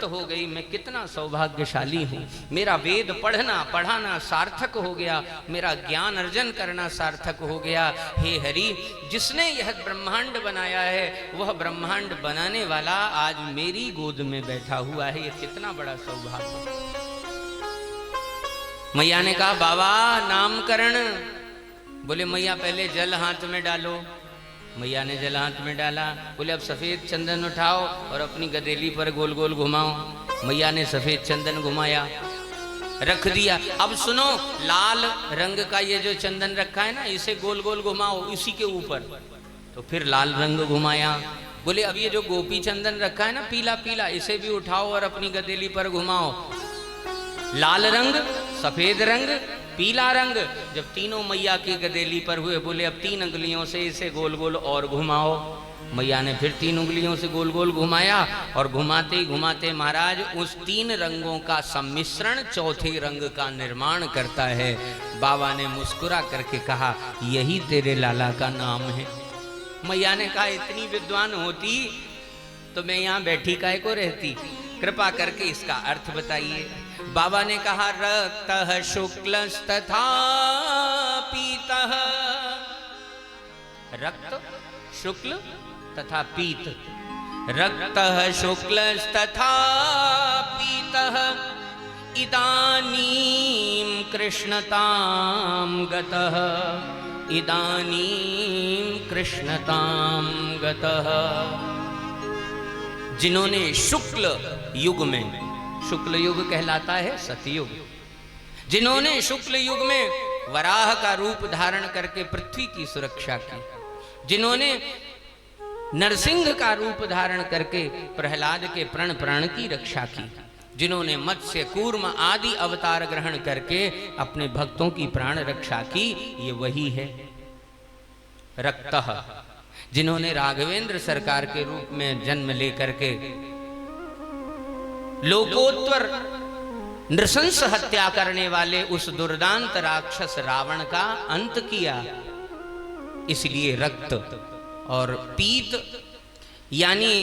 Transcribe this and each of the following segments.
प्राप्त हो गई, मैं कितना सौभाग्यशाली हूँ। मेरा वेद पढ़ना पढ़ाना सार्थक हो गया, मेरा ज्ञान अर्जन करना सार्थक हो गया। हे हरि, जिसने यह ब्रह्मांड बनाया है वह ब्रह्मांड बनाने वाला आज मेरी गोद में बैठा हुआ है, ये कितना बड़ा सौभाग्य। मैया ने कहा बाबा नामकरण। बोले मैया पहले जल हाथ में डालो। मैया ने जल हाथ में डाला। बोले अब सफेद चंदन उठाओ और अपनी गदेली पर गोल गोल घुमाओ। मैया ने सफेद चंदन घुमाया, रख दिया। अब सुनो, लाल रंग का ये जो चंदन रखा है ना, इसे गोल गोल घुमाओ इसी के ऊपर। तो फिर लाल रंग घुमाया। बोले अब ये जो गोपी चंदन रखा है ना पीला पीला, इसे भी उठाओ और अपनी गदेली पर घुमाओ। लाल रंग, सफेद रंग, पीला रंग। जब तीनों मैया की गदेली पर हुए, बोले अब 3 उंगलियों से इसे गोल गोल और घुमाओ। मैया ने फिर 3 उंगलियों से गोल गोल घुमाया और घुमाते घुमाते महाराज उस 3 रंगों का सम्मिश्रण चौथे रंग का निर्माण करता है। बाबा ने मुस्कुरा करके कहा यही तेरे लाला का नाम है। मैया ने कहा इतनी विद्वान होती तो मैं यहाँ बैठी काहे को रहती, कृपा करके इसका अर्थ बताइए। बाबा ने कहा रक्तः शुक्लस्तथा पीतः। रक्त, शुक्ल तथा पीत। रक्तः शुक्लस्तथा पीतः इदानीं कृष्णतां गतः। इदानीं कृष्णतां गतः। जिन्होंने शुक्ल युग में, शुक्ल युग कहलाता है सतयुग, जिन्होंने शुक्ल युग में वराह का रूप धारण करके पृथ्वी की सुरक्षा की, जिन्होंने नरसिंह का रूप धारण करके प्रहलाद के प्रण प्राण की रक्षा की, जिन्होंने मत्स्य कूर्म आदि अवतार ग्रहण करके अपने भक्तों की प्राण रक्षा की, ये वही है रक्तः। जिन्होंने राघवेंद्र सरकार के रूप में जन्म लेकर के लोकोत्तर नृशंस हत्या करने वाले उस दुर्दांत राक्षस रावण का अंत किया, इसलिए रक्त। और पीत यानी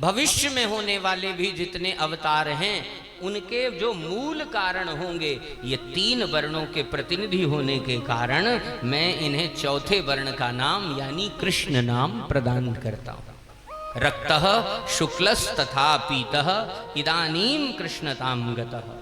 भविष्य में होने वाले भी जितने अवतार हैं उनके जो मूल कारण होंगे, ये 3 वर्णों के प्रतिनिधि होने के कारण मैं इन्हें चौथे वर्ण का नाम यानी कृष्ण नाम प्रदान करता हूं। रक्तः शुक्लस्तथा पीतः इदानीं कृष्णतां गतः।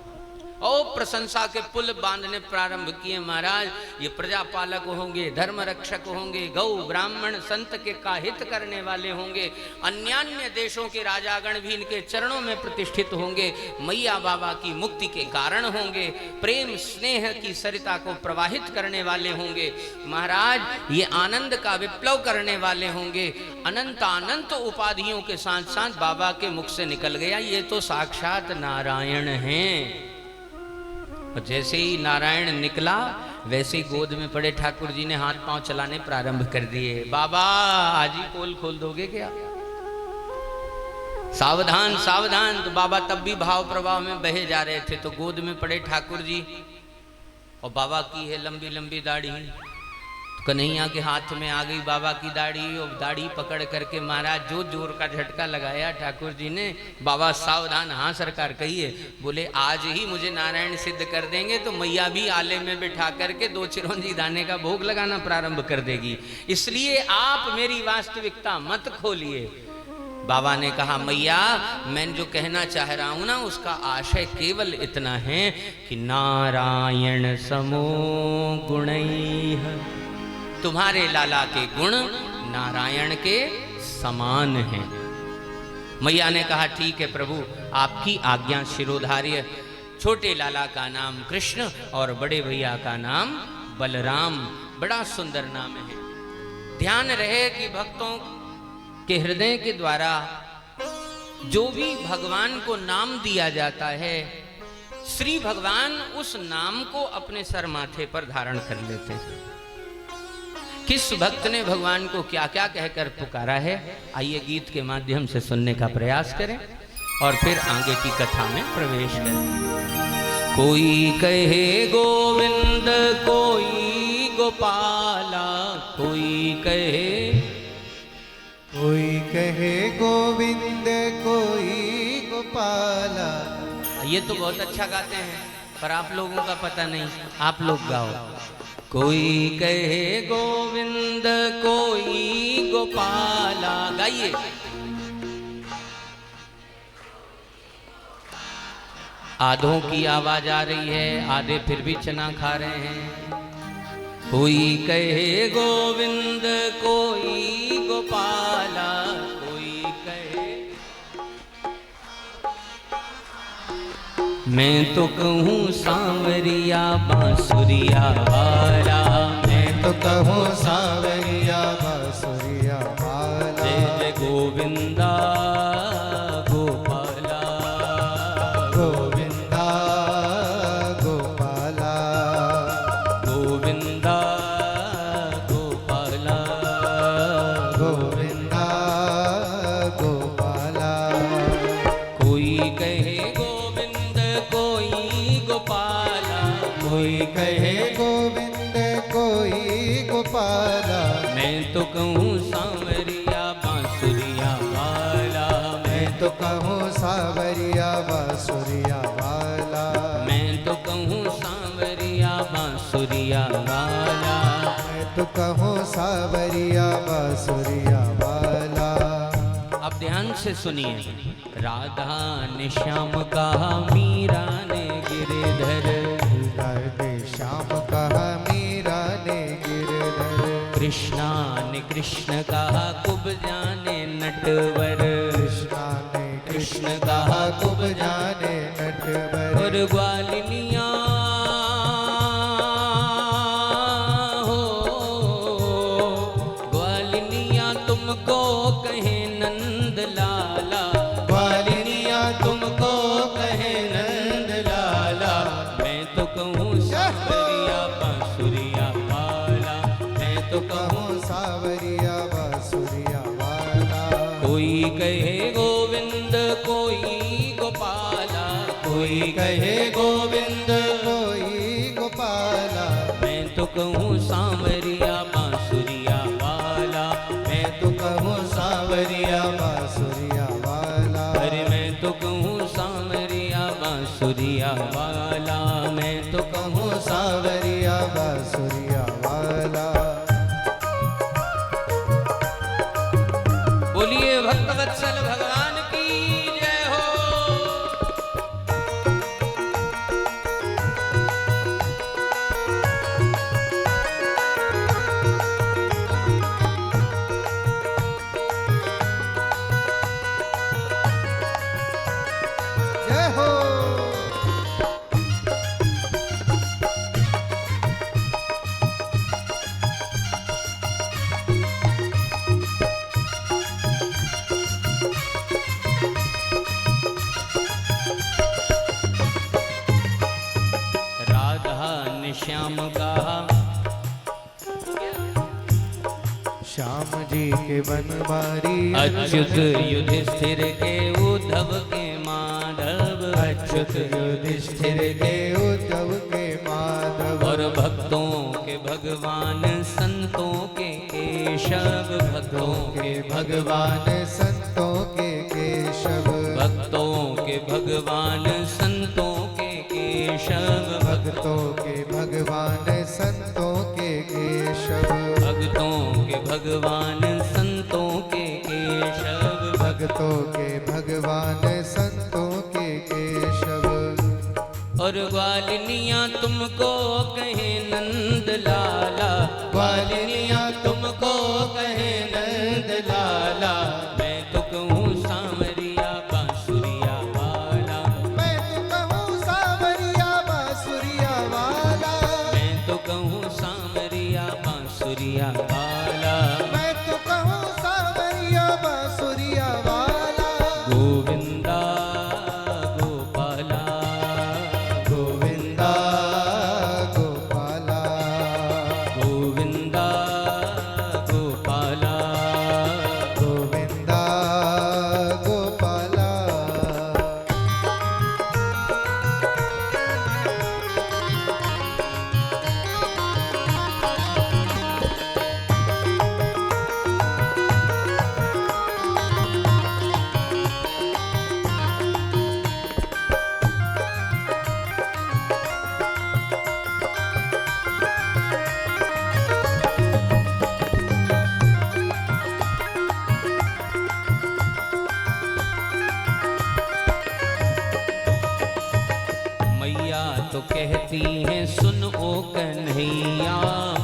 और प्रशंसा के पुल बांधने प्रारंभ किए महाराज। ये प्रजापालक होंगे, धर्म रक्षक होंगे, गौ ब्राह्मण संत के का हित करने वाले होंगे, अन्यान्य देशों के राजागण भी इनके चरणों में प्रतिष्ठित होंगे, मैया बाबा की मुक्ति के कारण होंगे, प्रेम स्नेह की सरिता को प्रवाहित करने वाले होंगे महाराज, ये आनंद का विप्लव करने वाले होंगे। अनंत अनंत उपाधियों के साथ साथ बाबा के मुख से निकल गया ये तो साक्षात नारायण हैं। और जैसे ही नारायण निकला वैसे ही गोद में पड़े ठाकुर जी ने हाथ पांव चलाने प्रारंभ कर दिए। बाबा आज ही पोल खोल दोगे क्या? सावधान सावधान। तो बाबा तब भी भाव प्रभाव में बहे जा रहे थे। तो गोद में पड़े ठाकुर जी और बाबा की है लंबी लंबी दाढ़ी, कन्हैया के हाथ में आ गई बाबा की दाढ़ी और दाढ़ी पकड़ करके महाराज जो जोर का झटका लगाया ठाकुर जी ने। बाबा सावधान। हाँ सरकार कहिए। बोले आज ही मुझे नारायण सिद्ध कर देंगे तो मैया भी आले में बिठा करके 2 चिरौंजी दाने का भोग लगाना प्रारंभ कर देगी, इसलिए आप मेरी वास्तविकता मत खोलिए। बाबा ने कहा मैया मैं जो कहना चाह रहा हूं ना उसका आशय केवल इतना है कि नारायण समो गुणैः, तुम्हारे लाला के गुण नारायण के समान हैं। मैया ने कहा ठीक है प्रभु आपकी आज्ञा शिरोधार्य। छोटे लाला का नाम कृष्ण और बड़े भैया का नाम बलराम, बड़ा सुंदर नाम है। ध्यान रहे कि भक्तों के हृदय के द्वारा जो भी भगवान को नाम दिया जाता है, श्री भगवान उस नाम को अपने सर माथे पर धारण कर लेते हैं। किस भक्त ने भगवान को क्या क्या कहकर पुकारा है, आइए गीत के माध्यम से सुनने का प्रयास करें और फिर आगे की कथा में प्रवेश करें। कोई कहे गोविंद, कोई गोपाला, कोई कहे गोविंद, कोई गोपाला, गोपाला। ये तो बहुत अच्छा गाते हैं, पर आप लोगों का पता नहीं, आप लोग गाओ। कोई कहे गोविंद कोई गोपाला, गाइए। आधों की आवाज आ रही है, आधे फिर भी चना खा रहे हैं। कोई कहे गोविंद कोई गोपाला, कोई कहे, मैं तो कहूँ सांवरिया बांसुरिया वाला, मैं तो कहूँ सांवरिया बांसुरिया वाला। जय जय गोविंदा गोपाला, गोविंदा गोपाला, गोविंदा गोपाला, गोविंदा गोपाला। कोई कहे गोविंद कोई गोपाला, कोई कहे गोविंद कोई गोपाला, मैं तो कहूँ सांवरिया बांसुरिया वाला, मैं तो कहूँ सांवरिया बांसुरिया वाला, मैं तो कहूँ सांवरिया बांसुरिया वाला। मैं तो कहूँ सांवरिया बांसुरिया वाला। अब ध्यान से सुनिए। राधा ने श्याम कहा, मीरा ने गिरधर, राधे श्याम कहा, मीरा ने गिरधर, कृष्णा ने कृष्ण कहा, कुब जाने नटवर, कृष्णा ने कृष्ण कहा कुब जाने नटवर। और ग्वालिनिया हो, ग्वालिनिया तुमको कहे नंद लाला, ग्वालिनिया तुमको कहे नंद लाला। मैं तो कहूँ सांवरिया बांसुरिया वाला, मैं तो कहूँ सांवरिया बांसुरिया वाला। कोई कहे गोविंद कोई गोपाला, कोई कहे गोविंद कोई गोपाला, मैं तो कहूँ सांवरिया बांसुरिया वाला, मैं तो कहूँ सांवरिया बांसुरिया वाला। अरे मैं तो कहूँ सांवरिया बांसुरिया वाला, मैं तो कहूँ सांवरिया बांसुरिया वाला। बोलिए भक्तवत्सल भगवान की जय हो। जय हो। राधा ने श्याम कहा, श्याम जी के बनवारी, अच्युत युधिष्ठिर के उद्धव के माधव, अच्युत युधिष्ठिर के उद्धव के माधव, और भक्तों के भगवान संतों के केशव, भक्तों के भगवान संतों के केशव, भक्तों के भगवान संतों के केशव, भक्तों के भगवान संतों के केशव, भक्तों के भगवान संतों के केशव, भक्तों के भगवान संतों के केशव। और ग्वालिनिया तुमको कहे नंद लाला, ग्वालिनिया तुमको कहे नंद लाला। मैं तो कहूँ सांवरिया बांसुरिया वाला, मैं तो कहूँ सांवरिया बांसुरिया वाला, मैं तो कहूँ सांवरिया बांसुरिया वाला। मैं तो कहूँ सांवरिया बांसुरिया वाला। गोविंदा गोपाला, गोविंदा गोपाला, गोविंदा गोपाला, गोविंदा तो कहती हैं सुन ओ कन्हैया,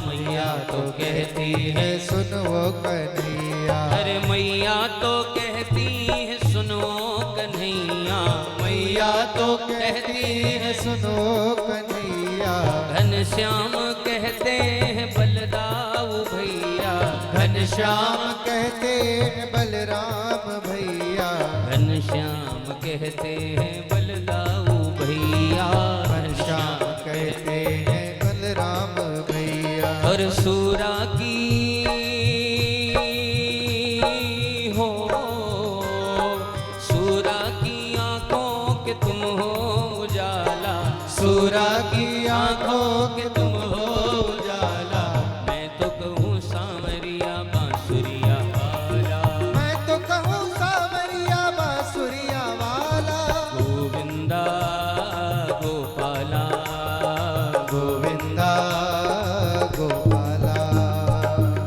मैया तो कहती है सुन ओ कन्हैया। अरे मैया तो कहती है सुन ओ कन्हैया, मैया तो कहती है सुनो कन्हैया। घनश्याम कहते हैं बलदाऊ भैया, घनश्याम कहते हैं बलराम भैया। घनश्याम कहते हैं बलदाऊ भैया, घनश्याम कहते हैं बलराम भैया। और सूरा की हो, सूरा की आंखों के तुम हो उजाला, सूरा की आंखों के तुम हो उजाला। मैं तो कहूँ सांवरिया बांसुरिया वाला, मैं तो कहूँ सांवरिया बांसुरिया वाला। गोविंदा गोपाला, गोविंदा गोपाला।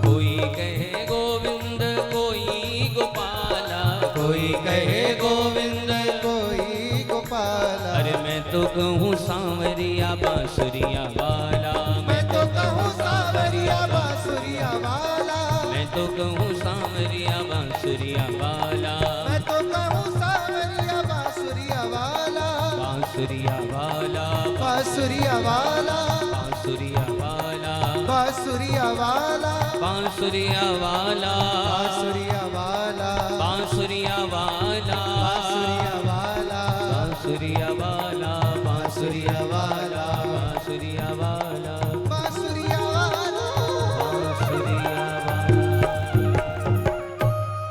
कोई कहे गोविंद कोई गोपाला, कोई कहे गोविंद कोई गोपाला। अरे मैं तो कहूँ सांवरिया बांसुरिया वाला, मैं तो कहूँ सांवरिया बांसुरिया वाला। मैं तो कहूँ सांवरिया बांसुरिया वाला, मैं तो कहूँ सांवरिया बांसुरिया वाला। बांसुरिया वाला, बांसुरिया वाला। बांसुरिया वाला, बांसुरिया वाला। बांसुरिया वाला, बांसुरिया वाला। बांसुरिया वाला, बांसुरिया वाला। बांसुरिया वाला, बांसुरिया वाला। बांसुरिया वाला, बांसुरिया वाला। बांसुरिया वाला।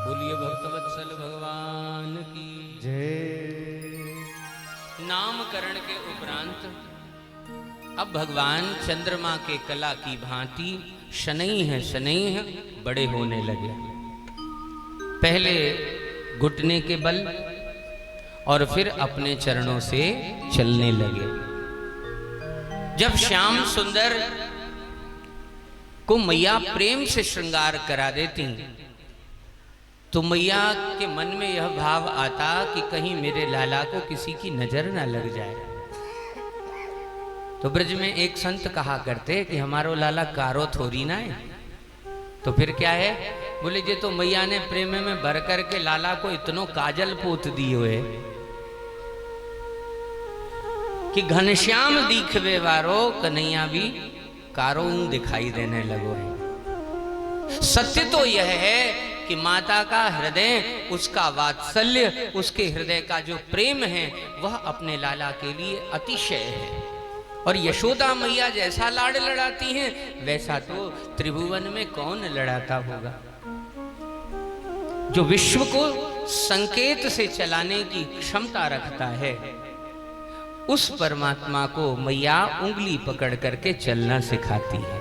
बोलिए भक्तवत्सल भगवान की जय। नामकरण के उपरांत अब भगवान चंद्रमा के कला की भांति शनैः बड़े होने लगे। पहले घुटने के बल और फिर अपने चरणों से चलने लगे। जब श्याम सुंदर को मैया प्रेम से श्रृंगार करा देती तो मैया के मन में यह भाव आता कि कहीं मेरे लाला को किसी की नजर ना लग जाए। तो ब्रज में एक संत कहा करते कि हमारो लाला कारो थोड़ी ना है। तो फिर क्या है? बोले जे तो मैया ने प्रेम में भर करके लाला को इतनो काजल पोत दी हुए कि घनश्याम दिखवे वारो कन्हैया भी कारो दिखाई देने लगो है। सत्य तो यह है कि माता का हृदय, उसका वात्सल्य, उसके हृदय का जो प्रेम है वह अपने लाला के लिए अतिशय है। और यशोदा मैया जैसा लाड लड़ाती हैं वैसा तो त्रिभुवन में कौन लड़ाता होगा। जो विश्व को संकेत से चलाने की क्षमता रखता है उस परमात्मा को मैया उंगली पकड़ करके चलना सिखाती है।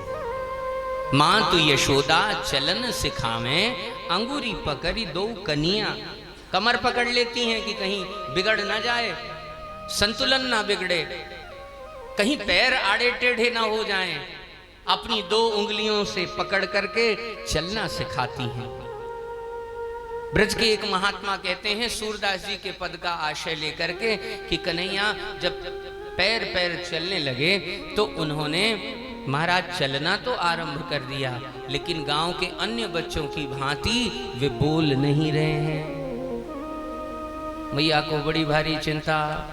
मां तो यशोदा चलन सिखावे, अंगूरी पकड़ी दो कनिया। कमर पकड़ लेती हैं कि कहीं बिगड़ ना जाए, संतुलन ना बिगड़े, कहीं पैर आड़े टेढ़े ना हो जाएं। अपनी दो उंगलियों से पकड़ करके चलना सिखाती हैं। ब्रज के एक महात्मा कहते हैं सूरदास जी के पद का आशय लेकर के कि कन्हैया जब पैर पैर चलने लगे तो उन्होंने महाराज चलना तो आरंभ कर दिया, लेकिन गांव के अन्य बच्चों की भांति वे बोल नहीं रहे हैं। मैया को बड़ी भारी चिंता।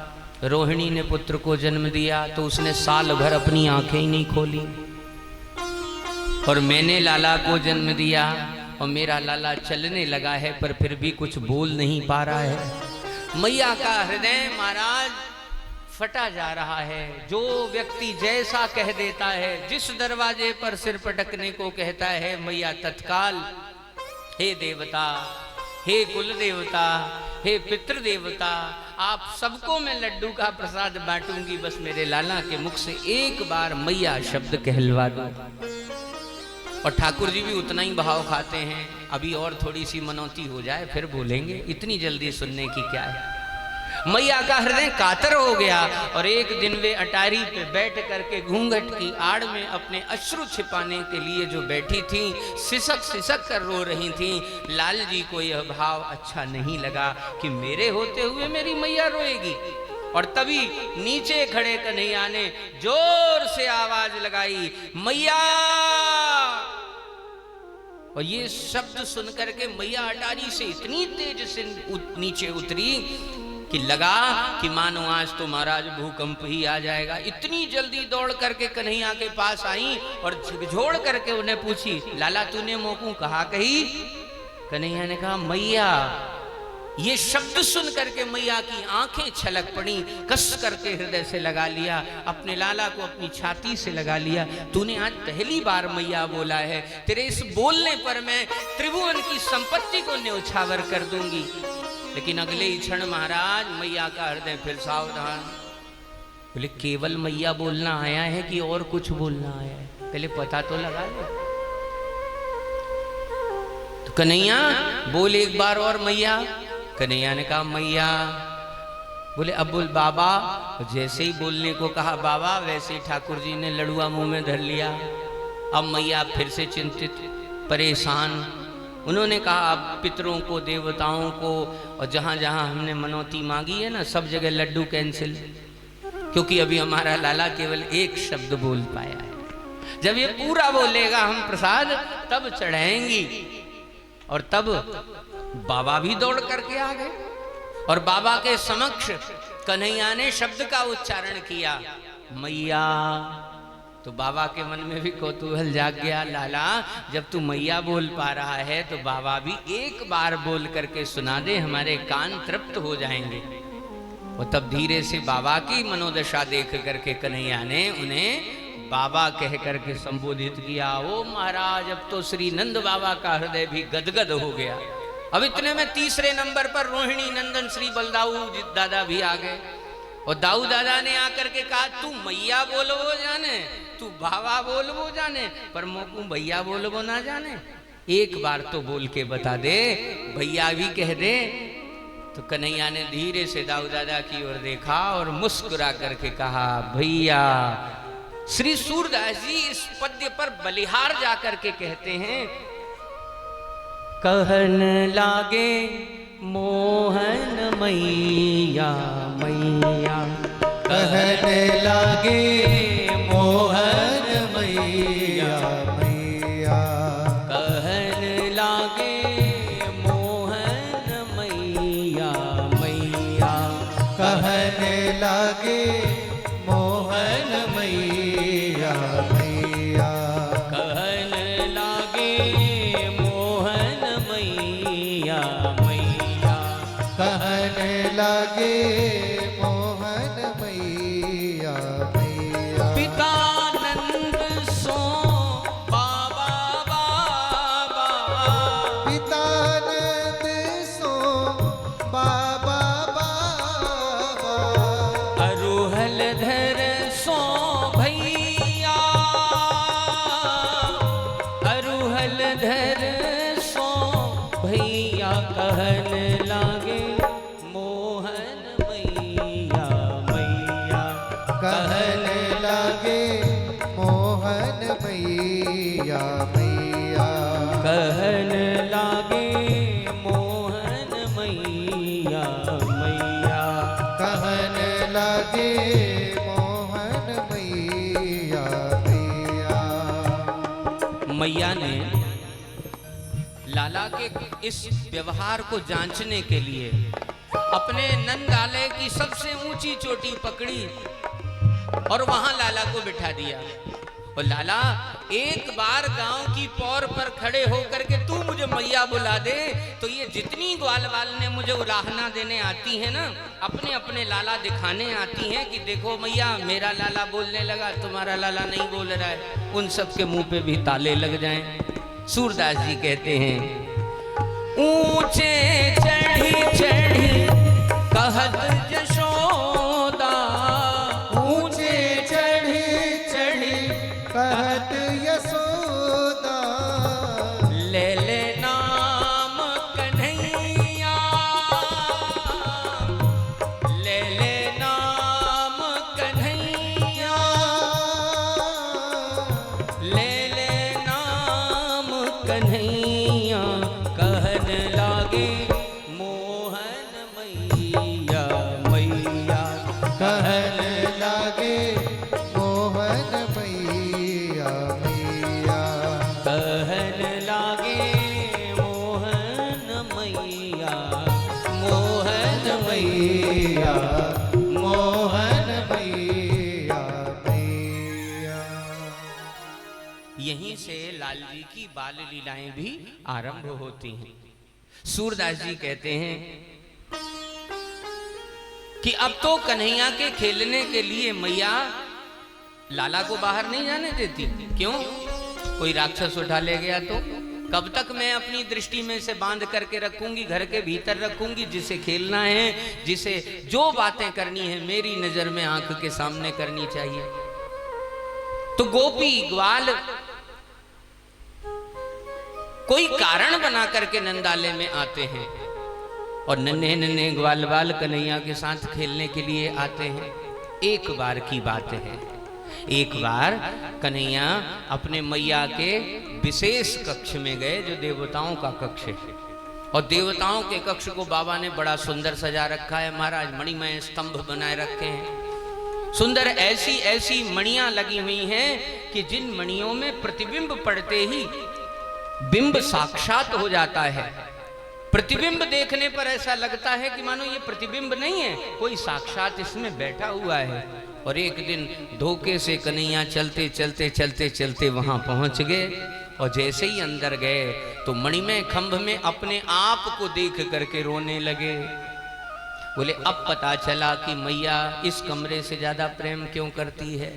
रोहिणी ने पुत्र को जन्म दिया तो उसने साल भर अपनी आंखें ही नहीं खोली। और मैंने लाला को जन्म दिया और मेरा लाला चलने लगा है पर फिर भी कुछ बोल नहीं पा रहा है। मैया का हृदय महाराज फटा जा रहा है। जो व्यक्ति जैसा कह देता है, जिस दरवाजे पर सिर पटकने को कहता है, मैया तत्काल हे देवता, हे कुल देवता, हे पितृ देवता, आप सबको मैं लड्डू का प्रसाद बांटूंगी, बस मेरे लाला के मुख से एक बार मैया शब्द कहलवा दो। और ठाकुर जी भी उतना ही भाव खाते हैं, अभी और थोड़ी सी मनौती हो जाए फिर बोलेंगे, इतनी जल्दी सुनने की क्या है। मैया का हृदय कातर हो गया और एक दिन वे अटारी पे बैठ करके घूंघट की आड़ में अपने अश्रु छिपाने के लिए जो बैठी थी, सिसक सिसक कर रो रही थी। लाल जी को यह भाव अच्छा नहीं लगा कि मेरे होते हुए मेरी मैया रोएगी। और तभी नीचे खड़े कन्हैया ने जोर से आवाज लगाई, मैया। और ये शब्द सुनकर के मैया अटारी से इतनी तेज से नीचे उतरी कि लगा कि मानो आज तो महाराज भूकंप ही आ जाएगा। इतनी जल्दी दौड़ करके कन्हैया के पास आई और झकझोड़ करके उन्हें पूछी, लाला तूने मोकू कहा कही? कन्हैया ने कहा, मैया। ये शब्द सुन करके मैया की आंखें छलक पड़ी, कस करके हृदय से लगा लिया, अपने लाला को अपनी छाती से लगा लिया। तूने आज पहली बार मैया बोला है, तेरे इस बोलने पर मैं त्रिभुवन की संपत्ति को न्यौछावर कर दूंगी। लेकिन अगले ही क्षण महाराज मैया का हृदय फिर सावधान। बोले, केवल मैया बोलना आया है कि और कुछ बोलना आया है? पहले पता तो लगा लो। तो कन्हैया बोल एक बार और मैया। कन्हैया ने कहा, मैया। बोले, अब बोल बाबा। जैसे ही बोलने को कहा बाबा, वैसे ही ठाकुर जी ने लड़ुआ मुंह में धर लिया। अब मैया फिर से चिंतित, परेशान। उन्होंने कहा, अब पितरों को, देवताओं को और जहां जहां हमने मनौती मांगी है ना, सब जगह लड्डू कैंसिल, क्योंकि अभी हमारा लाला केवल एक शब्द बोल पाया है। जब ये पूरा बोलेगा हम प्रसाद तब चढ़ाएंगी। और तब बाबा भी दौड़ करके आ गए और बाबा के समक्ष कन्हैया ने शब्द का उच्चारण किया, मैया। तो बाबा के मन में भी कौतूहल जाग गया, लाला जब तू मैया बोल पा रहा है तो बाबा भी एक बार बोल करके सुना दे, हमारे कान तृप्त हो जाएंगे। और तब धीरे से बाबा की मनोदशा देख करके कन्हैया ने उन्हें बाबा कह करके संबोधित किया। ओ महाराज, अब तो श्री नंद बाबा का हृदय भी गदगद हो गया। अब इतने में तीसरे नंबर पर रोहिणी नंदन श्री बलदाऊ दादा भी आ गए। और दाऊ दादा ने आकर के कहा, तू मैया बोलबो जाने, तू बाबा बोलबो जाने, पर मोकू भैया बोलबो ना जाने। एक बार तो बोल के बता दे, भैया भी कह दे। तो कन्हैया ने धीरे से दाऊ दादा की ओर देखा और मुस्कुरा करके कहा, भैया। श्री सूरदास जी इस पद्य पर बलिहार जाकर के कहते हैं, कहन लागे मोहन मैया मैया, कहन लागे मोहन मैया मैया, कहन लागे मोहन मैया मैया, कहन लागे मोहन मैया मैया, कहन लागे मोहन मैया मैया, कहन लागे मोहन मैया मैया। पिता नंद सो बाबा बाबा, पिता नंद सो बाबा बाबा, अरुहल धर सो भैया, अरुहल धर सो भैया, कहन लागे मोहन मैया मैया, कहन लागे मोहन मैया मैया, कहन लागे मोहन मैया मैया। कहन लागे मोहन मैया मैया। मैया ने लाला के इस व्यवहार को जांचने के लिए अपने नंदालय की सबसे ऊंची चोटी पकड़ी और वहां लाला को बिठा दिया। और लाला एक बार गांव की पौर पर खड़े होकर के तू मुझे मैया बुला दे, तो ये जितनी ग्वालवाल ने मुझे उलाहना देने आती है ना, अपने अपने लाला दिखाने आती हैं कि देखो मैया मेरा लाला बोलने लगा, तुम्हारा लाला नहीं बोल रहा है, उन सब के मुंह पे भी ताले लग जाएं। सूरदास जी कहते हैं, ऊंचे चढ़ी चढ़ी कहत यशोदा, ऊंचे चढ़ी चढ़ी कहत यशोदा, ले ले नाम कन्हैया, ले ले नाम कन्हैया, ले ले नाम कन्हैया, कहन लागे कहने लागे मोहन मैया मैया। कहने लागे मोहन मैया, मोहन मैया, मोहन मैया मैया। यहीं से लाल जी की बाल लीलाएं भी आरंभ होती हैं। सूरदास जी कहते हैं कि अब तो कन्हैया के खेलने के लिए मैया लाला को बाहर नहीं जाने देती। क्यों? कोई राक्षस उठा ले गया तो कब तक मैं अपनी दृष्टि में से बांध करके रखूंगी, घर के भीतर रखूंगी। जिसे खेलना है, जिसे जो बातें करनी है मेरी नजर में आंख के सामने करनी चाहिए। तो गोपी ग्वाल कोई कारण बना करके नंदालय में आते हैं और नन्हे नन्हे ग्वाल बाल कन्हैया के साथ खेलने के लिए आते हैं। एक बार की बात है, एक बार कन्हैया अपने मैया के विशेष कक्ष में गए, जो देवताओं का कक्ष है। और देवताओं के कक्ष को बाबा ने बड़ा सुंदर सजा रखा है महाराज। मणिमय स्तंभ बनाए रखे हैं, सुंदर ऐसी ऐसी मणियां लगी हुई हैं कि जिन मणियों में प्रतिबिंब पड़ते ही बिंब साक्षात हो जाता है। प्रतिबिंब देखने पर ऐसा लगता है कि मानो ये प्रतिबिंब नहीं है, कोई साक्षात इसमें बैठा हुआ है। और एक दिन धोखे से कन्हैया चलते चलते चलते चलते वहां पहुंच गए और जैसे ही अंदर गए तो मणिमय खंभ में अपने आप को देख करके रोने लगे। बोले अब पता चला कि मैया इस कमरे से ज्यादा प्रेम क्यों करती है,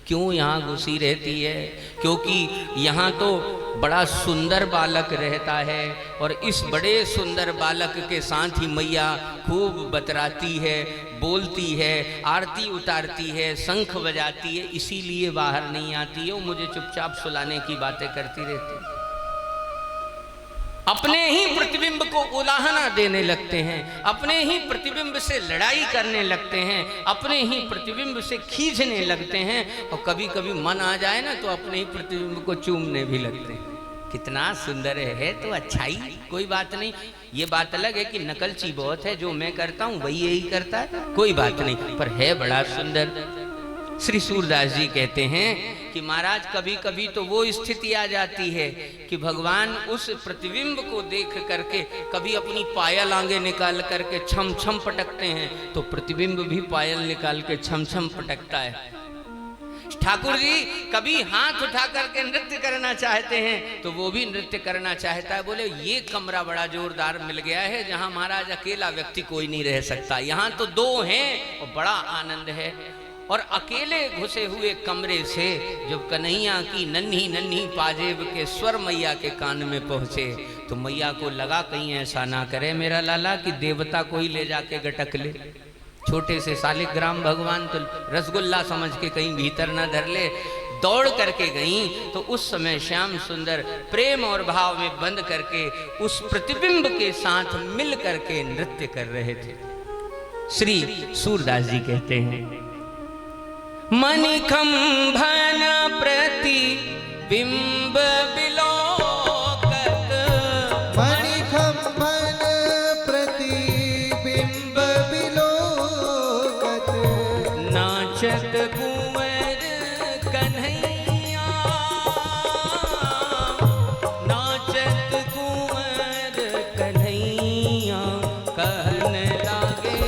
क्यों यहाँ घुसी रहती है। क्योंकि यहाँ तो बड़ा सुंदर बालक रहता है और इस बड़े सुंदर बालक के साथ ही मैया खूब बतराती है, बोलती है, आरती उतारती है, शंख बजाती है, इसीलिए बाहर नहीं आती है। वो मुझे चुपचाप सुलाने की बातें करती रहती है। अपने ही प्रतिबिंब को उलाहना देने लगते हैं, अपने ही प्रतिबिंब से लड़ाई करने लगते हैं, अपने ही प्रतिबिंब से खींचने लगते हैं। और कभी कभी मन आ जाए ना तो अपने ही प्रतिबिंब को चूमने भी लगते हैं। कितना सुंदर है तो अच्छाई, कोई बात नहीं। ये बात अलग है कि नकलची बहुत है, जो मैं करता हूँ वही यही करता है, कोई बात नहीं, पर है बड़ा सुंदर। श्री सूरदास जी कहते हैं कि महाराज कभी कभी तो वो स्थिति आ जाती है कि भगवान उस प्रतिबिंब को देख करके कभी अपनी पायल आगे निकाल करके छम छम पटकते हैं, तो प्रतिबिंब भी पायल निकाल के छम छम पटकता है। ठाकुर जी कभी हाथ उठा करके नृत्य करना चाहते हैं तो वो भी नृत्य करना चाहता है। बोले ये कमरा बड़ा जोरदार मिल गया है जहां महाराज अकेला व्यक्ति कोई नहीं रह सकता, यहाँ तो दो हैं और बड़ा आनंद है। और अकेले घुसे हुए कमरे से जब कन्हैया की नन्ही नन्ही पाजेब के स्वर मैया के कान में पहुंचे तो मैया को लगा कहीं ऐसा ना करे मेरा लाला कि देवता को ही ले जाके गटक ले। छोटे से शालिग्राम भगवान तो रसगुल्ला समझ के कहीं भीतर ना धर ले। दौड़ करके गई तो उस समय श्याम सुंदर प्रेम और भाव में बंद करके उस प्रतिबिंब के साथ मिल करके नृत्य कर रहे थे। श्री सूरदास जी कहते हैं मणिखंभन प्रतिबिंब बिलोकत, मणिखंभन प्रतिबिंब बिलोकत, नाचत कुंवर कन्हैया, नाचत कुंवर कन्हैया, कहने लागे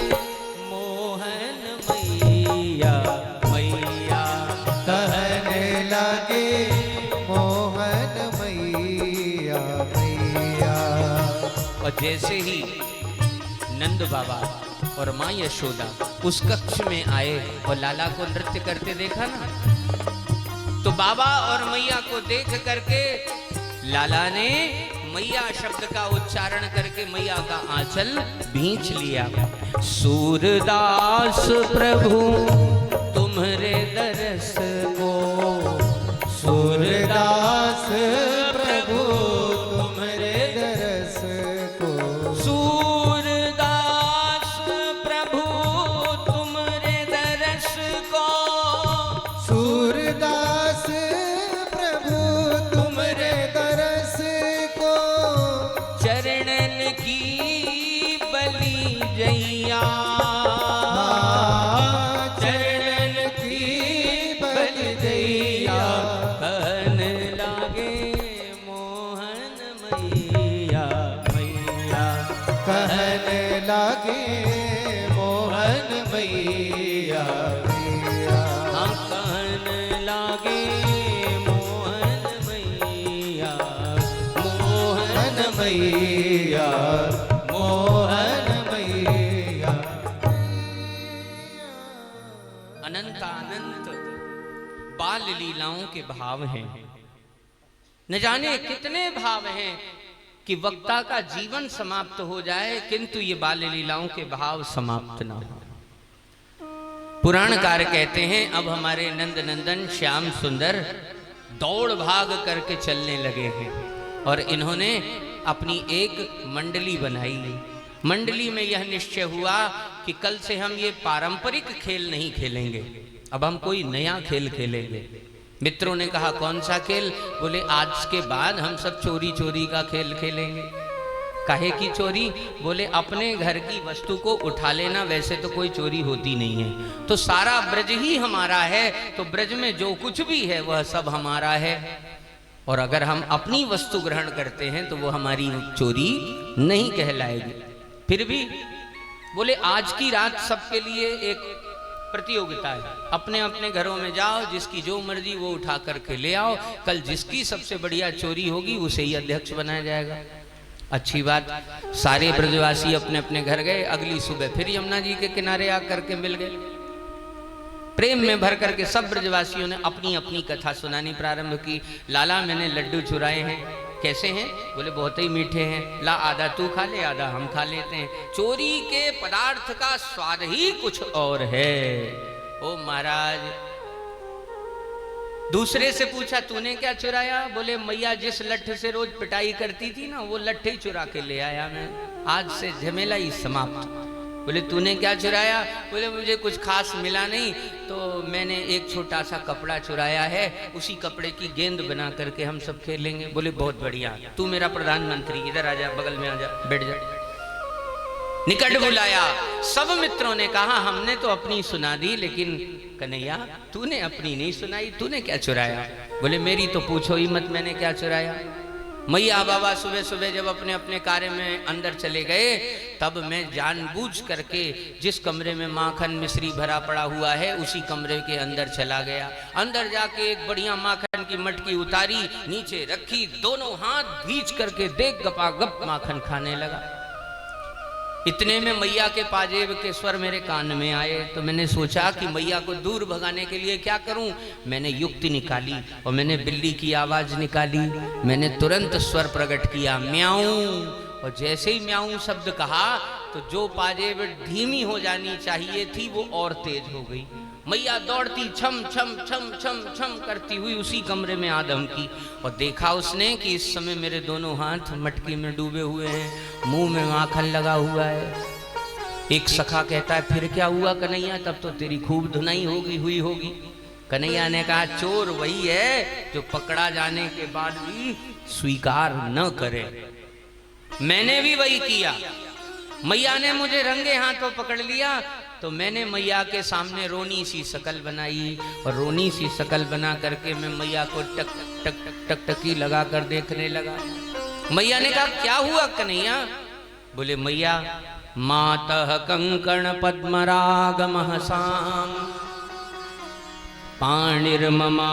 मोहन मैया मैया, कहने लागे मोहन मैया मैया। और जैसे ही नंद बाबा और माँ यशोदा उस कक्ष में आए और लाला को नृत्य करते देखा ना, तो बाबा और मैया को देख करके लाला ने मैया शब्द का उच्चारण करके मैया का आंचल भींच लिया। सूरदास प्रभु तुम्हारे दरस को, सूरदास प्रभु तुम्हारे दरस को, सूरदास प्रभु तुम्हारे दरस को, सूरदास प्रभु तुम्हारे दरस को, चरणन की बलि जैया, मैया मैया। हाँ कहन लागे मोहन मैया, मोहन मैया मोहन मैया। अनंत अनंत बाल लीलाओं के भाव हैं, न जाने कितने भाव हैं कि वक्ता का जीवन समाप्त हो जाए किंतु ये बाल लीलाओं के भाव समाप्त ना हो। पुराणकार कहते हैं अब हमारे नंद नंदन श्याम सुंदर दौड़ भाग करके चलने लगे हैं और इन्होंने अपनी एक मंडली बनाई। मंडली में यह निश्चय हुआ कि कल से हम ये पारंपरिक खेल नहीं खेलेंगे, अब हम कोई नया खेल खेलेंगे। मित्रों ने कहा कौन सा खेल? बोले आज के बाद हम सब चोरी चोरी का खेल खेलेंगे। काहे की चोरी? बोले अपने घर की वस्तु को उठा लेना, वैसे तो कोई चोरी होती नहीं है, तो सारा ब्रज ही हमारा है, तो ब्रज में जो कुछ भी है वह सब हमारा है, और अगर हम अपनी वस्तु ग्रहण करते हैं तो वो हमारी चोरी नहीं कहलाएगी। फिर भी बोले आज की रात सबके लिए एक प्रतियोगिता है, अपने अपने घरों में जाओ, जिसकी जो मर्जी वो उठा करके ले आओ, कल जिसकी सबसे बढ़िया चोरी होगी उसे ही अध्यक्ष बनाया जाएगा। अच्छी बात। सारे ब्रजवासी अपने अपने घर गए। अगली सुबह फिर यमुना जी के किनारे आकर के मिल गए। प्रेम में भर करके सब ब्रजवासियों ने अपनी अपनी कथा सुनानी प्रारंभ की। लाला मैंने लड्डू चुराए हैं। कैसे हैं? बोले बहुत ही मीठे हैं। ला आधा तू खा ले, आधा हम खा लेते हैं। चोरी के पदार्थ का स्वाद ही कुछ और है। ओ महाराज। दूसरे से पूछा तूने क्या चुराया? बोले मैया जिस लठ से रोज पिटाई करती थी ना, वो लठ ही चुरा के ले आया मैं, आज से झमेला ही समाप्त। बोले तूने क्या चुराया? बोले मुझे कुछ खास मिला नहीं, तो मैंने एक छोटा सा कपड़ा चुराया है, उसी कपड़े की गेंद बना करके हम सब खेलेंगे। बोले बहुत बढ़िया, तू मेरा प्रधानमंत्री, इधर आ जा, बगल में आ जा, बैठ जा। निकट बुलाया। सब मित्रों ने कहा हमने तो अपनी सुना दी, लेकिन कन्हैया तूने अपनी नहीं सुनाई, तूने क्या चुराया? बोले मेरी तो पूछो ही मत, मैंने क्या चुराया। मैया बाबा सुबह सुबह जब अपने अपने कार्य में अंदर चले गए, तब मैं जानबूझ करके जिस कमरे में माखन मिश्री भरा पड़ा हुआ है उसी कमरे के अंदर चला गया। अंदर जाके एक बढ़िया माखन की मटकी उतारी, नीचे रखी, दोनों हाथ भींच करके देख गपागप माखन खाने लगा। इतने में मैया के पाजेब के स्वर मेरे कान में आए, तो मैंने सोचा कि मैया को दूर भगाने के लिए क्या करूं। मैंने युक्ति निकाली और मैंने बिल्ली की आवाज निकाली। मैंने तुरंत स्वर प्रकट किया, म्याऊं। और जैसे ही म्याऊं शब्द कहा तो जो पाजेब धीमी हो जानी चाहिए थी वो और तेज हो गई। मैया दौड़ती छम छम छम छम छम करती हुई उसी कमरे में आदम की, और देखा उसने कि इस समय मेरे दोनों हाथ मटकी में डूबे हुए हैं, मुंह में माखन लगा हुआ है। एक सखा कहता है फिर क्या हुआ कन्हैया? तब तो तेरी खूब धुनाई हुई होगी। कन्हैया ने कहा चोर वही है जो पकड़ा जाने के बाद भी स्वीकार न करे। मैंने भी वही किया। मैया ने मुझे रंगे हाथों पकड़ लिया, तो मैंने मैया के सामने रोनी सी शकल बनाई, और रोनी सी शकल बना करके मैं मैया को टक टक टक टक टकी लगा कर देखने लगा। मैया ने कहा क्या हुआ कन्हैया? बोले मैया मातः कंकण पद्मराग महसाम पाणिर्ममा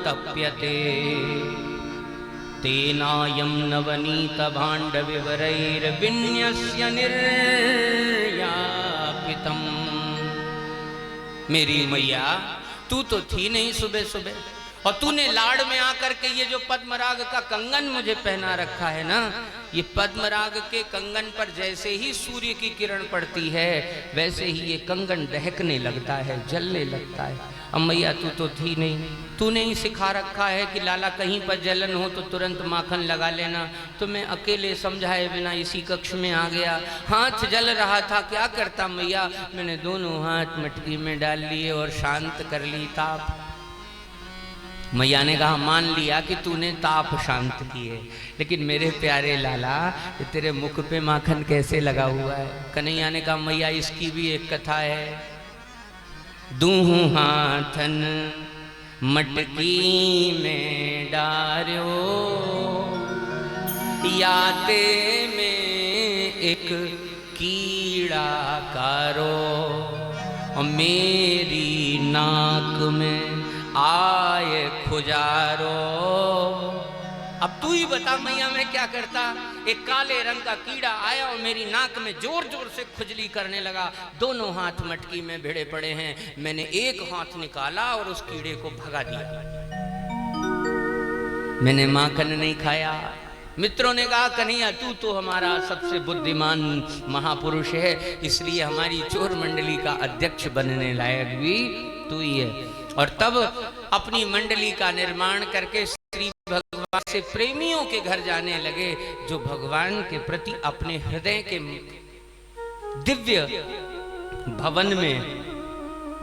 तप्यते तेनायं नवनीत भाण्ड विवरैर्विन्यस्य निर्यापितम्। मेरी मैया तू तो थी नहीं सुबह सुबह, और तूने लाड़ में आकर के ये जो पद्मराग का कंगन मुझे पहना रखा है ना, ये पद्मराग के कंगन पर जैसे ही सूर्य की किरण पड़ती है वैसे ही ये कंगन दहकने लगता है, जलने लगता है। अब मैया तू तो थी नहीं, तूने ही सिखा रखा है कि लाला कहीं पर जलन हो तो तुरंत माखन लगा लेना, तो मैं अकेले समझाए बिना इसी कक्ष में आ गया। हाथ जल रहा था, क्या करता मैया? मैंने दोनों हाथ मटकी में डाल लिए और शांत कर ली ताप। मैया ने कहा मान लिया कि तूने ताप शांत किए, लेकिन मेरे प्यारे लाला तेरे मुख पे माखन कैसे लगा हुआ है? कन्हैया ने कहा मैया इसकी भी एक कथा है। दूहू हाथन मटकी में डारो, याते में एक कीड़ा कारो, और मेरी नाक में आए खुजारो। अब तू ही बता मैया मैं क्या करता। एक काले रंग का कीड़ा आया और मेरी नाक में जोर जोर से खुजली करने लगा। दोनों हाथ मटकी में भिड़े पड़े हैं। मैंने एक हाथ निकाला और उस कीड़े को भगा दिया। मैंने माखन नहीं खाया। मित्रों ने कहा कन्हैया तू तो हमारा सबसे बुद्धिमान महापुरुष है, इसलिए हमारी चोर मंडली का अध्यक्ष बनने लायक भी तू ही है। और तब अपनी मंडली का निर्माण करके श्री भगवान से प्रेमियों के घर जाने लगे, जो भगवान के प्रति अपने हृदय के दिव्य भवन में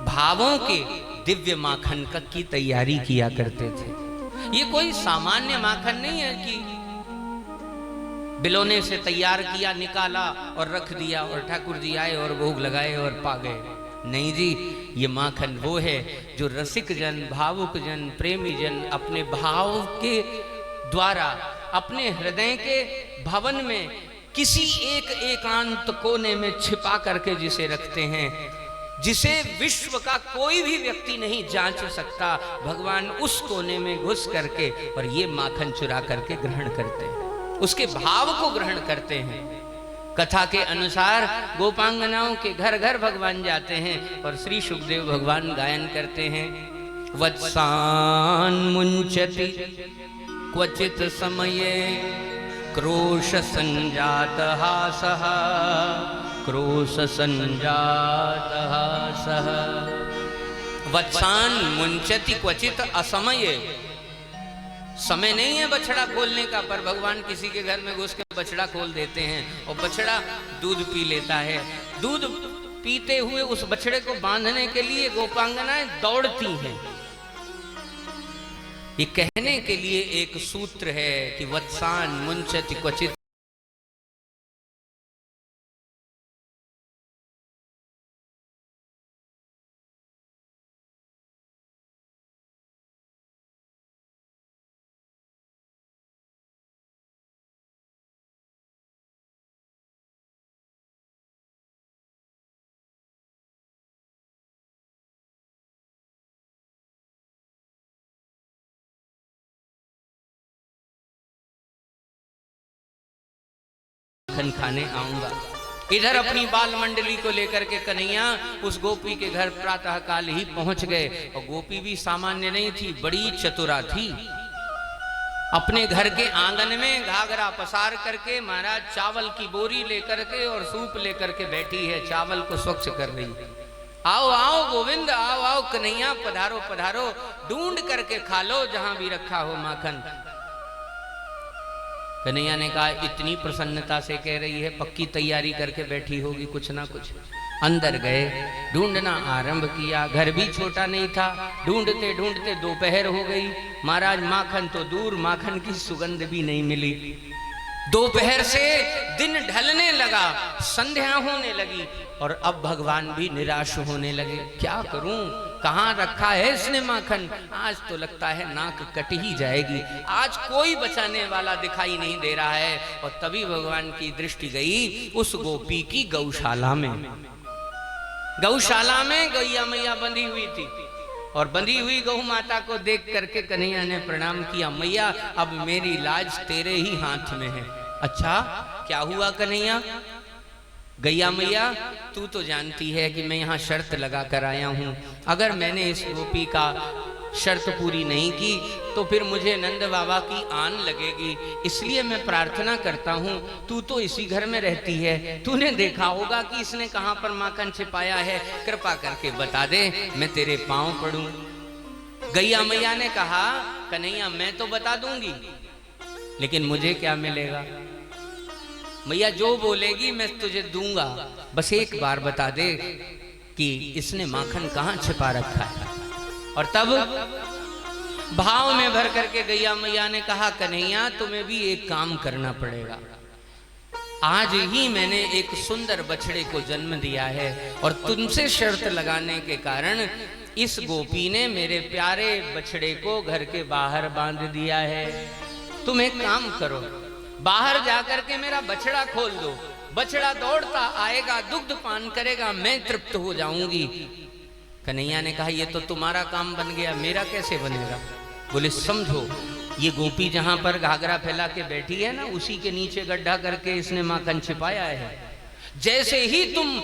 भावों के दिव्य माखन की तैयारी किया करते थे। ये कोई सामान्य माखन नहीं है कि बिलोने से तैयार किया, निकाला और रख दिया और ठाकुर जी आए और भोग लगाए और पा गए। नहीं जी, ये माखन वो है जो रसिक जन, भावुक जन, प्रेमी जन अपने भाव के द्वारा अपने हृदय के भवन में किसी एक एकांत कोने में छिपा करके जिसे रखते हैं, जिसे विश्व का कोई भी व्यक्ति नहीं जांच सकता, भगवान उस कोने में घुस करके और ये माखन चुरा करके ग्रहण करते हैं, उसके भाव को ग्रहण करते हैं। कथा के अनुसार गोपांगनाओं के घर घर भगवान जाते हैं और श्री सुखदेव भगवान गायन करते हैं। वत्सान मुंचति क्वचित समये क्रोश संजात हासः, क्रोश संजात हासः। वत्सान मुंचति क्वचित असमये, समय नहीं है बछड़ा खोलने का, पर भगवान किसी के घर में घुस के बछड़ा खोल देते हैं और बछड़ा दूध पी लेता है। दूध पीते हुए उस बछड़े को बांधने के लिए गोपांगनाएं दौड़ती हैं। ये कहने के लिए एक सूत्र है कि वत्सान मुंचति क्वचित। खाने आऊंगा। इधर अपनी बाल मंडली को लेकर के कन्हैया उस गोपी के घर प्रातः काल ही पहुंच गए। और गोपी भी सामान्य नहीं थी, बड़ी चतुरा थी। अपने घर के आंगन में घाघरा पसार करके महाराज चावल की बोरी लेकर के और सूप लेकर के बैठी है, चावल को स्वच्छ कर रही। आओ आओ गोविंद, आओ आओ कन्हैया, पधारो पधारो, ढूंढ करके खा लो जहां भी रखा हो माखन। कन्हैया ने कहा इतनी प्रसन्नता से कह रही है, पक्की तैयारी करके बैठी होगी कुछ ना कुछ। अंदर गए, ढूंढना आरंभ किया। घर भी छोटा नहीं था। ढूंढते ढूंढते दोपहर हो गई। महाराज माखन तो दूर, माखन की सुगंध भी नहीं मिली। दोपहर से दिन ढलने लगा, संध्या होने लगी और अब भगवान भी निराश होने लगे। क्या करूं, कहाँ रखा है इसने माखन? आज तो लगता है नाक कट ही जाएगी, आज कोई बचाने वाला दिखाई नहीं दे रहा है। और तभी भगवान की दृष्टि गई उस गोपी की गौशाला में। गौशाला में गैया मैया बंधी हुई थी और बंधी हुई गौ माता को देख करके कन्हैया ने प्रणाम किया। मैया अब मेरी लाज तेरे ही हाथ में है। अच्छा क्या हुआ कन्हैया? गैया मैया तू तो जानती है कि मैं यहाँ शर्त लगा कर आया हूँ, अगर मैंने इस गोपी का शर्त पूरी नहीं की तो फिर मुझे नंद बाबा की आन लगेगी, इसलिए मैं प्रार्थना करता हूँ तू तो इसी घर में रहती है, तूने देखा होगा कि इसने कहाँ पर माखन छिपाया है, कृपा करके बता दे, मैं तेरे पांव पड़ूं। गैया मैया ने कहा कन्हैया मैं तो बता दूंगी, लेकिन मुझे क्या मिलेगा? मैया जो बोलेगी मैं तुझे दूंगा, बस एक बार बता दे कि इसने माखन कहाँ छिपा रखा है। और तब भाव में भर करके गैया मैया ने कहा कन्हैया तुम्हें भी एक काम करना पड़ेगा। आज ही मैंने एक सुंदर बछड़े को जन्म दिया है और तुमसे शर्त लगाने के कारण इस गोपी ने मेरे प्यारे बछड़े को घर के बाहर बांध दिया है। तुम एक काम करो, बाहर जाकर के मेरा बछड़ा खोल दो, बछड़ा दौड़ता आएगा, दुग्ध पान करेगा, मैं तृप्त हो जाऊंगी। कन्हैया ने कहा ये तो तुम्हारा काम बन गया, मेरा कैसे बनेगा? बोले समझो, ये गोपी जहां पर घाघरा फैला के बैठी है ना, उसी के नीचे गड्ढा करके इसने माखन छिपाया है। जैसे ही तुम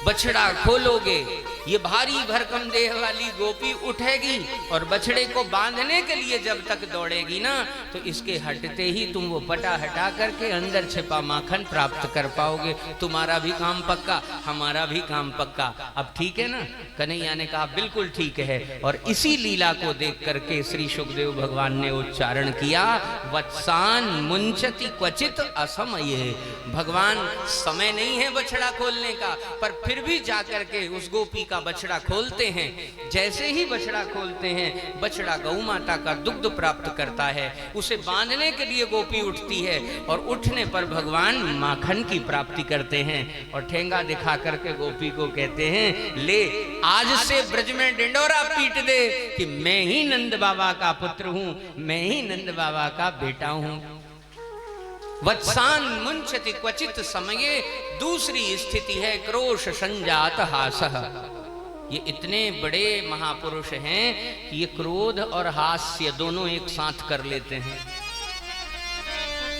बछड़ा खोलोगे, ये भारी भरकम देह वाली गोपी उठेगी और बछड़े को बांधने के लिए जब तक दौड़ेगी ना, तो इसके हटते ही तुम वो पटा हटा करके अंदर छिपा माखन प्राप्त कर पाओगे। तुम्हारा भी काम पक्का, हमारा भी काम पक्का। अब ठीक है ना? कन्हैया ने कहा बिल्कुल ठीक है। और इसी लीला को देख करके श्री सुखदेव भगवान ने उच्चारण किया, वत्सान मुंचति क्वचित असमये। भगवान समय नहीं है बछड़ा खोलने का, पर फिर भी जाकर के उस गोपी का बछड़ा खोलते हैं। जैसे ही बछड़ा खोलते हैं, बछड़ा गौ माता का दुग्ध प्राप्त करता है। उसे बांधने के लिए गोपी उठती है और उठने पर भगवान माखन की प्राप्ति करते हैं और ठेंगा दिखा करके गोपी को कहते हैं, ले आज से ब्रज में डिंडोरा पीट दे कि मैं ही नंद बाबा का पुत्र हूं, मैं ही नंद बाबा का बेटा हूं। वत्सान मुंचति क्वचित समये। दूसरी स्थिति है क्रोश संजात हासः। ये इतने बड़े महापुरुष हैं कि ये क्रोध और हास्य दोनों एक साथ कर लेते हैं।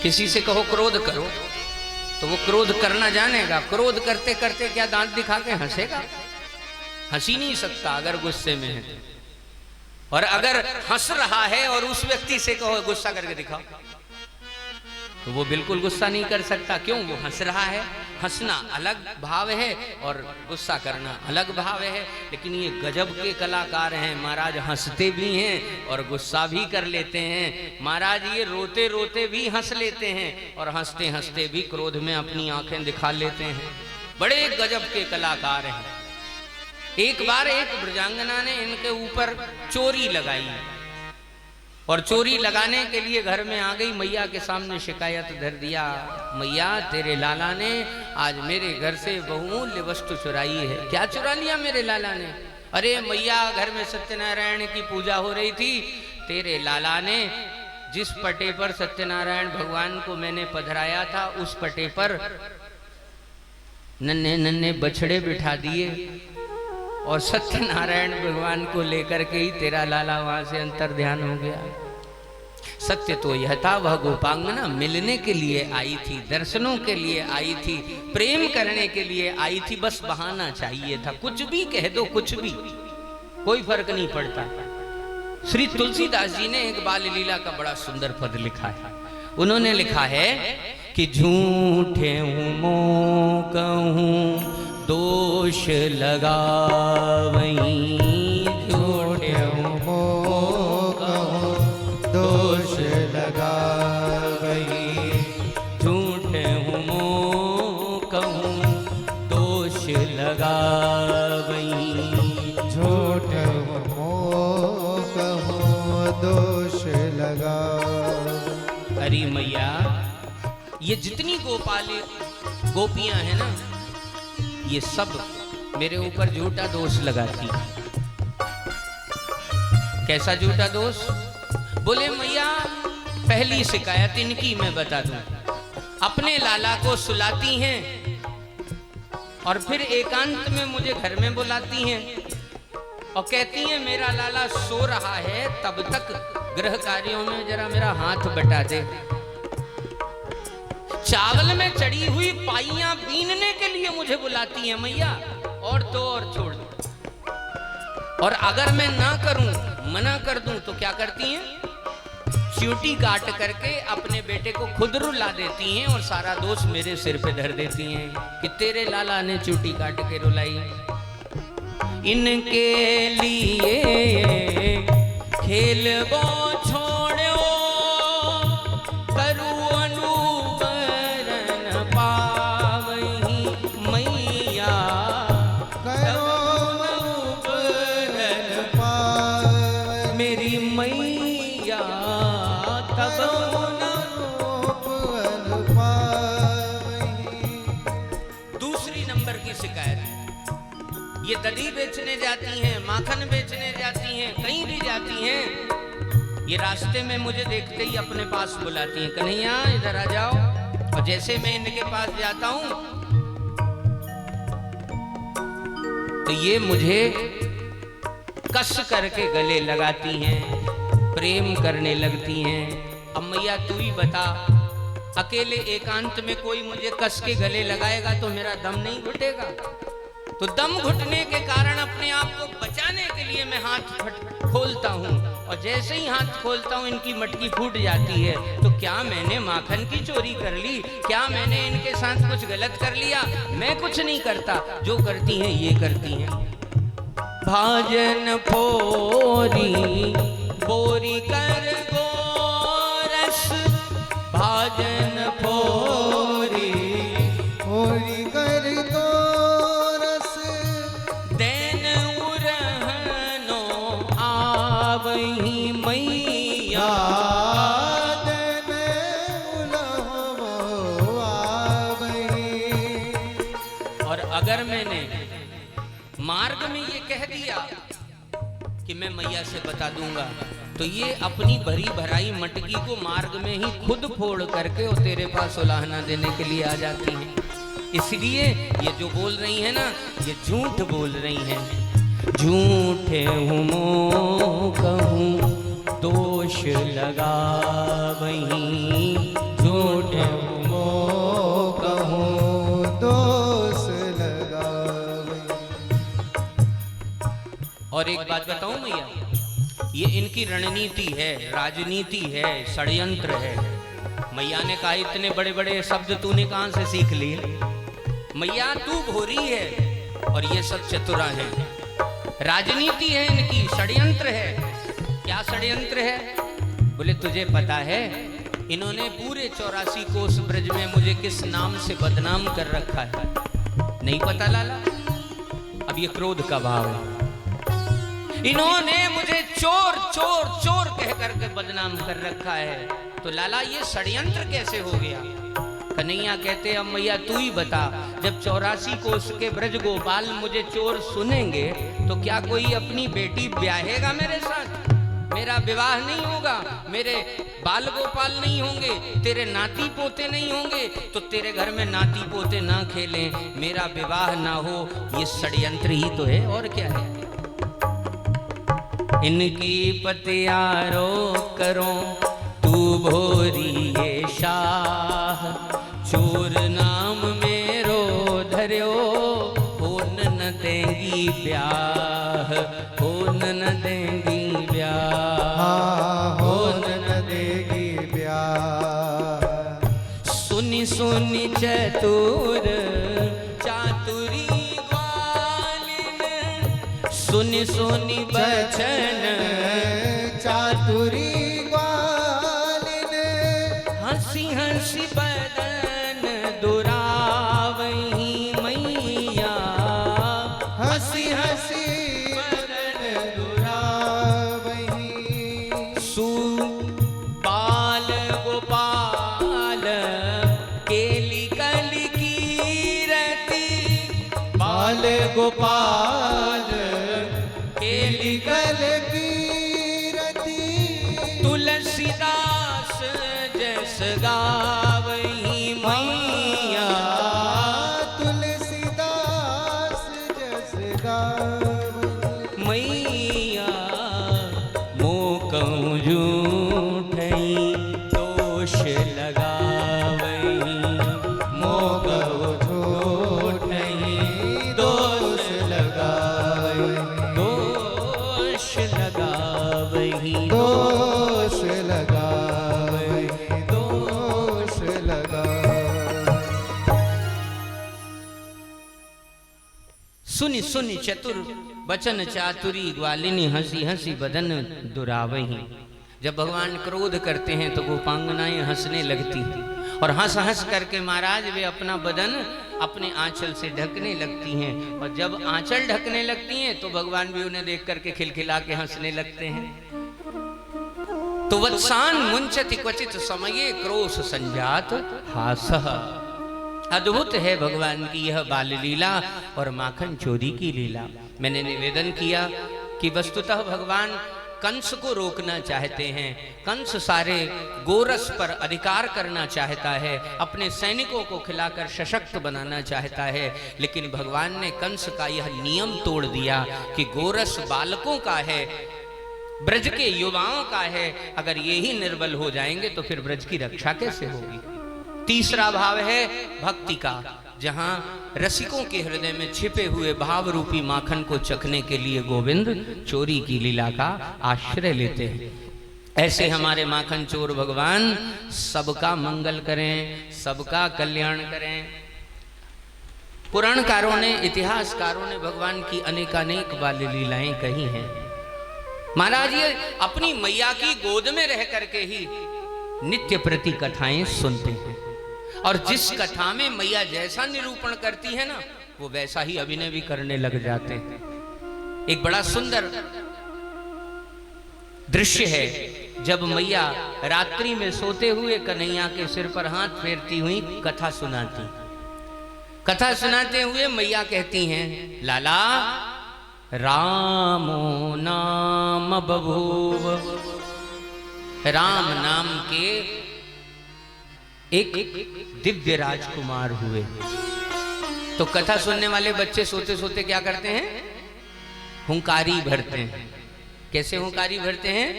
किसी से कहो क्रोध करो तो वो क्रोध करना जानेगा। क्रोध करते करते क्या दांत दिखा के हंसेगा? हंस ही नहीं सकता अगर गुस्से में है। और अगर हंस रहा है और उस व्यक्ति से कहो गुस्सा करके दिखाओ, तो वो बिल्कुल गुस्सा नहीं कर सकता। क्यों? वो हंस रहा है। हंसना अलग भाव है और गुस्सा करना अलग भाव है। लेकिन ये गजब के कलाकार हैं महाराज, हंसते भी हैं और गुस्सा भी कर लेते हैं। महाराज ये रोते रोते भी हंस लेते हैं और हंसते हंसते भी क्रोध में अपनी आंखें दिखा लेते हैं। बड़े गजब के कलाकार हैं। एक बार एक ब्रजांगना ने इनके ऊपर चोरी लगाई और चोरी लगाने के लिए घर में आ गई। मैया के सामने शिकायत धर दिया, मैया तेरे लाला ने आज मेरे घर से बहुमूल्य वस्तु चुराई है। क्या चुरा लिया मेरे लाला ने? अरे मैया घर में सत्यनारायण की पूजा हो रही थी, तेरे लाला ने जिस पटे पर सत्यनारायण भगवान को मैंने पधराया था उस पटे पर नन्हे नन्हे बछड़े बिठा दिए और सत्यनारायण भगवान को लेकर के ही तेरा लाला वहां से अंतर ध्यान हो गया। सत्य तो यह था, वह गोपांगना मिलने के लिए आई थी, दर्शनों के लिए आई थी, प्रेम करने के लिए आई थी। बस बहाना चाहिए था। कुछ भी कह दो, कुछ भी, कोई फर्क नहीं पड़ता। श्री तुलसीदास जी ने एक बाल लीला का बड़ा सुंदर पद लिखा है। उन्होंने लिखा है कि झूठे हूं मो कहूं दोष लगावहीं, झूठे मो कहूं दोष लगावहीं, झूठे मो कहूं दोष लगावहीं, झूठे मो कहूं दोष लगा। अरे मैया, ये जितनी गोपियां हैं ना, ये सब मेरे ऊपर झूठा दोष लगाती। कैसा झूठा दोष? बोले मैया पहली शिकायत इनकी मैं बता दूं। अपने लाला को सुलाती हैं और फिर एकांत में मुझे घर में बुलाती हैं और कहती हैं मेरा लाला सो रहा है, तब तक गृह कार्यों में जरा मेरा हाथ बटा दे। चावल में चढ़ी हुई पाइयां बीनने के लिए मुझे बुलाती हैं मैया, और तो और छोड़ दो। और अगर मैं ना करूं, मना कर दूं, तो क्या करती हैं? चींटी काट करके अपने बेटे को खुद रुला देती हैं और सारा दोष मेरे सिर पे धर देती हैं कि तेरे लाला ने चींटी काट के रुलाई। इनके लिए खेल वो छोड़ो, करू अनुबरन पावहीं मैया, करो अनुबरन पावहीं मेरी मैया, तब अनुबरन पावहीं। दूसरी नंबर की शिकायत, ये दही बेचने जाती हैं, माखन बेचने जाती हैं, कहीं भी जाती हैं, ये रास्ते में मुझे देखते ही अपने पास बुलाती हैं, कन्हैया इधर आ जाओ। और जैसे मैं इनके पास जाता हूं तो ये मुझे कस करके गले लगाती हैं, प्रेम करने लगती हैं। अब मैया तू ही बता, अकेले एकांत में कोई मुझे कस के गले लगाएगा तो मेरा दम नहीं घुटेगा? तो दम घुटने के कारण अपने आप को बचाने के लिए मैं हाथ खोलता हूँ, और जैसे ही हाथ खोलता हूँ इनकी मटकी फूट जाती है। तो क्या मैंने माखन की चोरी कर ली? क्या मैंने इनके साथ कुछ गलत कर लिया? मैं कुछ नहीं करता, जो करती हैं ये करती हैं। भाजन फोरी बोरी कर गोरस, भाजन फोरी होरी कर गोरस, देन उरहनो आवही मैया। देन उलहो आवही। और अगर मैंने मार्ग में ये कह दिया कि मैं मैया से बता दूंगा, तो ये अपनी भरी भराई मटकी को मार्ग में ही खुद फोड़ करके और तेरे पास उलाहना देने के लिए आ जाती हैं। इसलिए ये जो बोल रही है ना, ये झूठ बोल रही हैं। झूठे हूँ मो कहूँ दोष लगा वहीं, झूठे हूँ मो कहूँ दोष लगा वहीं। और एक बात बताऊं मैया, ये इनकी रणनीति है, राजनीति है, षड्यंत्र है। मैया ने कहा इतने बड़े बड़े शब्द तूने कहां से सीख लिए? मैया तू भोरी है और ये सब चतुरा है। राजनीति है इनकी, षड्यंत्र है। क्या षड्यंत्र है? बोले तुझे पता है इन्होंने पूरे 84 कोस ब्रज में मुझे किस नाम से बदनाम कर रखा है? नहीं पता लाला? अब ये क्रोध का भाव है। इन्होंने मुझे चोर चोर चोर कह करके बदनाम कर रखा है। तो लाला ये षड्यंत्र कैसे हो गया? कन्हैया कहते अब मैया तू ही बता, जब 84 कोस के ब्रज गोपाल मुझे चोर सुनेंगे तो क्या कोई अपनी बेटी ब्याहेगा मेरे साथ? मेरा विवाह नहीं होगा, मेरे बाल गोपाल नहीं होंगे, तेरे नाती पोते नहीं होंगे, तो तेरे घर में नाती पोते ना खेलें, मेरा विवाह ना हो। ये षड्यंत्र ही तो है, और क्या है? इनकी पतियारो करो तू भोरी ये शाह, चोर नाम मेरो धर्यो होन न देंगी ब्याह, होन न देंगी ब्याह, होन न देगी ब्याह। सुनी सुनी चतुर चातुरी ग्वालिन, सुनी सुनी बचन चातुरी ग्वालिन, हंसी हंसी बदन दुरावही मैया, हंसी हंसी बदन दुरावही। सुबाल गोपाल केली कली कीरति, बाल गोपाल केली कल कीरति, तुलसीदास जस गावही मैया, तुलसीदास जस गावही मैया। मो कहूँ झूठई दोष लगावही, मो कहूँ झूठई दोष लगावही, दोष लगावही, दोष लगावही, दोष लगावही। सुनि सुनि चतुर बचन चातुरी ग्वालिनी, हंसी हंसी बदन दुरावही। जब भगवान क्रोध करते हैं तो गोपांगनाएं हंसने लगती हैं, और हंस हंस करके महाराज वे अपना बदन अपने आंचल से ढकने लगती हैं। और जब आंचल ढकने लगती हैं तो भगवान भी उन्हें देख करके खिलखिला के हंसने लगते हैं। तो वत्सान मुंचति क्वचित समये क्रोश संजात हासः। अद्भुत है भगवान की यह बाल लीला और माखन चोरी की लीला। मैंने निवेदन किया कि वस्तुतः भगवान कंस को रोकना चाहते हैं। कंस सारे गोरस पर अधिकार करना चाहता है, अपने सैनिकों को खिलाकर सशक्त बनाना चाहता है, लेकिन भगवान ने कंस का यह नियम तोड़ दिया कि गोरस बालकों का है, ब्रज के युवाओं का है। अगर ये ही निर्बल हो जाएंगे तो फिर ब्रज की रक्षा कैसे होगी। तीसरा भाव है भक्ति का, जहां रसिकों के हृदय में छिपे हुए भाव रूपी माखन को चखने के लिए गोविंद चोरी की लीला का आश्रय लेते हैं। ऐसे हमारे माखन चोर भगवान सबका मंगल करें, सबका कल्याण करें। पुराणकारों ने, इतिहासकारों ने भगवान की अनेकानेक वाली लीलाएं कही हैं। महाराज ये अपनी मैया की गोद में रह करके ही नित्य प्रति कथाएं सुनते हैं, और जिस कथा में मैया जैसा निरूपण करती है ना, वो वैसा ही अभिनय भी करने लग जाते हैं। एक बड़ा सुंदर दृश्य है, जब मैया रात्रि में सोते हुए कन्हैया के सिर पर हाथ फेरती हुई कथा सुनाती। कथा सुनाते हुए मैया कहती हैं, लाला रामो नाम बभूव। राम नाम के एक दिव्य राजकुमार हुए। तो कथा सुनने वाले बच्चे सोते सोते क्या करते हैं, हुंकारी भरते हैं। कैसे हुंकारी भरते हैं?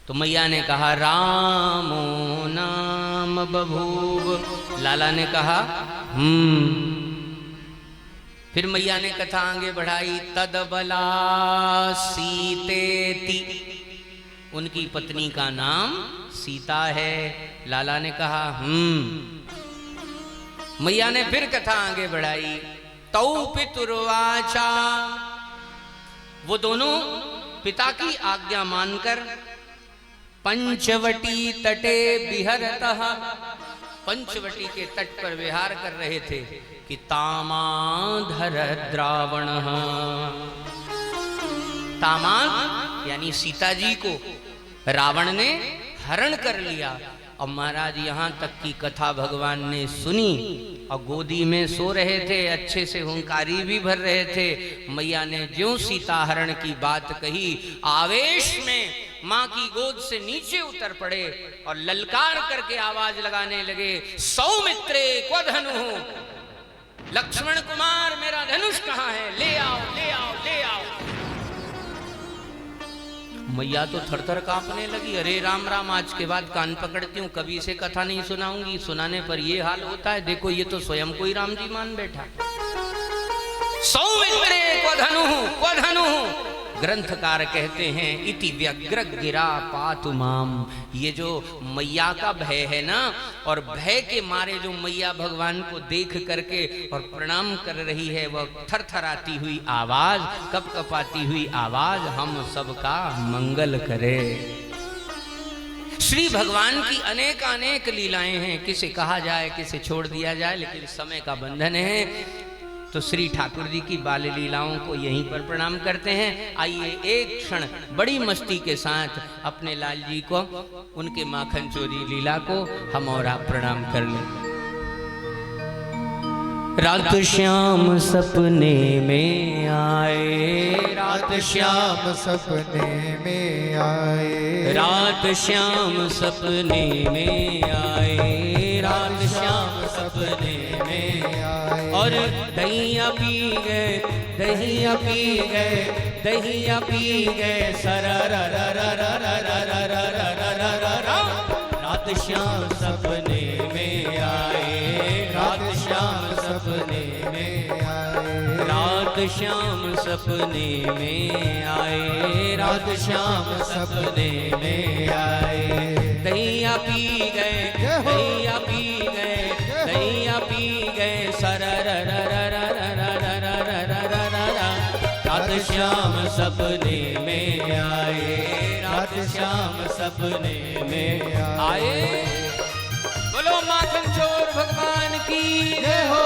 तो मैया ने कहा रामो नाम बभूव। लाला ने कहा फिर मैया ने कथा आगे बढ़ाई, तदबला सीतेति। उनकी पत्नी का नाम सीता है। लाला ने कहा मैया ने फिर कथा आगे बढ़ाई, तौ पितुर्वाचा। वो दोनों पिता की आज्ञा मानकर पंचवटी तटे विहरतः, पंचवटी के तट पर विहार कर रहे थे कि तामाधर द्रावण। तामाद यानी सीता जी को रावण ने हरण कर लिया। अब महाराज यहाँ तक की कथा भगवान ने सुनी और गोदी में सो रहे थे, अच्छे से हुंकारी भी भर रहे थे। मैया ने ज्यों सीता हरण की बात कही, आवेश में माँ की गोद से नीचे उतर पड़े और ललकार करके आवाज लगाने लगे, सौमित्रे क्व धनु। लक्ष्मण कुमार मेरा धनुष कहाँ है, ले आओ ले आओ ले आओ। मैया तो थरथर कांपने लगी, अरे राम राम, आज के बाद कान पकड़ती हूँ, कभी से कथा नहीं सुनाऊंगी, सुनाने पर ये हाल होता है। देखो ये तो स्वयं को ही राम जी मान बैठा। सौमित्रे क्व धनु। ग्रंथकार कहते हैं, इति व्यग्र गिरा पातु माम। ये जो मैया का भय है ना, और भय के मारे जो मैया भगवान को देख करके और प्रणाम कर रही है, वह थरथराती हुई आवाज, कपकपाती हुई आवाज हम सबका मंगल करे। श्री भगवान की अनेक अनेक लीलाएं हैं, किसे कहा जाए किसे छोड़ दिया जाए, लेकिन समय का बंधन है। तो श्री ठाकुर जी की बाल लीलाओं को यहीं पर प्रणाम करते हैं। आइए एक क्षण बड़ी मस्ती के साथ अपने लाल जी को, उनके माखन चोरी लीला को हम और आप प्रणाम कर लें। रात श्याम सपने में आए, रात श्याम सपने में आए, रात श्याम सपने में आए, रात श्याम सपने में आए। और दहिया पी गए, दहिया पी गए, दहिया पी गए, रात श्याम सपने में आए, रात श्याम सपने में आए, रात श्याम सपने में आए, रात श्याम सपने में आए। दहिया पी गए, दहिया पी गए, दहिया पी गए, रात श्याम सपने में आए, रात श्याम सपने में आए। बोलो माखन चोर भगवान की जय हो।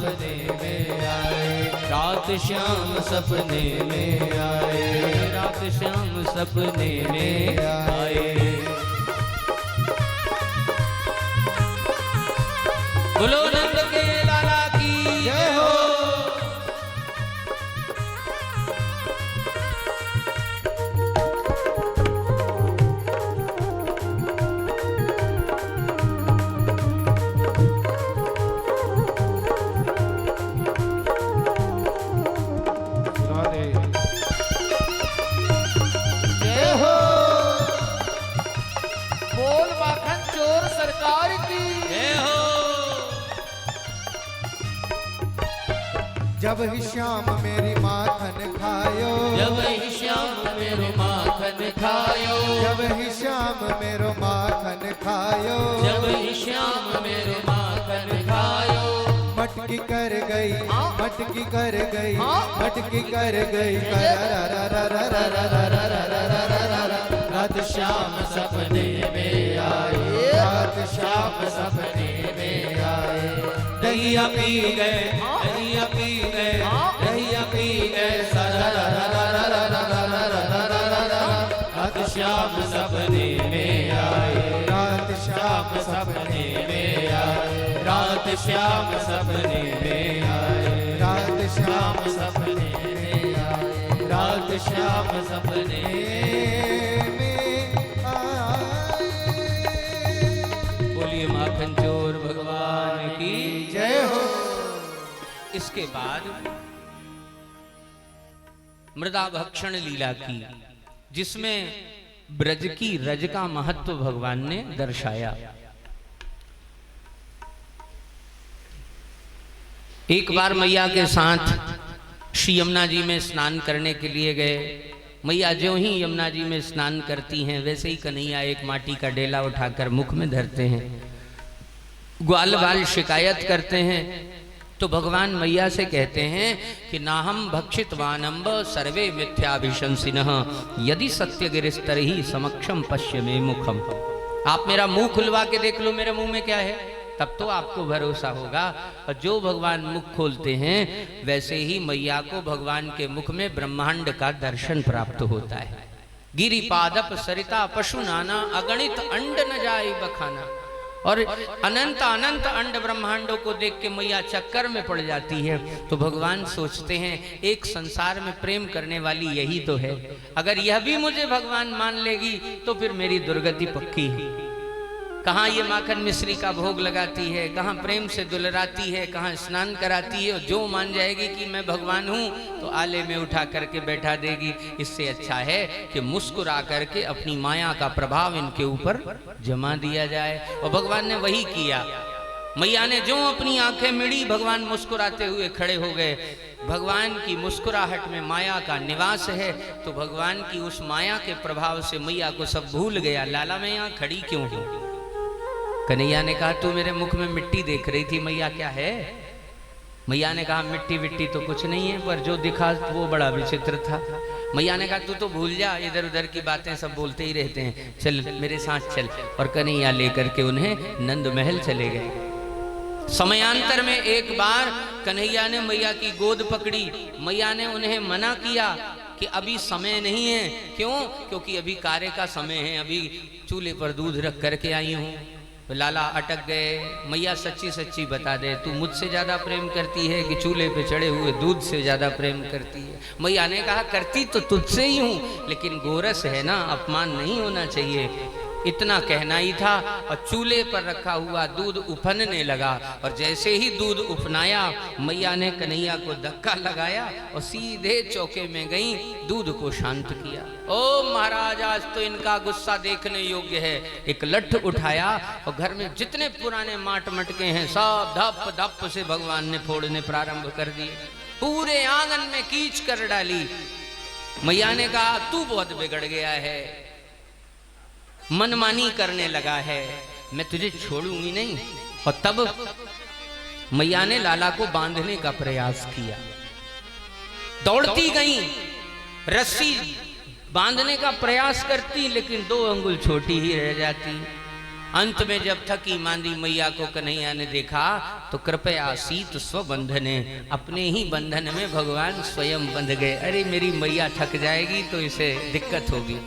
सपने में आए, रात श्याम सपने में आए, रात श्याम सपने में आए। बोलो नंद के लाला की जय हो। जय हो। बोल माखन चोर सरकार की जय हो। जब ही शाम मेरी माखन खायो, जब ही श्याम मेरो माखन खायो, जब ही शाम मेरो माखन खायो, जब ही श्याम मेरो माखन खायो। मटकी कर गई, मटकी कर गई, मटकी कर गई, रात श्याम सपने में आए, रात श्याम सपने में आए। दहिया पी गए, दहिया पी गए, दहिया पी गए, रात श्याम सपने में आए, रात श्याम सपने में आए, रात श्याम सपने में आए, रात श्याम सपने में आए, रात श्याम सपने में। बोलिए माखन चोर भगवान की जय हो। इसके बाद मृदा भक्षण लीला की, जिसमें ब्रज की रज का महत्व भगवान ने दर्शाया। एक बार मैया के साथ श्री यमुना जी में स्नान करने के लिए गए। मैया जो ही यमुना जी में स्नान करती हैं वैसे ही कन्हैया एक माटी का डेला उठाकर मुख में धरते हैं। ग्वाल बाल शिकायत करते हैं तो भगवान मैया से कहते हैं कि नाहम भक्षित वानम्ब सर्वे मिथ्याभिशंसिनः यदि सत्य गिरिस्तर ही समक्षम पश्य में मुखम। आप मेरा मुंह खुलवा के देख लो मेरे मुंह में क्या है, तब तो आपको भरोसा होगा। और जो भगवान मुख खोलते हैं वैसे ही मैया को भगवान के मुख में ब्रह्मांड का दर्शन प्राप्त होता है। गिरिपादप सरिता पशु नाना अगणित अंड न जाए बखाना। और अनंत अनंत अंड ब्रह्मांडों को देख के मैया चक्कर में पड़ जाती है। तो भगवान सोचते हैं एक संसार में प्रेम करने वाली यही तो है, अगर यह भी मुझे भगवान मान लेगी तो फिर मेरी दुर्गति पक्की है। कहाँ ये माखन मिश्री का भोग लगाती है, कहाँ प्रेम से दुलराती है, कहाँ स्नान कराती है। और जो मान जाएगी कि मैं भगवान हूँ तो आले में उठा करके बैठा देगी। इससे अच्छा है कि मुस्कुरा करके अपनी माया का प्रभाव इनके ऊपर जमा दिया जाए। और भगवान ने वही किया। मैया ने जो अपनी आंखें मिड़ी भगवान मुस्कुराते हुए खड़े हो गए। भगवान की मुस्कुराहट में माया का निवास है, तो भगवान की उस माया के प्रभाव से मैया को सब भूल गया। लाला मैं यहाँ खड़ी क्यों हूँ? कन्हैया ने कहा तू मेरे मुख में मिट्टी देख रही थी। मैया क्या है? मैया ने कहा मिट्टी विट्टी तो कुछ नहीं है, पर जो दिखा वो बड़ा विचित्र था। मैया ने कहा तू तो भूल जा, इधर उधर की बातें सब बोलते ही रहते हैं, चल मेरे साथ चल। और कन्हैया लेकर के उन्हें नंद महल चले गए। समयांतर में एक बार कन्हैया ने मैया की गोद पकड़ी। मैया ने उन्हें मना किया कि अभी समय नहीं है। क्यों? क्योंकि अभी कार्य का समय है, अभी चूल्हे पर दूध रख करके आई हूँ। तो लाला अटक गए। मैया सच्ची सच्ची बता दे, तू मुझसे ज्यादा प्रेम करती है कि चूल्हे पे चढ़े हुए दूध से ज्यादा प्रेम करती है? मैया ने कहा करती तो तुझसे ही हूँ, लेकिन गोरस है ना, अपमान नहीं होना चाहिए। इतना कहना ही था। और चूल्हे पर रखा हुआ दूध उफनने लगा। और जैसे ही दूध उफनाया मैया ने कन्हैया को धक्का लगाया और सीधे चौके में गई, दूध को शांत किया। ओ महाराज आज तो इनका गुस्सा देखने योग्य है। एक लठ उठाया और घर में जितने पुराने माट मटके हैं सब धप धप से भगवान ने फोड़ने प्रारंभ कर दिए। पूरे आंगन में कीच कर डाली। मैया ने कहा तू बहुत बिगड़ गया है, मनमानी करने लगा है, मैं तुझे छोड़ूंगी नहीं। और तब मैया ने लाला को बांधने का प्रयास किया। दौड़ती गई, रस्सी बांधने का प्रयास करती, लेकिन 2 अंगुल छोटी ही रह जाती। अंत में जब थकी मांदी मैया को कन्हैया ने देखा तो कृपया सीत स्वबंधने, अपने ही बंधन में भगवान स्वयं बंध गए। अरे मेरी मैया थक जाएगी तो इसे दिक्कत होगी।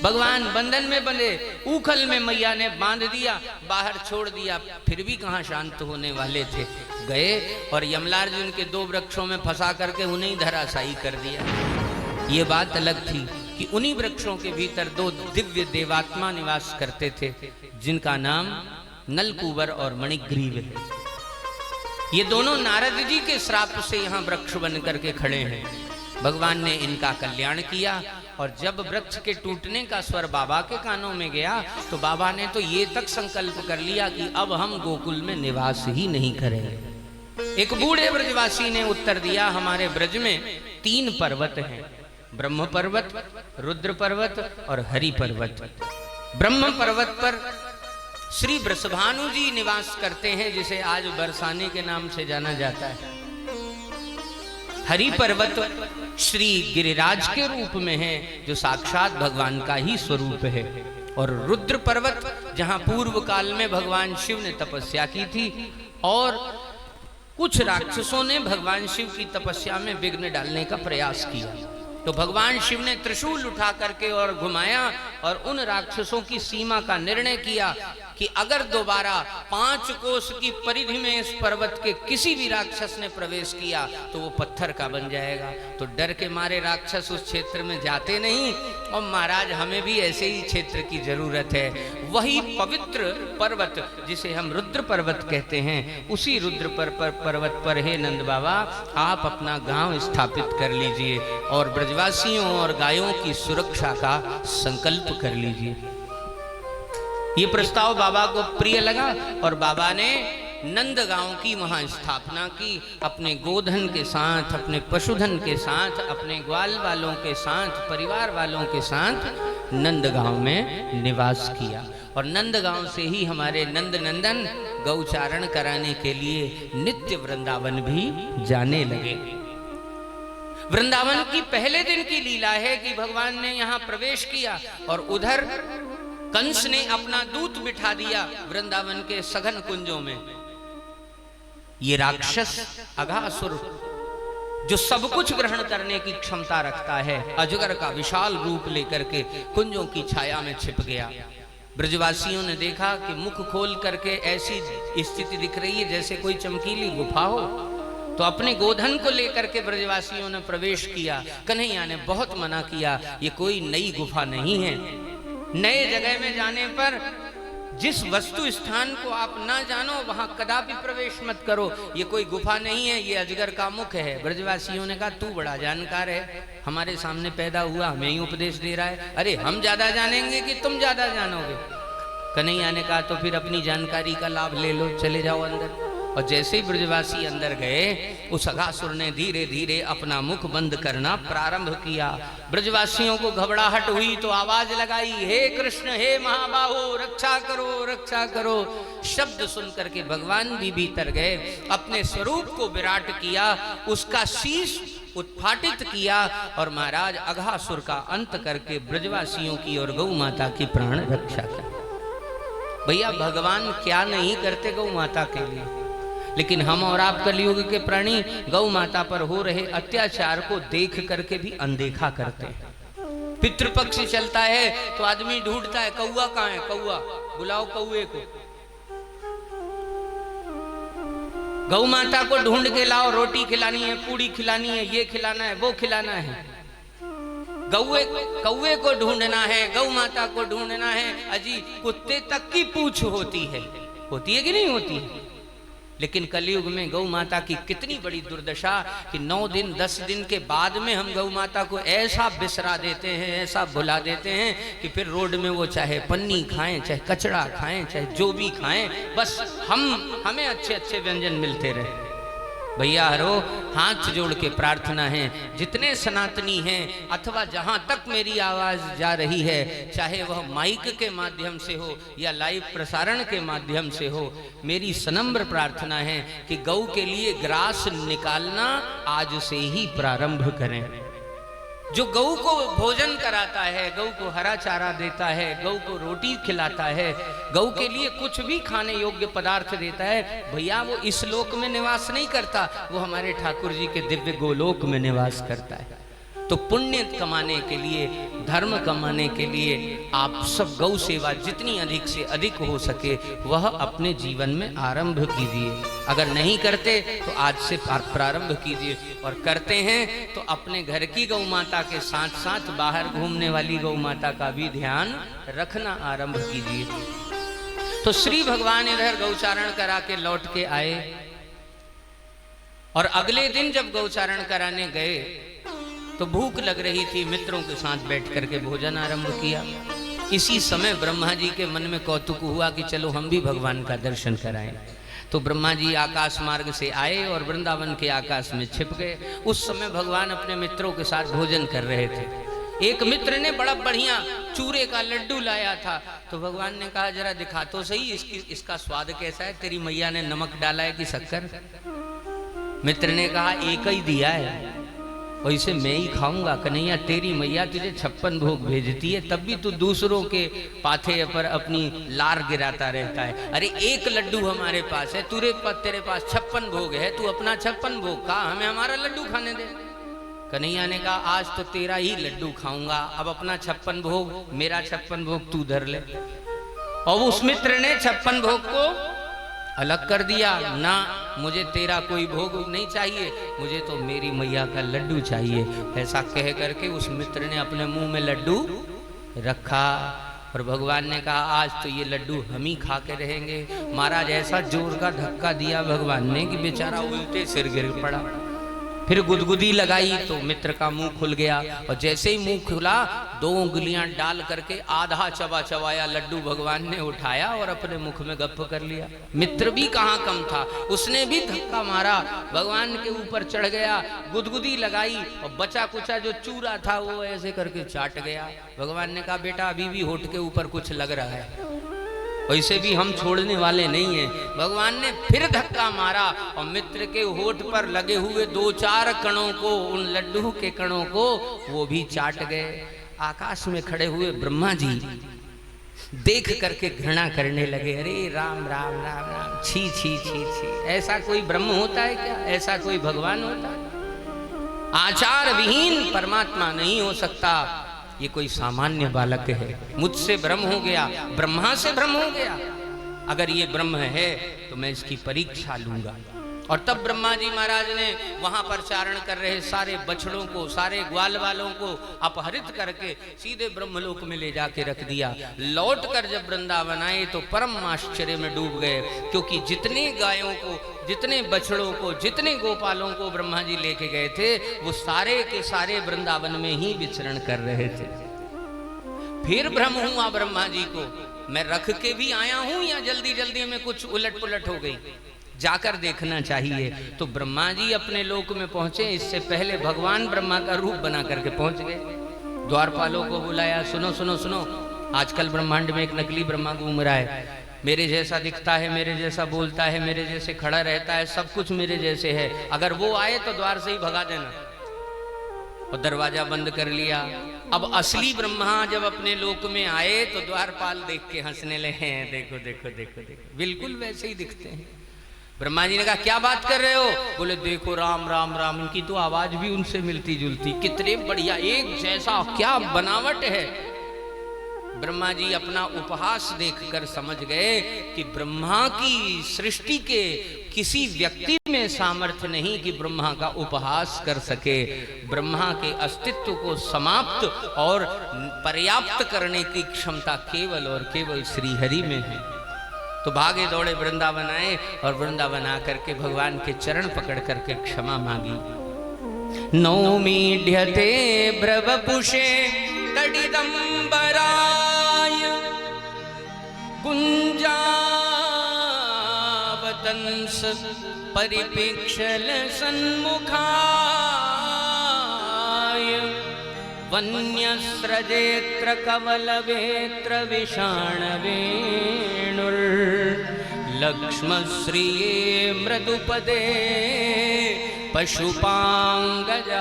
भगवान बंधन में बंधे, उखल में मैया ने बांध दिया, बाहर छोड़ दिया। फिर भी कहाँ शांत होने वाले थे, गए और यमलार्जुन के 2 वृक्षों में फंसा करके उन्हें धराशायी कर दिया। ये बात अलग थी कि उन्हीं वृक्षों के भीतर 2 दिव्य देवात्मा निवास करते थे, जिनका नाम नलकूबर और मणिग्रीव है। ये दोनों नारद जी के श्राप से यहाँ वृक्ष बन करके खड़े हैं। भगवान ने इनका कल्याण किया। और जब वृक्ष के टूटने का स्वर बाबा के कानों में गया तो बाबा ने तो ये तक संकल्प कर लिया कि अब हम गोकुल में निवास ही नहीं करेंगे। एक बूढ़े ब्रजवासी ने उत्तर दिया, हमारे ब्रज में 3 पर्वत हैं, ब्रह्म पर्वत, रुद्र पर्वत और हरि पर्वत। ब्रह्म पर्वत पर श्री वृषभानु जी निवास करते हैं, जिसे आज बरसाने के नाम से जाना जाता है। हरि पर्वत श्री गिरिराज के रूप में है, जो साक्षात भगवान का ही स्वरूप है। और रुद्र पर्वत जहां पूर्व काल में भगवान शिव ने तपस्या की थी और कुछ राक्षसों ने भगवान शिव की तपस्या में विघ्न डालने का प्रयास किया, तो भगवान शिव ने त्रिशूल उठा करके और घुमाया और उन राक्षसों की सीमा का निर्णय किया कि अगर दोबारा 5 कोस की परिधि में इस पर्वत के किसी भी राक्षस ने प्रवेश किया तो वो पत्थर का बन जाएगा। तो डर के मारे राक्षस उस क्षेत्र में जाते नहीं। और महाराज हमें भी ऐसे ही क्षेत्र की जरूरत है। वही पवित्र पर्वत जिसे हम रुद्र पर्वत कहते हैं, उसी रुद्र पर्वत पर हे नंद बाबा आप अपना गांव स्थापित कर लीजिए और ब्रजवासियों और गायों की सुरक्षा का संकल्प कर लीजिए। ये प्रस्ताव बाबा को प्रिय लगा और बाबा ने नंदगांव की वहां स्थापना की। अपने गोधन के साथ, अपने पशुधन के साथ, अपने ग्वाल वालों के साथ, परिवार वालों के साथ नंदगांव में निवास किया। और नंदगांव से ही हमारे नंद नंदन गौचारण कराने के लिए नित्य वृंदावन भी जाने लगे। वृंदावन की पहले दिन की लीला है कि भगवान ने यहाँ प्रवेश किया और उधर कंस ने अपना दूत बिठा दिया वृंदावन के सघन कुंजों में। ये राक्षस अघासुर जो सब कुछ ग्रहण करने की क्षमता रखता है, अजगर का विशाल रूप लेकर के कुंजों की छाया में छिप गया। ब्रजवासियों ने देखा कि मुख खोल करके ऐसी स्थिति दिख रही है जैसे कोई चमकीली गुफा हो, तो अपने गोधन को लेकर के ब्रजवासियों ने प्रवेश किया। कन्हैया ने बहुत मना किया, ये कोई नई गुफा नहीं है। नए जगह में जाने पर जिस वस्तु स्थान को आप ना जानो वहां कदापि प्रवेश मत करो। ये कोई गुफा नहीं है, ये अजगर का मुख है। ब्रजवासियों ने कहा तू बड़ा जानकार है, हमारे सामने पैदा हुआ, हमें ही उपदेश दे रहा है। अरे हम ज्यादा जानेंगे कि तुम ज्यादा जानोगे? कन्हैया ने कहा तो फिर अपनी जानकारी का लाभ ले लो, चले जाओ अंदर। और जैसे ही ब्रजवासी अंदर गए, उस अघासुर ने धीरे धीरे अपना मुख बंद करना प्रारंभ किया। ब्रजवासियों को घबराहट हुई तो आवाज लगाई, हे कृष्ण, हे महाबाहु, रक्षा करो, रक्षा करो। शब्द सुन करके भगवान भी भीतर गए, अपने स्वरूप को विराट किया, उसका शीश उत्फाटित किया और महाराज अघासुर का अंत करके ब्रजवासियों की और गौ माता की प्राण रक्षा कर। भैया भगवान क्या नहीं करते गौ माता के लिए, लेकिन हम और आप कलयुग के प्राणी गौ माता पर हो रहे अत्याचार को देख करके भी अनदेखा करते हैं। पितृपक्ष चलता है तो आदमी ढूंढता है कौआ कहाँ है, कौआ बुलाओ कौए को। गौ माता को ढूंढ के लाओ, रोटी खिलानी है, पूड़ी खिलानी है, ये खिलाना है, वो खिलाना है। कौए को ढूंढना है, गौ माता को ढूंढना है। अजी कुत्ते तक की पूछ होती है कि नहीं होती है? लेकिन कलयुग में गौ माता की कितनी बड़ी दुर्दशा कि 9 दिन 10 दिन के बाद में हम गौ माता को ऐसा बिसरा देते हैं, ऐसा भुला देते हैं कि फिर रोड में वो चाहे पन्नी खाएं, चाहे कचड़ा खाएं, चाहे जो भी खाएं, बस हमें अच्छे अच्छे व्यंजन मिलते रहे। भैया हरो, हाथ जोड़ के प्रार्थना है, जितने सनातनी हैं अथवा जहां तक मेरी आवाज जा रही है, चाहे वह माइक के माध्यम से हो या लाइव प्रसारण के माध्यम से हो, मेरी सनम्र प्रार्थना है कि गौ के लिए ग्रास निकालना आज से ही प्रारंभ करें। जो गऊ को भोजन कराता है, गऊ को हरा चारा देता है, गऊ को रोटी खिलाता है, गऊ के लिए कुछ भी खाने योग्य पदार्थ देता है, भैया वो इस लोक में निवास नहीं करता, वो हमारे ठाकुर जी के दिव्य गोलोक में निवास करता है। तो पुण्य कमाने के लिए, धर्म कमाने के लिए आप सब गौ सेवा जितनी अधिक से अधिक हो सके वह अपने जीवन में आरंभ कीजिए। अगर नहीं करते तो आज से प्रारंभ कीजिए, और करते हैं तो अपने घर की गौ माता के साथ साथ बाहर घूमने वाली गौ माता का भी ध्यान रखना आरंभ कीजिए। तो श्री भगवान इधर गौचारण करा के लौट के आए, और अगले दिन जब गौचारण कराने गए तो भूख लग रही थी, मित्रों के साथ बैठ करके भोजन आरंभ किया। इसी समय ब्रह्मा जी के मन में कौतुक हुआ कि चलो हम भी भगवान का दर्शन कराएं। तो ब्रह्मा जी आकाश मार्ग से आए और वृंदावन के आकाश में छिप गए। उस समय भगवान अपने मित्रों के साथ भोजन कर रहे थे। एक मित्र ने बड़ा बढ़िया चूरे का लड्डू लाया था, तो भगवान ने कहा जरा दिखा तो सही इसका स्वाद कैसा है, तेरी मैया ने नमक डाला है कि शक्कर। मित्र ने कहा एक ही दिया है, वैसे मैं ही खाऊंगा। कन्हैया तेरी मैया तुझे 56 भोग भेजती है, तब भी तू दूसरों के पाथे पर अपनी लार गिराता रहता है। अरे एक लड्डू हमारे पास है, तेरे पास 56 भोग है, तू अपना 56 भोग खा, हमें हमारा लड्डू खाने दे। कन्हैया ने कहा आज तो तेरा ही लड्डू खाऊंगा, अब अपना 56 भोग, मेरा 56 भोग तू धर ले। और उस मित्र ने 56 भोग को अलग कर दिया। ना, मुझे तेरा कोई भोग नहीं चाहिए, मुझे तो मेरी मैया का लड्डू चाहिए। ऐसा कह करके उस मित्र ने अपने मुंह में लड्डू रखा, और भगवान ने कहा आज तो ये लड्डू हम ही खा के रहेंगे। महाराज ऐसा जोर का धक्का दिया भगवान ने कि बेचारा उल्टे सिर गिर पड़ा। फिर गुदगुदी लगाई तो मित्र का मुंह खुल गया, और जैसे ही मुंह खुला 2 उंगलियां डाल करके आधा चबाया लड्डू भगवान ने उठाया और अपने मुख में गप्प कर लिया। मित्र भी कहाँ कम था, उसने भी धक्का मारा, भगवान के ऊपर चढ़ गया, गुदगुदी लगाई, और बचा कुचा जो चूरा था वो ऐसे करके चाट गया। भगवान ने कहा बेटा अभी भी होठ के ऊपर कुछ लग रहा है, वैसे भी हम छोड़ने वाले नहीं हैं। भगवान ने फिर धक्का मारा और मित्र के होठ पर लगे हुए 2-4 कणों को, उन लड्डू के कणों को वो भी चाट गए। आकाश में खड़े हुए ब्रह्मा जी देख करके घृणा करने लगे। अरे राम राम राम राम, छी छी छी छी, ऐसा कोई ब्रह्म होता है क्या? ऐसा कोई भगवान होता है? आचार विहीन परमात्मा नहीं हो सकता। ये कोई सामान्य बालक है, मुझसे भ्रम हो गया, ब्रह्मा से भ्रम हो गया। अगर ये ब्रह्म है तो मैं इसकी परीक्षा लूंगा। और तब ब्रह्मा जी महाराज ने वहां पर चारण कर रहे सारे बछड़ों को, सारे ग्वाल वालों को अपहरित करके सीधे ब्रह्मलोक में ले जाके रख दिया। लौट कर जब वृंदावन आए तो परम आश्चर्य में डूब गए, क्योंकि जितने गायों को, जितने बछड़ों को, जितने गोपालों को ब्रह्मा जी लेके गए थे वो सारे के सारे वृंदावन में ही विचरण कर रहे थे। फिर भ्रम हुआ ब्रह्मा जी को, मैं रख के भी आया हूं या जल्दी जल्दी में कुछ उलट पुलट हो गई, जाकर देखना चाहिए। तो ब्रह्मा जी अपने लोक में पहुंचे, इससे पहले भगवान ब्रह्मा का रूप बना करके पहुंच गए। द्वारपालों को बुलाया, सुनो सुनो सुनो, आजकल ब्रह्मांड में एक नकली ब्रह्मा घूम रहा है, मेरे जैसा दिखता है, मेरे जैसा बोलता है, मेरे जैसे खड़ा रहता है, सब कुछ मेरे जैसे है। अगर वो आए तो द्वार से ही भगा देना। और दरवाजा बंद कर लिया। अब असली ब्रह्मा जब अपने लोक में आए तो द्वारपाल देख के हंसने लगे, देखो देखो देखो देखो, बिल्कुल वैसे ही दिखते हैं। ब्रह्मा जी ने कहा क्या बात कर रहे हो? बोले देखो राम राम राम, इनकी तो आवाज भी उनसे मिलती जुलती, कितने बढ़िया, एक जैसा, क्या बनावट है। ब्रह्मा जी अपना उपहास देखकर समझ गए कि ब्रह्मा की सृष्टि के किसी व्यक्ति में सामर्थ्य नहीं कि ब्रह्मा का उपहास कर सके। ब्रह्मा के अस्तित्व को समाप्त और पर्याप्त करने की क्षमता केवल और केवल श्री हरि में है। तो भागे दौड़े वृंदावन आए, और वृंदावन आकर के भगवान के चरण पकड़ करके क्षमा मांगी। नौमीढ्यते ब्रवपुषे तडिदंबराय गुंजावत दंस परिपिक्षल सन्मुखाय वन्यस्रजेत्र कमलवेत्र विषाणवेणुर्लक्ष्मश्रिये मृदुपदे पशुपांगजाय।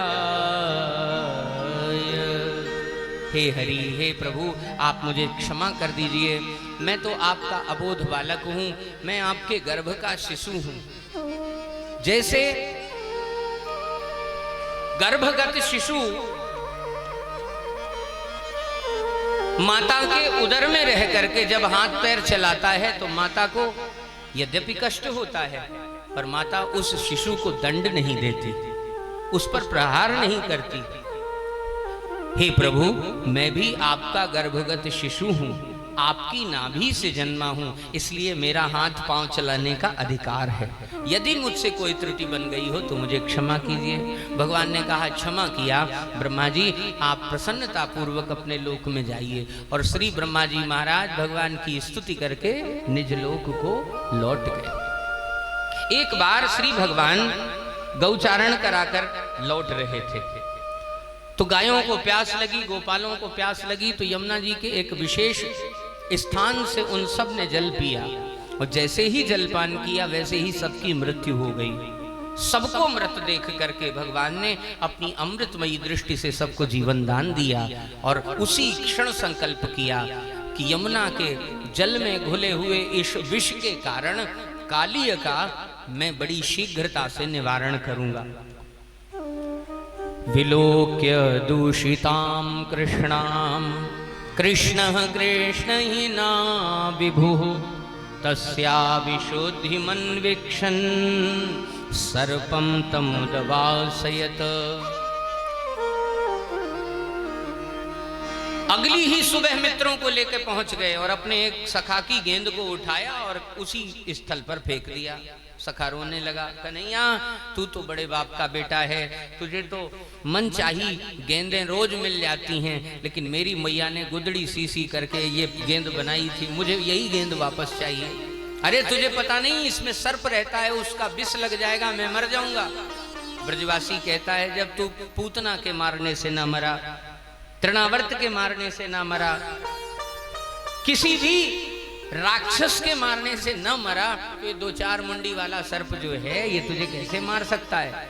हे हरि, हे प्रभु, आप मुझे क्षमा कर दीजिए। मैं तो आपका अबोध बालक हूं, मैं आपके गर्भ का शिशु हूं। जैसे गर्भगत शिशु माता के उदर में रह करके जब हाथ पैर चलाता है तो माता को यद्यपि कष्ट होता है, पर माता उस शिशु को दंड नहीं देती, उस पर प्रहार नहीं करती। हे प्रभु, मैं भी आपका गर्भगत शिशु हूं, आपकी नाभि से जन्मा हूं, इसलिए मेरा हाथ पांव चलाने का अधिकार है। यदि मुझसे कोई त्रुटि बन गई हो तो मुझे क्षमा कीजिए। भगवान ने कहा क्षमा किया। ब्रह्मा जी, आप प्रसन्नता पूर्वक अपने लोक में जाइए। और श्री ब्रह्मा जी महाराज भगवान की स्तुति करके निज लोक को लौट गए। एक बार श्री भगवान गौचारण कराकर लौट रहे थे तो गायों को प्यास लगी, गोपालों को प्यास लगी, तो यमुना जी के एक विशेष स्थान से उन सब ने जल पिया। और जैसे ही जलपान किया वैसे ही सबकी मृत्यु हो गई। सबको मृत देख करके भगवान ने अपनी अमृतमयी दृष्टि से सबको जीवन दान दिया। और उसी क्षण संकल्प किया कि यमुना के जल में घुले हुए इस विष के कारण कालिय का मैं बड़ी शीघ्रता से निवारण करूंगा। विलोक्य दूषितां कृष्णां कृष्णः कृष्ण हि ना विभुः तस्या विशुद्धिमन्वीक्षन् सर्पं तमुदवासयत्। अगली ही सुबह मित्रों को लेकर पहुंच गए और अपने एक सखा की गेंद को उठाया और उसी स्थल पर फेंक दिया। सखा रोने लगा, कन्हैया तू तो बड़े बाप का बेटा है, तुझे तो मन चाही गेंदें रोज मिल जाती हैं, लेकिन मेरी मैया ने गुदड़ी सी करके ये गेंद बनाई थी, मुझे यही गेंद वापस चाहिए। अरे तुझे पता नहीं इसमें सर्प रहता है, उसका विष लग जाएगा, मैं मर जाऊंगा। ब्रजवासी कहता है जब तू पूतना के मारने से न मरा, तृणावर्त के मारने से न मरा, किसी भी राक्षस के मारने से न मरा, तो ये 2-4 मुंडी वाला सर्प जो है ये तुझे कैसे मार सकता है?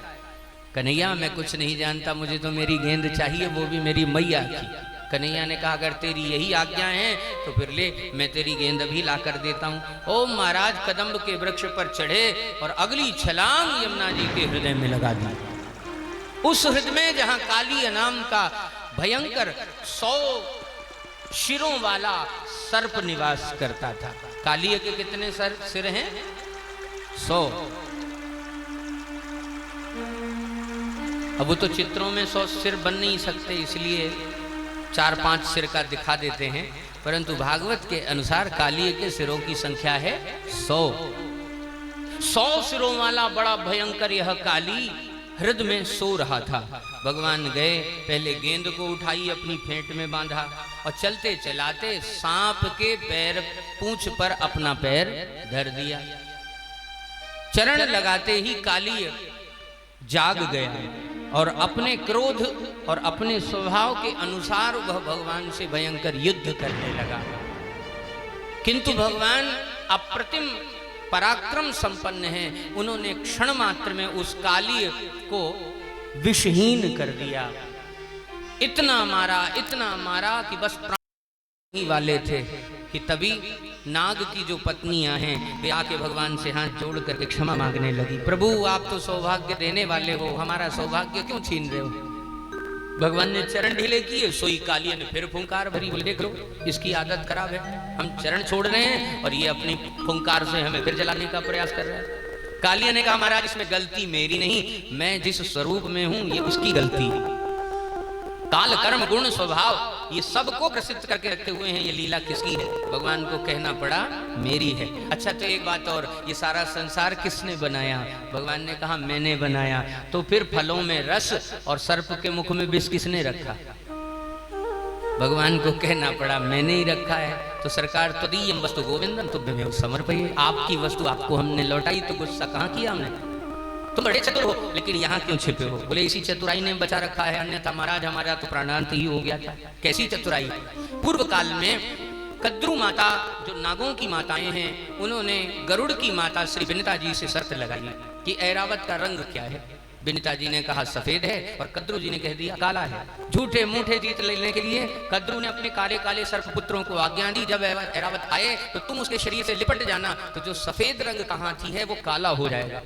कन्हैया मैं कुछ नहीं जानता, मुझे तो मेरी गेंद चाहिए, वो भी मेरी मैया की। कन्हैया ने कहा अगर तेरी यही आज्ञा है तो फिर ले, मैं तेरी गेंद अभी ला कर देता हूँ। ओ महाराज कदम्ब के वृक्ष पर चढ़े और अगली छलांग यमुना जी के हृदय में लगा दी। उस हृदय में जहाँ काली नाम का भयंकर 100 शिरों वाला सर्प निवास करता था। कालिय के कितने सिर हैं? 100। अब वो तो चित्रों में 100 सिर बन नहीं सकते, इसलिए 4-5 सिर का दिखा देते हैं, परंतु भागवत के अनुसार कालिय के सिरों की संख्या है 100। 100 सिरों वाला बड़ा भयंकर यह काली हृदय में सो रहा था। भगवान गए, पहले गेंद को उठाई, अपनी फेंट में बांधा और चलते चलाते सांप के पैर पूंछ पर अपना पैर धर दिया। चरण लगाते ही काली जाग गया और अपने क्रोध और अपने स्वभाव के अनुसार वह भगवान से भयंकर युद्ध करने लगा। किंतु भगवान अप्रतिम पराक्रम संपन्न है, उन्होंने क्षण मात्र में उस काली को विषहीन कर दिया। इतना मारा कि बस प्राण ही वाले थे कि तभी नाग की जो पत्नियां हैं वे आके भगवान से हाथ जोड़ करके क्षमा मांगने लगी। प्रभु आप तो सौभाग्य देने वाले हो, हमारा सौभाग्य क्यों छीन रहे हो? भगवान ने चरण ढीले किए, सोई कालिया ने फिर फुंकार भरी। बोले देख लो इसकी आदत खराब है, हम चरण छोड़ रहे हैं और ये अपनी फुंकार से हमें फिर जलाने का प्रयास कर रहा है। कालिया ने कहा महाराज इसमें गलती मेरी नहीं, मैं जिस स्वरूप में हूं ये उसकी गलती। काल कर्म गुण स्वभाव ये सबको प्रसिद्ध करके रखे हुए हैं, ये लीला किसकी है? भगवान को कहना पड़ा मेरी है। अच्छा तो एक बात और, ये सारा संसार किसने बनाया? भगवान ने कहा मैंने बनाया। तो फिर फलों में रस और सर्प के मुख में विष किसने रखा? भगवान को कहना पड़ा मैंने ही रखा है। तो सरकार तदीयम वस्तु गोविंदम तुभ्यमेव समर्पये, आपकी वस्तु आपको हमने लौटाई तो गुस्सा कहाँ किया हमने? तुम बड़े चतुर हो लेकिन यहाँ क्यों छिपे हो? बोले इसी चतुराई ने बचा रखा है, अन्यथा महाराज हमारा तो प्राणांत ही हो गया था। कैसी चतुराई? पूर्व काल में कद्रू माता जो नागों की माताएं हैं, उन्होंने गरुड़ की माता श्री विनिता जी से शर्त लगाई कि ऐरावत का रंग क्या है? विनिता जी ने कहा सफेद है और कद्रू जी ने कह दिया काला है। झूठे मूठे जीत लेने के लिए कद्रू ने अपने काले काले सर्पपुत्रों को आज्ञा दी, जब ऐरावत आए तो तुम उसके शरीर से लिपट जाना, तो जो सफेद रंग कहाँ थी है वो काला हो जाएगा।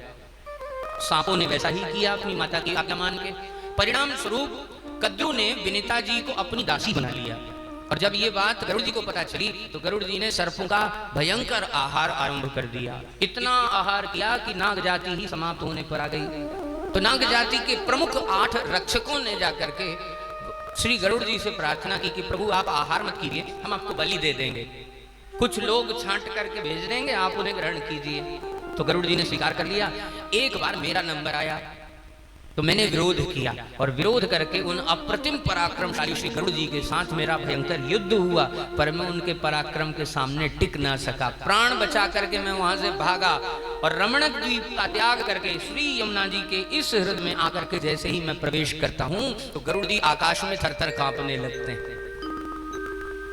सांपों ने वैसा ही किया अपनी माता की आज्ञा मान के। परिणाम स्वरूप कद्रू ने विनिता जी को अपनी दासी बना लिया। और जब ये बात गरुड़ जी को पता चली तो गरुड़ जी ने सर्पों का भयंकर आहार आरंभ कर दिया। इतना आहार किया कि नाग जाति ही समाप्त होने पर आ गई। तो नाग जाति के प्रमुख 8 रक्षकों ने जाकर के श्री गरुड़ जी से प्रार्थना की कि प्रभु आप आहार मत कीजिए, हम आपको बलि दे देंगे, कुछ लोग छांट करके भेज देंगे, आप उन्हें ग्रहण कीजिए। तो गरुड़ जी ने स्वीकार कर लिया। एक बार मेरा नंबर आया तो मैंने विरोध किया और विरोध करके उन अप्रतिम पराक्रमशाली श्री गरुड़ जी के साथ मेरा भयंकर युद्ध हुआ, पर मैं उनके पराक्रम के सामने टिक ना सका। प्राण बचा करके मैं वहां से भागा और रमणक द्वीप का त्याग करके श्री यमुना जी के इस हृदय में आकर के जैसे ही मैं प्रवेश करता हूं तो गरुड़ जी आकाश में थरथर कांपने लगते हैं।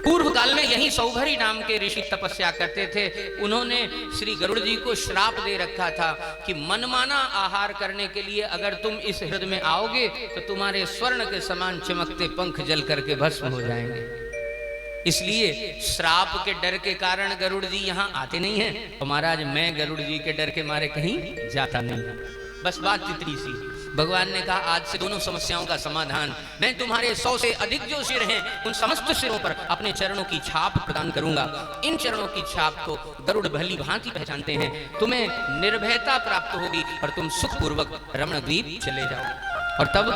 पूर्व काल में यही सौभरी नाम के ऋषि तपस्या करते थे। उन्होंने श्री गरुड़ जी को श्राप दे रखा था कि मनमाना आहार करने के लिए अगर तुम इस हृदय में आओगे तो तुम्हारे स्वर्ण के समान चमकते पंख जल करके भस्म हो जाएंगे। इसलिए श्राप के डर के कारण गरुड़ जी यहाँ आते नहीं हैं। तो महाराज मैं गरुड़ जी के डर के मारे कहीं जाता नहीं। बस बात इतनी सी। भगवान ने कहा आज से दोनों समस्याओं का समाधान, मैं तुम्हारे 100 से अधिक जो सिर हैं उन समस्त सिरों पर अपने चरणों की छाप प्रदान करूंगा। इन चरणों की छाप को गरुड़ भली भांति पहचानते हैं। तुम्हें निर्भयता प्राप्त होगी और तुम सुखपूर्वक रमण द्वीप चले जाओ। और तब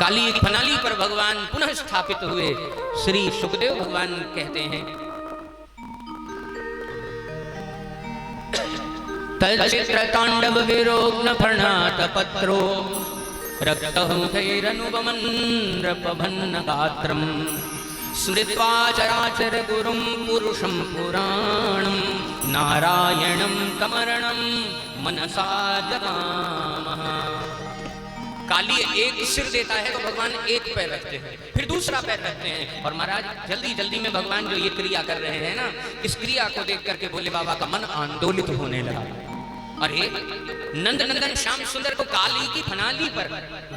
काली की फनाली पर भगवान पुनः स्थापित हुए। श्री सुखदेव भगवान कहते हैं तच्चित्र तांडव विरोग्न फर्णात पत्रो रक्तमुखैरनुपमन् नृपभन्न गात्रम् स्मृत्वा चराचर गुरुं पुरुषं पुराणं नारायणं तमरणं मनसा जगामः। काली एक सिर देता है तो भगवान एक पैर रखते हैं, फिर दूसरा पैर रखते हैं। और महाराज जल्दी जल्दी में भगवान जो ये क्रिया कर रहे हैं ना, इस क्रिया को देख करके भोले बाबा का मन आंदोलित होने लगा। अरे नंद नंदन श्याम सुंदर को काली की फनाली पर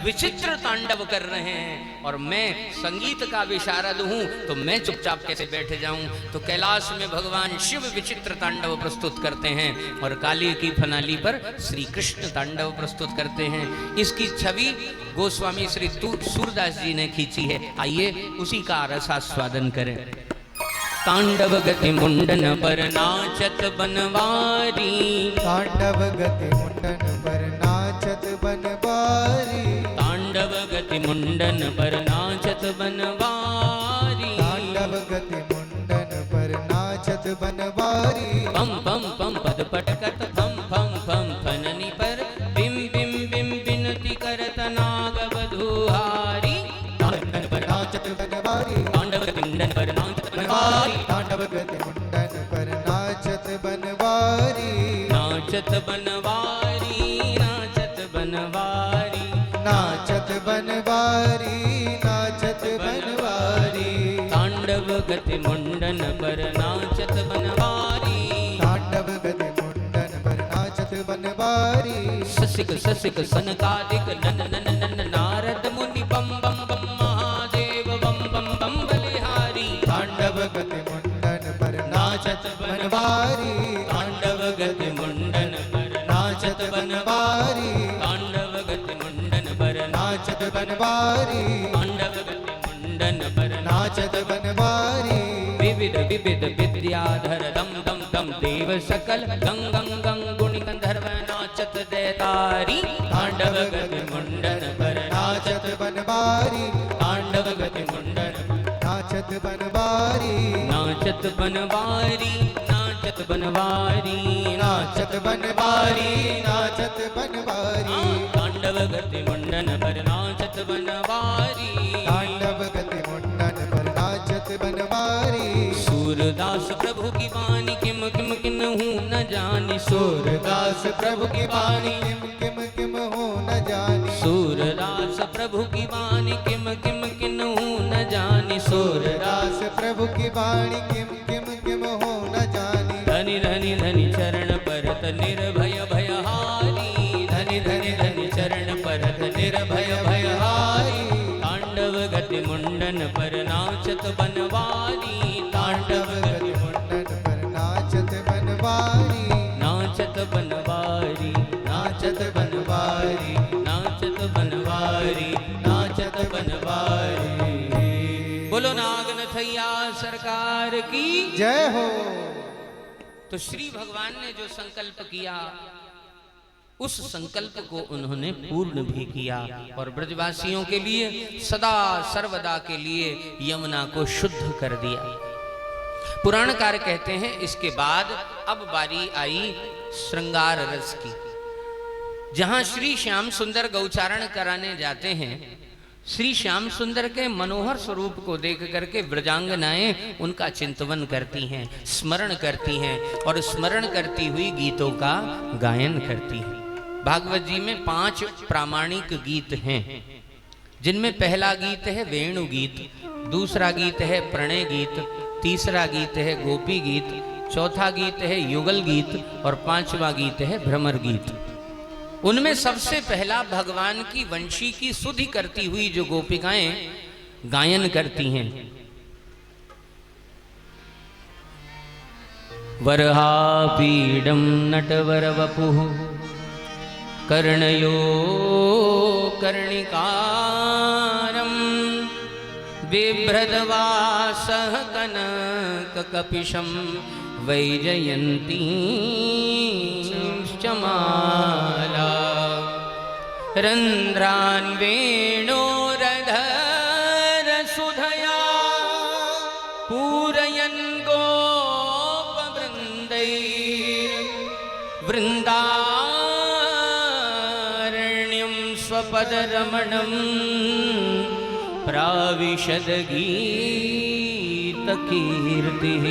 विचित्र तांडव कर रहे हैं और मैं संगीत का विशारद हूं, तो मैं चुपचाप कैसे बैठ जाऊं? तो कैलाश में भगवान शिव विचित्र तांडव प्रस्तुत करते हैं और काली की फनाली पर श्री कृष्ण तांडव प्रस्तुत करते हैं। इसकी छवि गोस्वामी श्री सूरदास जी ने खींची है। आइए उसी का रसास्वादन करें। तांडव गति मुंडन पर नाचत बनवारी, तांडव गति मुंडन पर नाचत बनवारी, तांडव गति मुंडन पर नाचत बनवारी, तांडव गति मुंडन पर नाचत बनवारी। पम पम पम पद पटकत फम फम फम फननी पर बिम बिम बिम बिनती करत नाग बधुहारी। तांडव पर नाचत बनवारी, तांडव गति मुंडन पर नाचत बनवारी, तांडव गति मुंडन पर नाचत बनवारी, नाचत बनवारी, नाचत बनवारी, नाचत बनवारी, नाचत बनवारी। तांडव गति मुंडन पर नाचत बनवारी, तांडव गति मुंडन पर नाचत बनवारी। ससिक ससिक सनकादिक नन नन नन नारद मुनि बम बम बम महादेव बम बम बम बलिहारी। तांडव गति मुंडन पर नाचत बनवारी, तांडव गति मुंडन पर नाचत बनवारी, तांडव गति मुंडन पर नाचत बनवारी, तांडव गति मुंडन पर नाचत बनवारी। विविध विविध विद्याधर दम दम दम देव सकल गंग गंग गंग गुणी गंधर्व नाचत देतारी। तांडव गति मुंडन पर नाचत बनवारी, तांडव गति मुंडन नाचत बनवारी, नाचत बनवारी, नाचत बनवारी, नाचत बनवारी, नाचत बनवारी। तांडव गति मुंडन पर नाचत बनवारी, तांडव गति मुंडन पर नाचत सूरदास प्रभु की वाणी किम किम किन्हु न जानी। सूरदास प्रभु की वाणी किम किम किम हो न जानी। सूरदास प्रभु की वाणी किम किम किन्हु न जानी। सूरदास प्रभु की वाणी किम किम किम हो न जानी। धनि धनि धनि चरण परत निर्भय भयहारी। धनि धनि धनि चरण परत निर्भय भयहारी। तांडव गति मुंडन पर नाचत बनवारी। तांडव गति मुंडन पर नाचत बनवारी। नाचत बनवारी। नाचत बनवारी। नाचत बनवारी। नाचत बनवारी। बोलो नागनथैया सरकार की जय हो। तो श्री भगवान ने जो संकल्प किया उस संकल्प को उन्होंने पूर्ण भी किया और ब्रजवासियों के लिए सदा सर्वदा के लिए यमुना को शुद्ध कर दिया। पुराणकार कहते हैं इसके बाद अब बारी आई श्रृंगार रस की। जहां श्री श्याम सुंदर गौचारण कराने जाते हैं, श्री श्याम सुंदर के मनोहर स्वरूप को देख करके ब्रजांगनाएं उनका चिंतवन करती हैं, स्मरण करती हैं और स्मरण करती हुई गीतों का गायन करती हैं। भागवत जी में 5 प्रामाणिक गीत हैं, जिनमें पहला गीत है वेणु गीत, दूसरा गीत है प्रणय गीत, तीसरा गीत है गोपी गीत, चौथा गीत है युगल गीत और 5वां गीत है भ्रमर गीत। उनमें सबसे पहला भगवान की वंशी की सुधि करती हुई जो गोपिकाएं गायन करती हैं। वरहापीडं नटवर वपुः कर्णयो कर्णिकारं बिभ्रद्वासः कनककपिशं वैजयन्तीश्च माला। रन्ध्रान् वेणोरधरसुधया पूरयन् गोपवृन्दैर्वृन्दारण्यं स्वपदरमणं प्राविशद गीतकीर्तिः।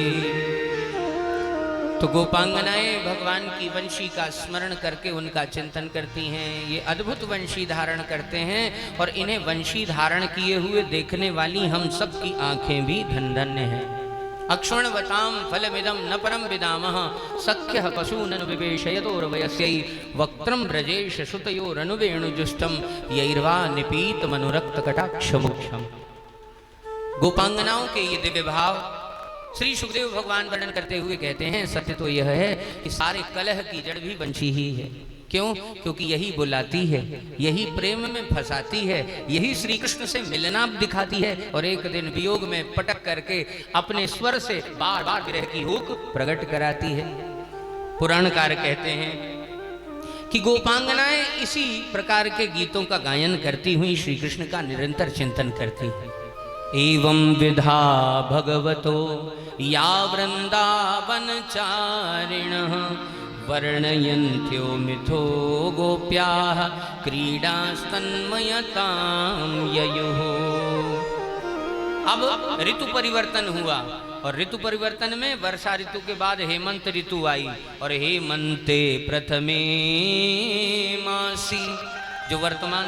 तो गोपांगनाएं भगवान की वंशी का स्मरण करके उनका चिंतन करती हैं। ये अद्भुत वंशी धारण करते हैं और इन्हें वंशी धारण किए हुए देखने वाली हम सब की आंखें भी धन्य हैं। अक्षुण्वतां फलमिदं न परं विदामः सख्यः पशूननु विवेशयतोर्वयस्यै वक्त्रं ब्रजेश श्रुतयोरनुवेणुजुष्टं यैर्वा निपीतमनुरक्तकटाक्षमुख्यम्। गोपांगनाओं के ये दिव्य भाव श्री सुखदेव भगवान वर्णन करते हुए कहते हैं, सत्य तो यह है कि सारे कलह की जड़ भी वंशी ही है। क्यों? क्योंकि यही बुलाती है, यही प्रेम में फंसाती है, यही श्री कृष्ण से मिलना दिखाती है और एक दिन वियोग में पटक करके अपने स्वर से बार बार विरह की हुक प्रकट कराती है। पुराणकार कहते हैं कि गोपांगनाएं इसी प्रकार के गीतों का गायन करती हुई श्री कृष्ण का निरंतर चिंतन करती है। एवं विधा भगवतो या वृंदावनचारिणः वर्णयन्त्यो मिथो गोप्याः क्रीडास्तन्मयतां ययुः। अब ऋतु परिवर्तन हुआ और ऋतु परिवर्तन में वर्षा ऋतु के बाद हेमंत ऋतु आई और हेमंते प्रथमे मासी जो वर्तमान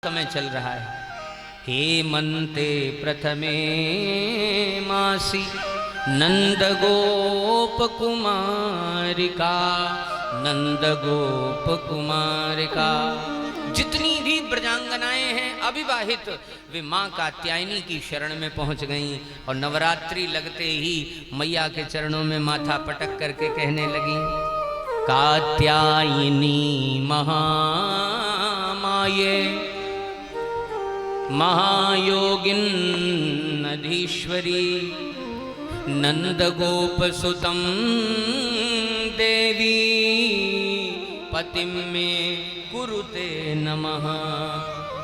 समय चल रहा है। हेमंते प्रथमे मासी नंद गोप कुमारिका, नंद गोप कुमारिका। जितनी भी ब्रजांगनाएं हैं अविवाहित, वे माँ कात्यायनी की शरण में पहुंच गईं और नवरात्रि लगते ही मैया के चरणों में माथा पटक करके कहने लगी, कात्यायनी महामाये महायोगिन नधीश्वरी, नंद गोप सुतम देवी पतिम में कुरुते नमः।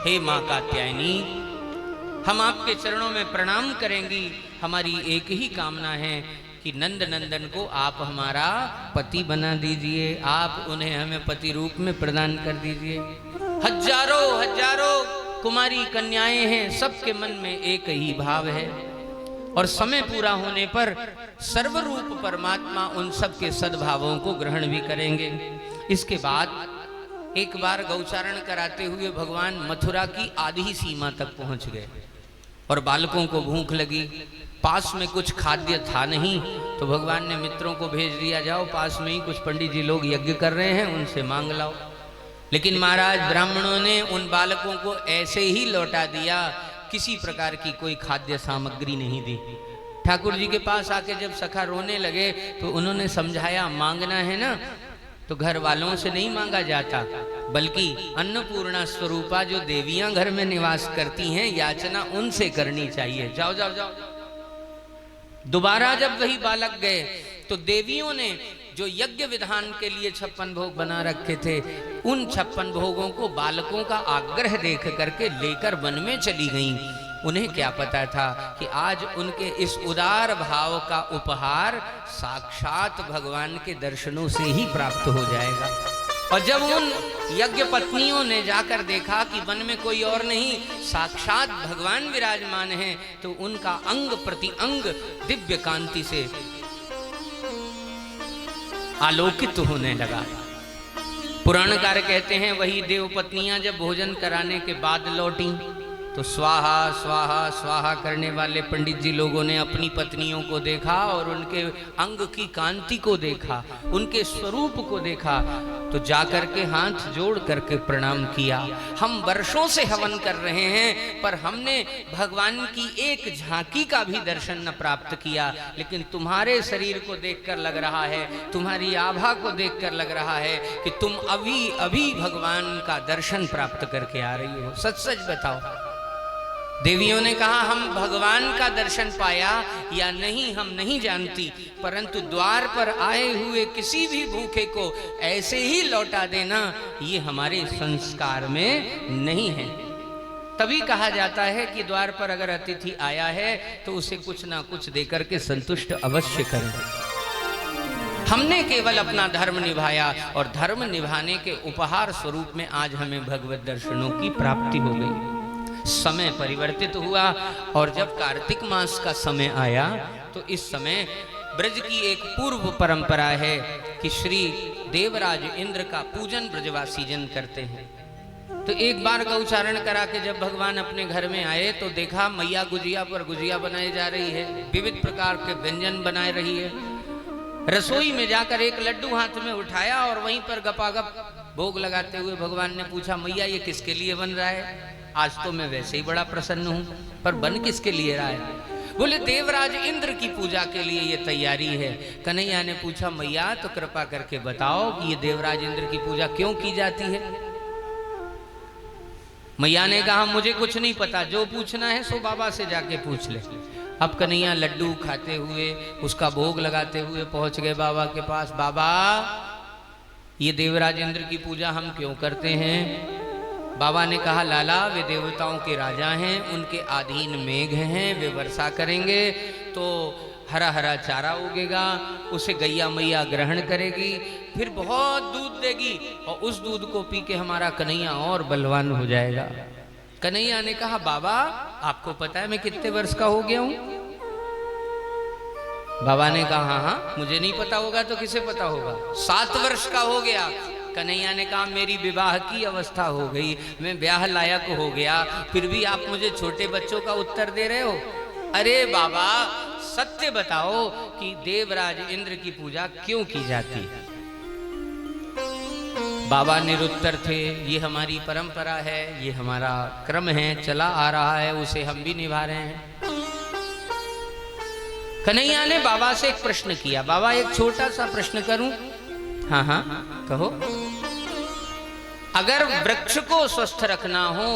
हे माँ कात्यायनी, हम आपके चरणों में प्रणाम करेंगी। हमारी एक ही कामना है कि नंद नंदन को आप हमारा पति बना दीजिए, आप उन्हें हमें पति रूप में प्रदान कर दीजिए। हजारों हजारों कुमारी कन्याएं हैं, सबके मन में एक ही भाव है और समय पूरा होने पर सर्वरूप परमात्मा उन सब के सद्भावों को ग्रहण भी करेंगे। इसके बाद एक बार गौचारण कराते हुए भगवान मथुरा की आधी सीमा तक पहुंच गए और बालकों को भूख लगी। पास में कुछ खाद्य था नहीं, तो भगवान ने मित्रों को भेज दिया, जाओ पास में ही कुछ पंडित जी लोग यज्ञ कर रहे हैं, उनसे मांग लाओ। लेकिन महाराज ब्राह्मणों ने उन बालकों को ऐसे ही लौटा दिया, किसी प्रकार की कोई खाद्य सामग्री नहीं दी। ठाकुर जी के पास आके जब सखा रोने लगे तो उन्होंने समझाया, मांगना है ना तो घर वालों से नहीं मांगा जाता, बल्कि अन्नपूर्णा स्वरूपा जो देवियां घर में निवास करती हैं, याचना उनसे करनी चाहिए। जाओ जाओ जाओ। दोबारा जब वही बालक गए तो देवियों ने जो यज्ञ विधान के लिए 56 भोग बना रखे थे, उन 56 भोगों को बालकों का आग्रह देख करके लेकर वन में चली गईं। उन्हें क्या पता था कि आज उनके इस उदार भाव का उपहार साक्षात भगवान के दर्शनों से ही प्राप्त हो जाएगा। और जब उन यज्ञ पत्नियों ने जाकर देखा कि वन में कोई और नहीं, साक्षात भगवान विराजमान हैं, तो उनका अंग प्रति अंग दिव्य कांति से आलोकित होने लगा। पुराणकार कहते हैं, वही देव पत्नियां जब भोजन कराने के बाद लौटी तो स्वाहा स्वाहा स्वाहा करने वाले पंडित जी लोगों ने अपनी पत्नियों को देखा और उनके अंग की कांति को देखा, उनके स्वरूप को देखा, तो जाकर के हाथ जोड़ करके प्रणाम किया। हम वर्षों से हवन कर रहे हैं पर हमने भगवान की एक झांकी का भी दर्शन न प्राप्त किया, लेकिन तुम्हारे शरीर को देखकर लग रहा है, तुम्हारी आभा को देखकर लग रहा है कि तुम अभी अभी भगवान का दर्शन प्राप्त करके आ रही हो। सच सच बताओ। देवियों ने कहा, हम भगवान का दर्शन पाया या नहीं हम नहीं जानती, परंतु द्वार पर आए हुए किसी भी भूखे को ऐसे ही लौटा देना ये हमारे संस्कार में नहीं है। तभी कहा जाता है कि द्वार पर अगर अतिथि आया है तो उसे कुछ ना कुछ देकर के संतुष्ट अवश्य करें। हमने केवल अपना धर्म निभाया और धर्म निभाने के उपहार स्वरूप में आज हमें भगवत दर्शनों की प्राप्ति हो गई। समय परिवर्तित हुआ और जब कार्तिक मास का समय आया तो इस समय ब्रज की एक पूर्व परंपरा है कि श्री देवराज इंद्र का पूजन ब्रजवासी जन करते हैं। तो एक बार गौचारण करा के जब भगवान अपने घर में आए तो देखा मैया गुजिया पर गुजिया बनाई जा रही है, विविध प्रकार के व्यंजन बना रही है। रसोई में जाकर एक लड्डू हाथ में उठाया और वहीं पर गपागप भोग लगाते हुए भगवान ने पूछा, मैया ये किसके लिए बन रहा है? आज तो मैं वैसे ही बड़ा प्रसन्न हूं, पर बन किसके लिए रहा है? बोले देवराज इंद्र की पूजा के लिए ये तैयारी है। कन्हैया ने पूछा, मैया तो कृपा करके बताओ कि ये देवराज इंद्र की पूजा क्यों की जाती है? मैया ने कहा, मुझे कुछ नहीं पता, जो पूछना है सो बाबा से जाके पूछ ले। अब कन्हैया लड्डू खाते हुए उसका भोग लगाते हुए पहुंच गए बाबा के पास। बाबा, ये देवराज इंद्र की पूजा हम क्यों करते हैं? बाबा ने कहा, लाला वे देवताओं के राजा हैं, उनके अधीन मेघ हैं, वे वर्षा करेंगे तो हरा हरा चारा उगेगा, उसे गैया मैया ग्रहण करेगी, फिर बहुत दूध देगी और उस दूध को पी के हमारा कन्हैया और बलवान हो जाएगा। कन्हैया ने कहा, बाबा आपको पता है मैं कितने वर्ष का हो गया हूं? बाबा ने कहा, हाँ हाँ, मुझे नहीं पता होगा तो किसे पता होगा? 7 वर्ष का हो गया। कन्हैया ने कहा मेरी विवाह की अवस्था हो गई, मैं ब्याह लायक हो गया, फिर भी आप मुझे छोटे बच्चों का उत्तर दे रहे हो। अरे बाबा सत्य बताओ कि देवराज इंद्र की पूजा क्यों की जाती है। बाबा निरुत्तर थे, ये हमारी परंपरा है, ये हमारा क्रम है, चला आ रहा है, उसे हम भी निभा रहे हैं। कन्हैया ने बाबा से एक प्रश्न किया। बाबा एक छोटा सा प्रश्न करूं? हाँ हाँ कहो। अगर वृक्ष को स्वस्थ रखना हो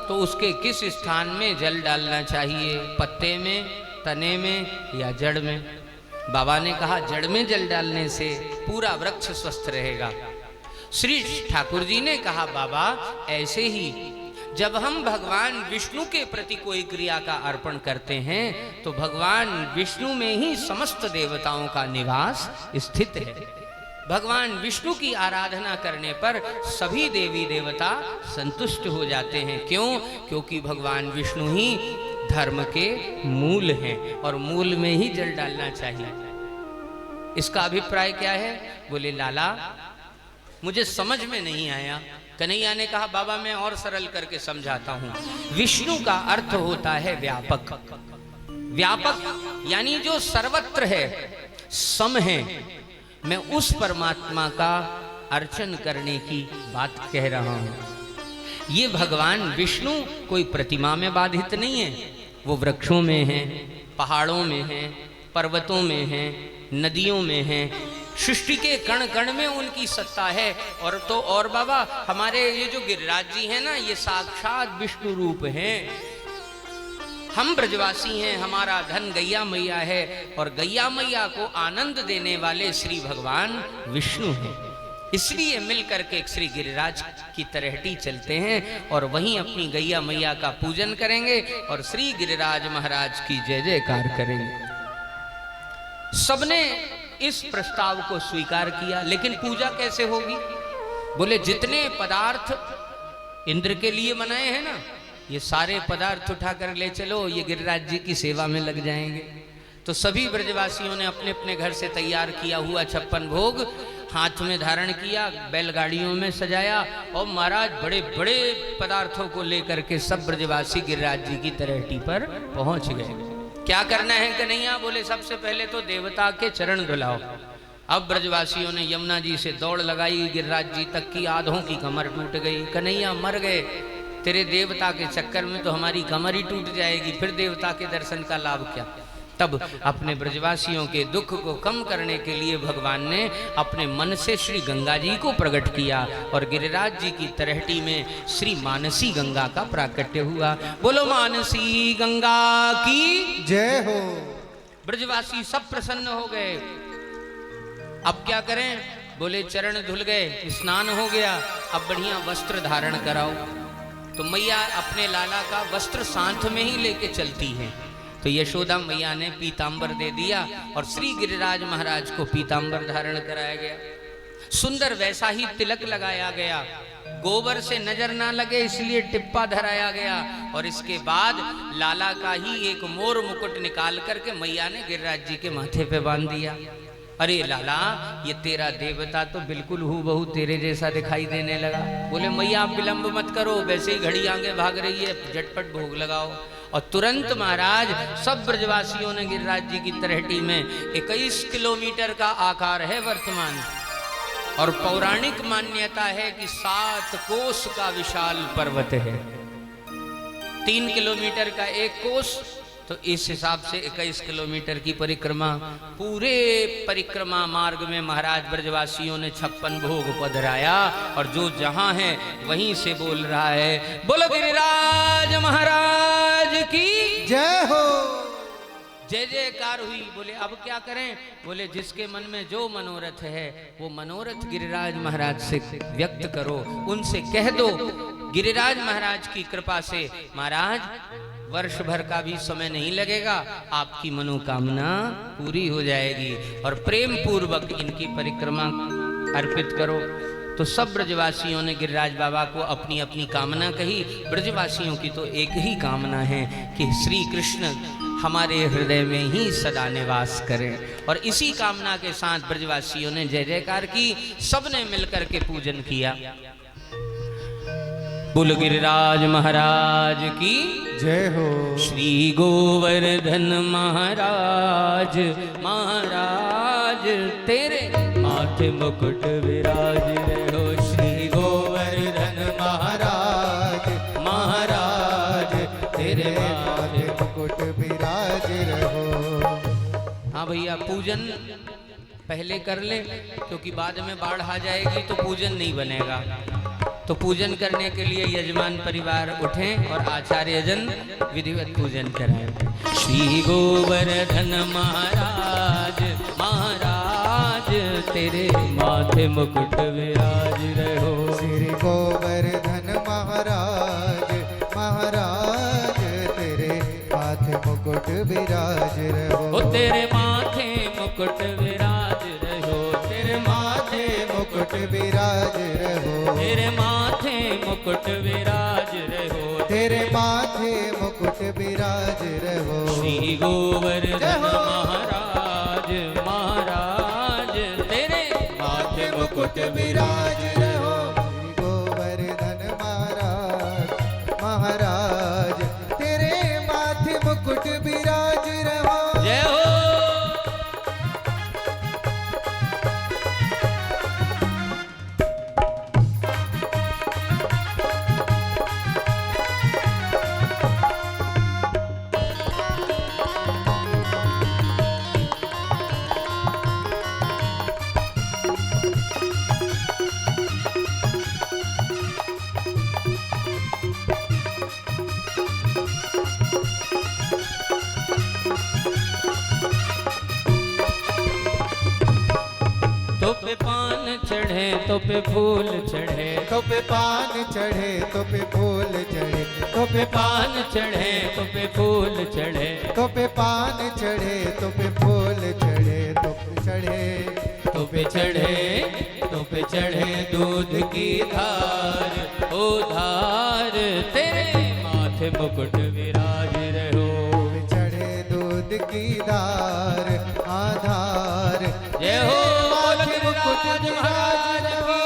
तो उसके किस स्थान में जल डालना चाहिए, पत्ते में, तने में या जड़ में? बाबा ने कहा जड़ में जल डालने से पूरा वृक्ष स्वस्थ रहेगा। श्री ठाकुर जी ने कहा बाबा ऐसे ही जब हम भगवान विष्णु के प्रति कोई क्रिया का अर्पण करते हैं तो भगवान विष्णु में ही समस्त देवताओं का निवास स्थित है। भगवान विष्णु की आराधना करने पर सभी देवी देवता संतुष्ट हो जाते हैं। क्यों? क्योंकि भगवान विष्णु ही धर्म के मूल हैं और मूल में ही जल डालना चाहिए। इसका अभिप्राय क्या है? बोले लाला मुझे समझ में नहीं आया। कन्हैया ने कहा बाबा मैं और सरल करके समझाता हूं। विष्णु का अर्थ होता है व्यापक। व्यापक यानी जो सर्वत्र है, सम है। मैं उस परमात्मा का अर्चन करने की बात कह रहा हूं। ये भगवान विष्णु कोई प्रतिमा में बाधित नहीं है, वो वृक्षों में है, पहाड़ों में है, पर्वतों में है, नदियों में है, सृष्टि के कण कण में उनकी सत्ता है। और तो और बाबा हमारे ये जो गिरिराज जी हैं ना, ये साक्षात विष्णु रूप हैं। हम ब्रजवासी हैं, हमारा धन गैया मैया है और गैया मैया को आनंद देने वाले श्री भगवान विष्णु हैं। इसलिए मिलकर के श्री गिरिराज की तरहटी चलते हैं और वहीं अपनी गैया मैया का पूजन करेंगे और श्री गिरिराज महाराज की जय जयकार करेंगे। सबने इस प्रस्ताव को स्वीकार किया। लेकिन पूजा कैसे होगी? बोले जितने पदार्थ इंद्र के लिए बनाए हैं ना, ये सारे पदार्थ उठाकर ले चलो, ये गिरिराज जी की सेवा में लग जाएंगे। तो सभी ब्रजवासियों ने अपने अपने घर से तैयार किया हुआ 56 भोग हाथ में धारण किया, बैलगाड़ियों में सजाया और महाराज बड़े बड़े पदार्थों को लेकर के सब ब्रजवासी गिरिराज जी की तरहटी पर पहुंच गए। क्या करना है कन्हैया? बोले सबसे पहले तो देवता के चरण धुलाओ। अब ब्रजवासियों ने यमुना जी से दौड़ लगाई, गिरिराज जी तक की आधों की कमर टूट गई। कन्हैया मर गए, तेरे देवता के चक्कर में तो हमारी कमर ही टूट जाएगी, फिर देवता के दर्शन का लाभ क्या? तब अपने ब्रजवासियों के दुख को कम करने के लिए भगवान ने अपने मन से श्री गंगा जी को प्रकट किया और गिरिराज जी की तरहटी में श्री मानसी गंगा का प्राकट्य हुआ। बोलो मानसी गंगा की जय हो। ब्रजवासी सब प्रसन्न हो गए। अब क्या करें? बोले चरण धुल गए, स्नान हो गया, अब बढ़िया वस्त्र धारण कराओ। तो मैया अपने लाला का वस्त्र साथ में ही लेके चलती हैं। तो यशोदा मैया ने पीतांबर दे दिया और श्री गिरिराज महाराज को पीतांबर धारण कराया गया। सुंदर वैसा ही तिलक लगाया गया, गोबर से नजर ना लगे इसलिए टिप्पा धराया गया। और इसके बाद लाला का ही एक मोर मुकुट निकाल करके मैया ने गिरिराज जी के माथे पे बांध दिया। अरे लाला ये तेरा देवता तो बिल्कुल हूबहू तेरे जैसा दिखाई देने लगा। बोले मैया आप विलंब मत करो, वैसे ही घड़ी आगे भाग रही है, झटपट भोग लगाओ। और तुरंत महाराज सब ब्रजवासियों ने गिरिराज जी की तरहटी में 21 किलोमीटर का आकार है वर्तमान, और पौराणिक मान्यता है कि 7 कोस का विशाल पर्वत है। 3 किलोमीटर का एक कोस, तो इस हिसाब से 21 किलोमीटर की परिक्रमा। पूरे परिक्रमा मार्ग में महाराज ब्रजवासियों ने 56 भोग पधराया और जो जहां है वहीं से बोल रहा है बोलो गिरिराज महाराज की जय हो। जय जयकार हुई। बोले अब क्या करें? बोले जिसके मन में जो मनोरथ है वो मनोरथ गिरिराज महाराज से व्यक्त करो, उनसे कह दो। गिरिराज महाराज की कृपा से महाराज वर्ष भर का भी समय नहीं लगेगा, आपकी मनोकामना पूरी हो जाएगी। और प्रेम पूर्वक इनकी परिक्रमा अर्पित करो। तो सब ब्रजवासियों ने गिरिराज बाबा को अपनी अपनी कामना कही। ब्रजवासियों की तो एक ही कामना है कि श्री कृष्ण हमारे हृदय में ही सदा निवास करें। और इसी कामना के साथ ब्रजवासियों ने जय जयकार की, सबने मिलकर के पूजन किया। बोल गिरिराज महाराज की जय हो। श्री गोवर्धन महाराज महाराज तेरे माथे मुकुट विराज रहो। श्री गोवर्धन महाराज महाराज तेरे माथे मुकुट विराज रहो। हाँ भैया, पूजन पहले कर ले, क्योंकि बाद में बाढ़ आ जाएगी तो पूजन नहीं बनेगा। तो पूजन करने के लिए यजमान परिवार उठें और आचार्य जन विधिवत पूजन कराएं। श्री गोवर्धन महाराज महाराज तेरे माथे मुकुट विराज रहो। श्री गोवर्धन महाराज महाराज तेरे माथे मुकुट विराज रहो। ओ तेरे माथे मुकुट विराज रहो। तेरे माथे मुकुट विराज रहो। तेरे माथे मुकुट विराज रहो। तेरे माथे मुकुट विराज रहो। श्री गोवर्धन महाराज महाराज तेरे माथे मुकुट विराज रहो। श्री गोवर्धन महाराज महाराज तेरे माथे मुकुट विराज रहो। जय हो। तो पे पान चढ़े तो पे फूल चढ़े। तो पे पान चढ़े तो पे फूल चढ़े। तो पे पान चढ़े तो पे फूल चढ़े। तो पे पान चढ़े तो पे फूल चढ़े। तो पे चढ़े तो पे चढ़े तो पे चढ़े दूध की धार। ओ धार तेरे माथे मुकुट विराज रहो। चढ़े दूध की धार आधार। जय हो माथे मुकुट विराज रहो।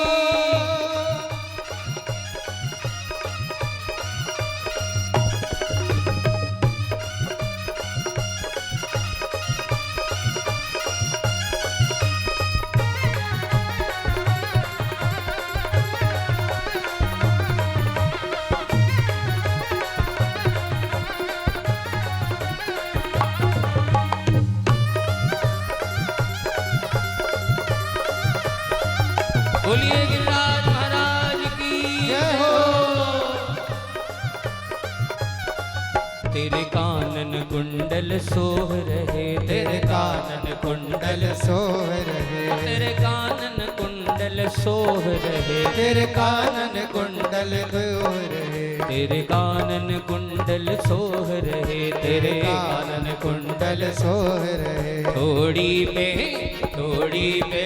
बोलिए गिरिराज महाराज की जय हो। तेरे कानन कुंडल सोह रहे। तेरे कानन कुंडल सोह रहे। तेरे कानन कुंडल सोह रहे। तेरे कानन कुंडल सोह रहे। तेरे कानन कुंडल सोह रहे। तेरे कानन कुंडल सोह रहे। थोड़ी पे थोड़ी पे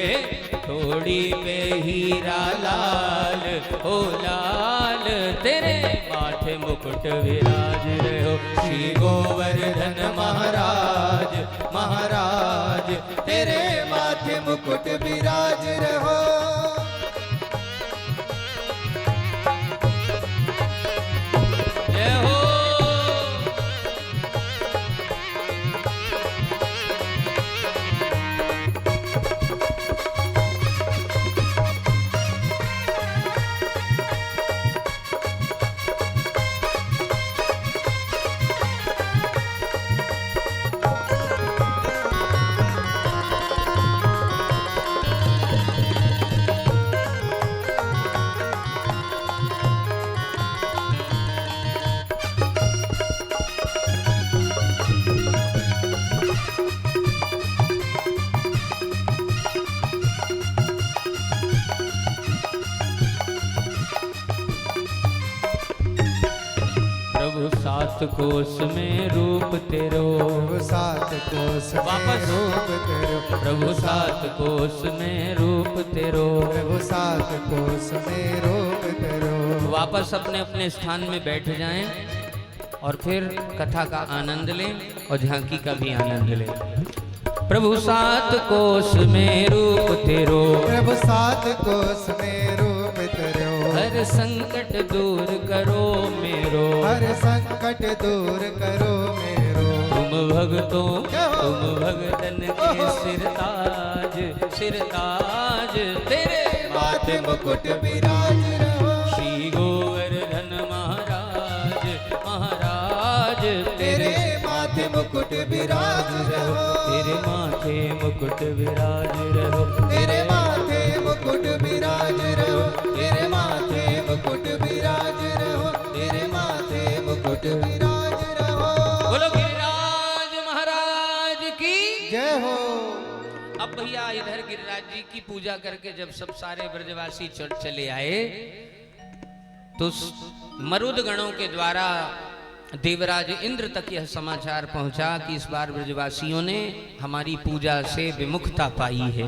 थोड़ी पे हीरा लाल हो लाल तेरे माथे मुकुट विराज रहो। श्री गोवर्धन महाराज महाराज तेरे माथे मुकुट विराज रहो। जय हो। सात कोस में रूप तेरो। प्रभु सात कोस में रूप तेरो। प्रभु सात कोस में रूप तेरो। प्रभु सात कोस में रूप तेरो। वापस अपने अपने स्थान में बैठ जाएं और फिर कथा का आनंद लें और झांकी का भी आनंद ले। प्रभु सात कोस में रूप तेरो, प्रभु सात कोस में रूप तेरो, हर संकट दूर करो मेरो, हर संकट दूर करो मेरो। तुम भगतों तुम भगतन के सिरताज, सिरताज तेरे माथे मुकुट विराज रहो, श्री गोवर्धन महाराज, महाराज तेरे माथे मुकुट विराज रहो, तेरे माथे मुकुट विराज रहो, तेरे माथे मुकुट विराज रहो, तेरे माथे मुकुट विराज रहो, तेरे माथे मुकुट विराज रहो। बोलो गिरिराज महाराज की जय हो। अब भैया इधर गिरिराज जी की पूजा करके जब सब सारे ब्रजवासी चले आए तो मरुद गणों के द्वारा देवराज इंद्र तक यह समाचार पहुंचा कि इस बार ब्रजवासियों ने हमारी पूजा से विमुखता पाई है।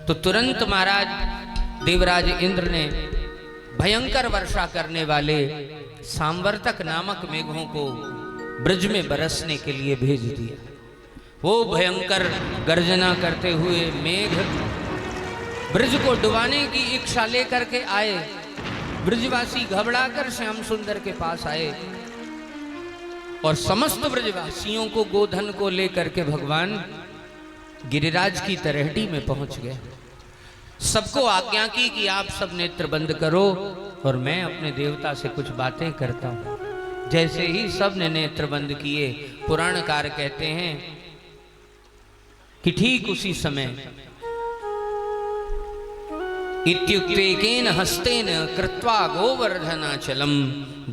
तो तुरंत महाराज देवराज इंद्र ने भयंकर वर्षा करने वाले सांवर्तक नामक मेघों को ब्रज में बरसने के लिए भेज दिया। वो भयंकर गर्जना करते हुए मेघ ब्रज को डुबाने की इच्छा लेकर के आए। ब्रजवासी घबराकर श्याम सुंदर के पास आए और समस्त ब्रजवासियों को गोधन को लेकर के भगवान गिरिराज की तलहटी में पहुंच गए। सबको आज्ञा की कि आप सब नेत्र बंद करो और मैं अपने देवता से कुछ बातें करता हूं। जैसे ही सब ने नेत्र बंद किए, पुराणकार कहते हैं कि ठीक उसी समय इत्युक्तेकेन हस्तेन कृत्वा गोवर्धनाचलम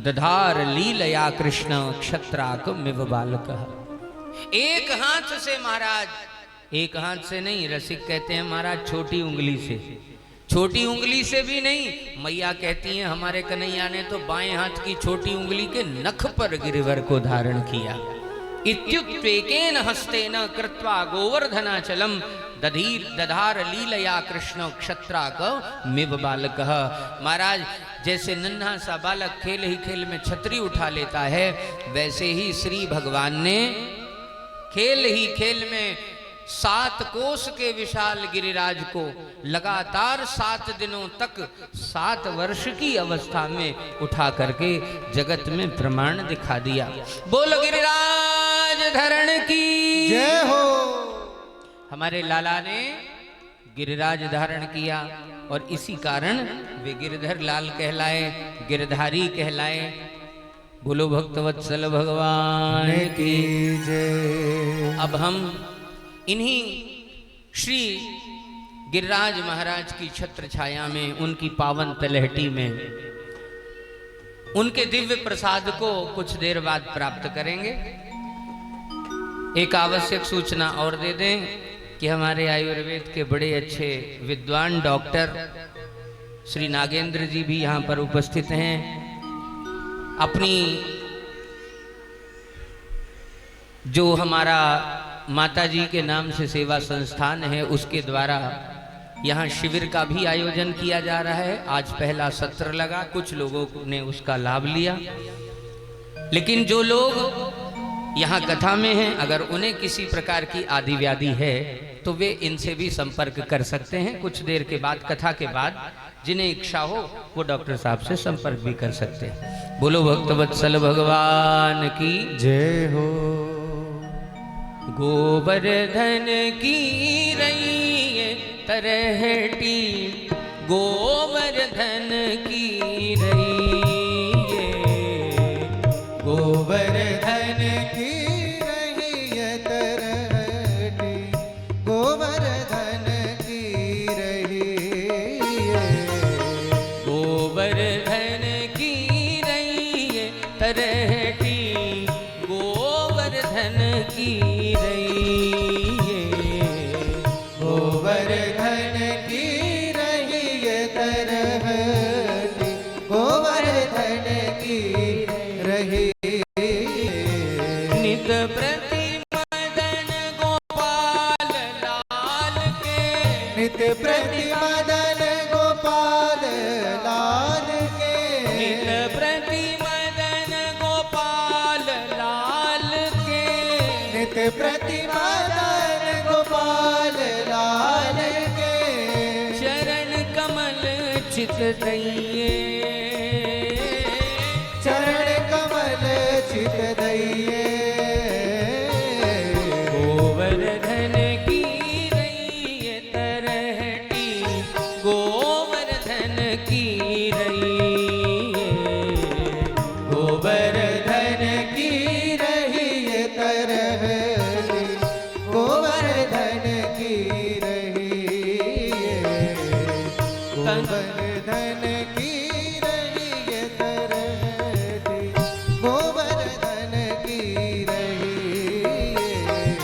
दधार लीलया कृष्ण क्षत्राकमिव बालकः। एक हाथ से महाराज, एक हाथ से नहीं, रसिक कहते हैं महाराज छोटी उंगली से, छोटी उंगली से भी नहीं, मैया कहती हैं हमारे कन्हैया ने तो बाएं हाथ की छोटी उंगली के नख पर गिरिवर को धारण किया। इत्युक्तेकेन हस्तेन कृत्वा गोवर्धनाचलम दधार लीलया कृष्ण क्षत्राकमिव बालकः। महाराज जैसे नन्हा सा बालक खेल ही खेल में छतरी उठा लेता है, वैसे ही श्री भगवान ने खेल ही खेल में 7 कोस के विशाल गिरिराज को लगातार 7 दिनों तक 7 वर्ष की अवस्था में उठा करके जगत में प्रमाण दिखा दिया। बोलो गिरिराज धरण की जय हो। हमारे लाला ने गिरिराज धारण किया और इसी कारण वे गिरधर लाल कहलाए, गिरधारी कहलाए। बोलो भक्तवत्सल भगवान की जय। अब हम इन्हीं श्री गिरिराज महाराज की छत्र छाया में, उनकी पावन तलहटी में उनके दिव्य प्रसाद को कुछ देर बाद प्राप्त करेंगे। एक आवश्यक सूचना और दे दें कि हमारे आयुर्वेद के बड़े अच्छे विद्वान डॉक्टर श्री नागेंद्र जी भी यहाँ पर उपस्थित हैं। अपनी जो हमारा माता जी के नाम से सेवा संस्थान है उसके द्वारा यहाँ शिविर का भी आयोजन किया जा रहा है। आज पहला सत्र लगा, कुछ लोगों ने उसका लाभ लिया, लेकिन जो लोग यहाँ कथा में हैं अगर उन्हें किसी प्रकार की आदि व्याधि है तो वे इनसे भी संपर्क कर सकते हैं। कुछ देर के बाद, कथा के बाद जिन्हें इच्छा हो वो डॉक्टर साहब से संपर्क भी कर सकते हैं। बोलो भक्तवत्सल भगवान की जय हो। गोवर्धन की रही तरहटी, गोवर्धन की रही, गोवर्धन की रही तरहटी, गोवर्धन की रही, गोवर्धन की रही तरहटी, गोवर्धन की गोवर्धन की रही तरहटी, गोवर्धन की रही। नित प्रति मदन गोपाल लाल के, नित प्रति मदन गोपाल लाल के, नित प्रति मदन गोपाल लाल के, नित्य प्रतिमा दान गोपाल लाल के। चरण कमल चित दइए, चरण कमल चित दइए। गोवर्धन की रैयत रहती, गोवर्धन की रैयत, गोवर्धन की रहियत रहती, गोवर्धन की रहियत, गोवर्धन की रहियत रहती, गोवर्धन की रहियत।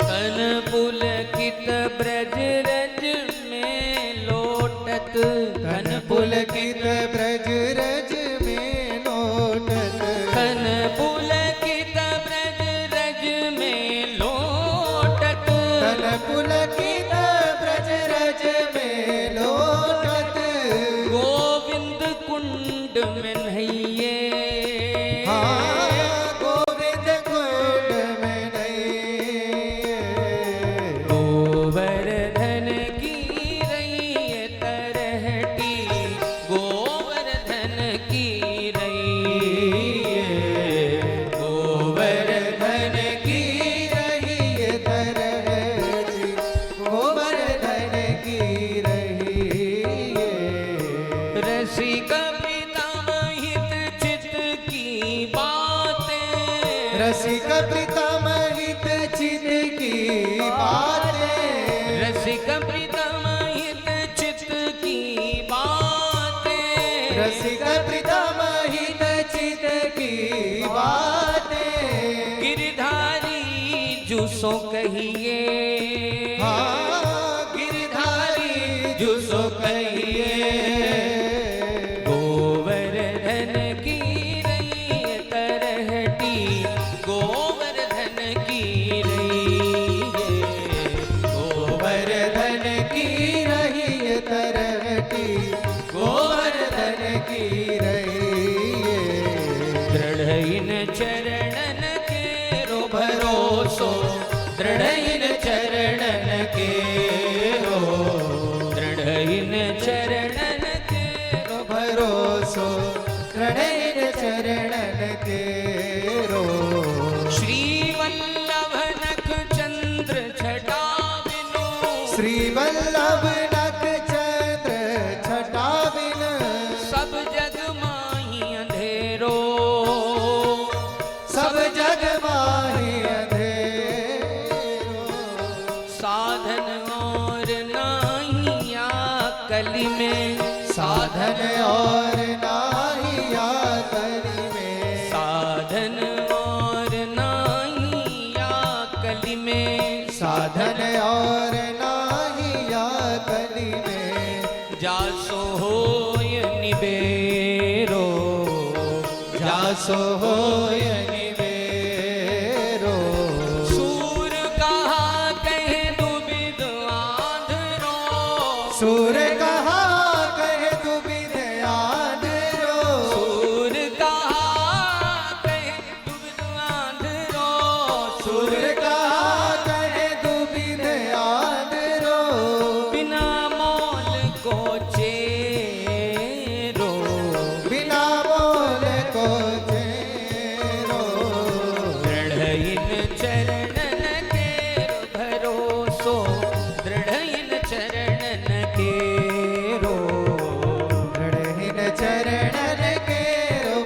तन पुलकित ब्रज रज में लोटत, तन पुलकित ब्रज रज में लोटत, तन पुलकित ब्रज रज में लोटत, तन पुलकित ब्रज रज में लोटत। गोविंद कुंड में नहिए, हाँ गोविंद कुंड में नइए। गोवर्धन की रैयत रहती, गोवर्धन की रैयत, गोवर्धन की रहियत रहती, गोवर्धन की रहियत। रसिक प्रीतम हित चित की बातें, रसिक प्रीतम हित चित की बातें, रसिक प्रीतम हित चित की बातें, रसिक प्रीतम हित चित की बातें। गिरधारी जुसो कहिए, हाँ गिरधारी जुसो कहिए। गोवर्धन की रैयत रहती, गोवर्धन की रैयत, गोवर्धन की रहियत रहती, गोवर्धन की रहियत। दृढ़ इन चरणन के रो भरोसो, दृढ़ इन चरणन के रो, दृढ़ इन चरणन के रो भरोसो रणैन चरणन के रो। श्री वल्लभ नख चंद्र छटा बिनु, श्री वल्लभ नख चंद्र छटा बिन, सब जग माही अंधेरो, सब जग माही अंधेरो। साधन और नाहिया कली में, साधन और नाहिया कली में, साधन और नाहिया कली में, साधन और नाहिया कली में। जासो होय निबेरो, जासो होय निबेरो। सूर कहा कहे दुबिद आंधरो, सूर कहा कहे दुबिध आंधरो, सूर कहा कहे दुबिद आंधरो, सूर कहा कहे दुबिध आंधरो। बिना मोल को चेरो, बिना मोल को चेरो। दृढ़ इन चरणन के भरोसो, दृढ़ इन चरणन के रो, दृढ़हिन चरणन के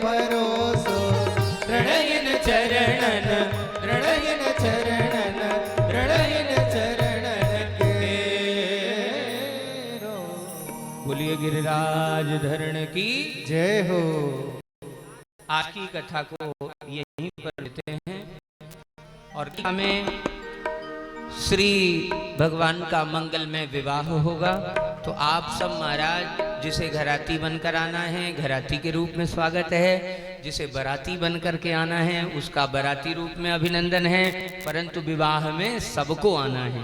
भरोसो, दृढ़हिन चरणन, दृढ़हिन चरणन, दृढ़हिन चरणन के रो। बोलिए गिरिराज धरण की जय हो। आज की कथा को यहीं पर लेते हैं और कथा में श्री भगवान का मंगलमय विवाह होगा। तो आप सब महाराज जिसे घराती बनकर आना है घराती के रूप में स्वागत है, जिसे बराती बनकर के आना है उसका बराती रूप में अभिनंदन है, परंतु विवाह में सबको आना है।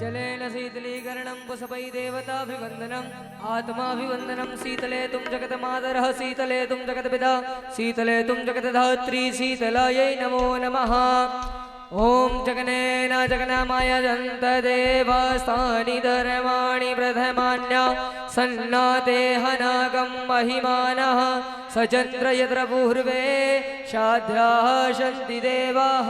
सबई देवताभिवंदनम आत्माभिवंदनम शीतले तुम जगत मातरः शीतले तुम जगत पिता शीतले तुम जगत धात्री शीतलायै नमो नमः। ओम जगनेन जगन्माय जन्त देवास्तानि धर्माणि प्रथमान्या सन्नाते हनागं महिमानः सचन्द्र यत्र पूर्वे शाद्याः सन्ति देवाः।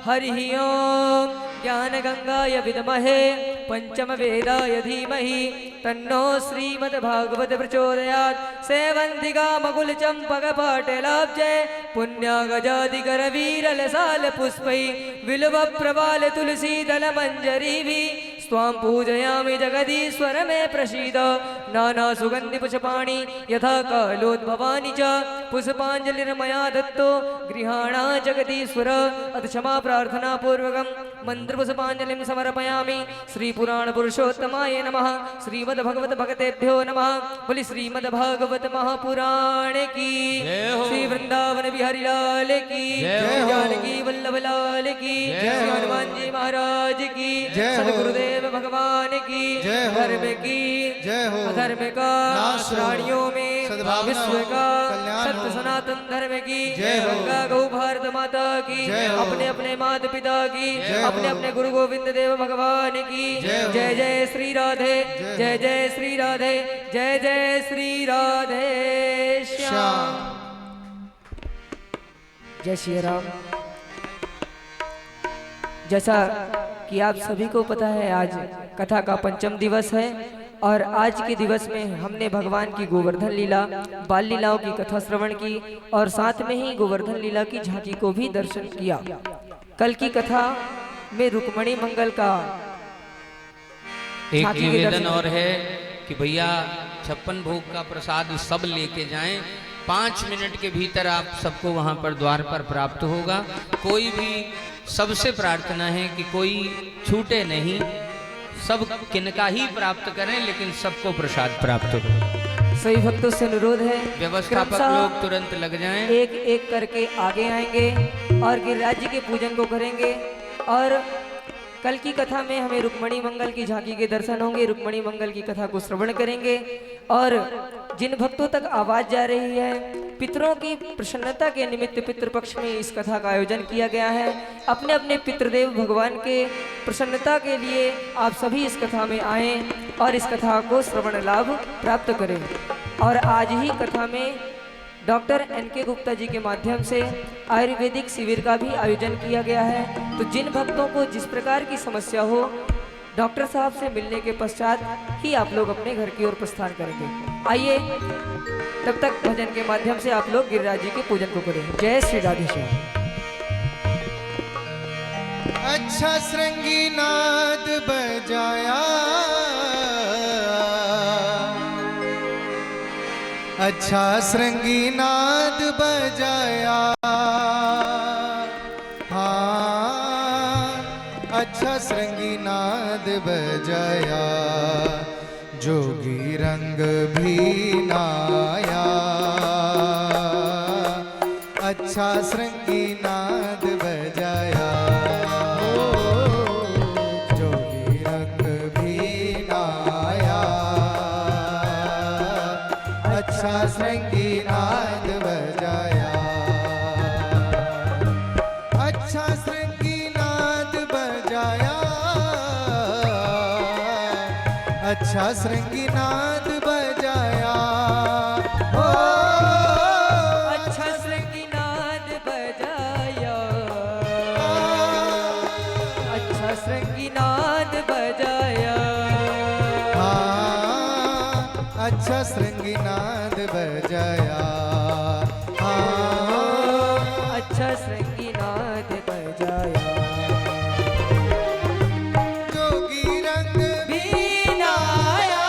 हरिः ओम ज्ञानगंगाय विद्महे पंचमवेदाय धीमहि तन्नो श्रीमद्भागवत प्रचोदयात्। सेवन्तिका मकुलचम्पकपाटलाब्जे पुण्यागजादिकरवीरलसाल पुष्पै विल्व प्रवाल तुलसीदल मंजरीभिः स्वां पूजयामि जगदीश्वर मे प्रसीद। नाना सुगंधि पुष्पाणि यथा कालोद्भवानि च पुष्पाञ्जलिर्मया दत्तो गृहाणा जगदीश्वर। अथ क्षमा प्रार्थना पूर्वकं मंत्र पुष्पाञ्जलिं समर्पयामि। श्री पुराण पुरुषोत्तमाय नमः। श्रीमद्भगवत भक्तेभ्यो नमः। बोली श्रीमद्भागवत महापुराण की श्री वृंदावन बिहारी लाल की जानकी वल्लभ लाल की श्री हनुमान जी महाराज की सदगुरुदेव भगवान की धर्म की अधर्म का प्राणियों में विश्व का सत्य सनातन धर्म की गंगा गौ भारत माता की अपने अपने माता पिता की अपने अपने गुरु गोविंद देव भगवान की जय जय श्री राधे जय जय श्री राधे जय जय श्री राधे श्याम। जय श्री राम। जैसा कि आप सभी को पता है आज कथा का पंचम दिवस है और आज के दिवस में हमने भगवान की गोवर्धन लीला बाल लीलाओं की कथा श्रवण की और साथ में ही गोवर्धन लीला की झांकी को भी दर्शन किया। कल की कथा में रुक्मणी मंगल का एक झांकी के निवेदन दर्शन और है कि भैया 56 भोग का प्रसाद सब लेके जाएं। 5 मिनट के भीतर आप सबको वहां पर द्वार पर प्राप्त होगा। कोई भी सबसे प्रार्थना है कि कोई छूटे नहीं, सब किनका ही प्राप्त करें लेकिन सबको प्रसाद प्राप्त हो। सही भक्तों से अनुरोध है व्यवस्थापक क्रमशः लोग तुरंत लग जाएं। एक एक करके आगे आएंगे और गिरिराज जी के पूजन को करेंगे। और कल की कथा में हमें रुक्मणी मंगल की झांकी के दर्शन होंगे। रुक्मणी मंगल की कथा को श्रवण करेंगे और जिन भक्तों तक आवाज जा रही है पितरों की प्रसन्नता के निमित्त पितृपक्ष में इस कथा का आयोजन किया गया है। अपने अपने पितृदेव भगवान के प्रसन्नता के लिए आप सभी इस कथा में आए और इस कथा को श्रवण लाभ प्राप्त करें। और आज ही कथा में डॉक्टर NK गुप्ता जी के माध्यम से आयुर्वेदिक शिविर का भी आयोजन किया गया है। तो जिन भक्तों को जिस प्रकार की समस्या हो डॉक्टर साहब से मिलने के पश्चात ही आप लोग अपने घर की ओर प्रस्थान करेंगे। आइए तब तक भजन के माध्यम से आप लोग गिरिराज जी के पूजन को करें। जय श्री राधे श्याम। अच्छा श्रृंगी नाद बजाया अच्छा श्रृंगी नाद बजाया हाँ अच्छा श्रृंगी नाद बजाया जोगी रंग भी नाया अच्छा श्रृंगी नाद बजाया जोगी रंग भी नाया अच्छा श्रृंगी नाद बजाया अच्छा श्रृंगी नाद बजाया अच्छा श्रृंगी नाद बजाया ओ अच्छा श्रृंगी नाद बजाया अच्छा श्रृंगी नाद बजाया हाँ अच्छा श्रृंगी नाद बजाया हाँ अच्छा श्रृंगी नाद बजाया जोगी रंग भी नाया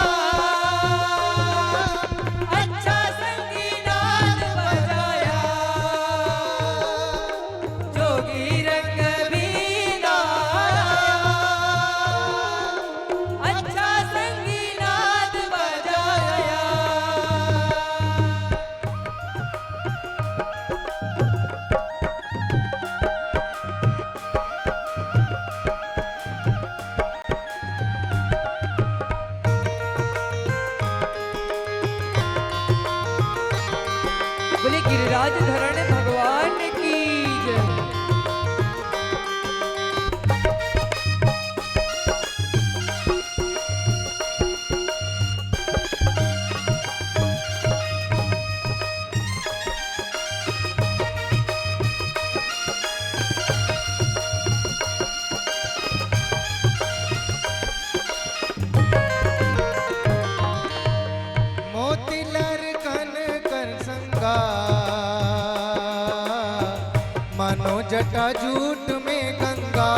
जटा जूट में गंगा।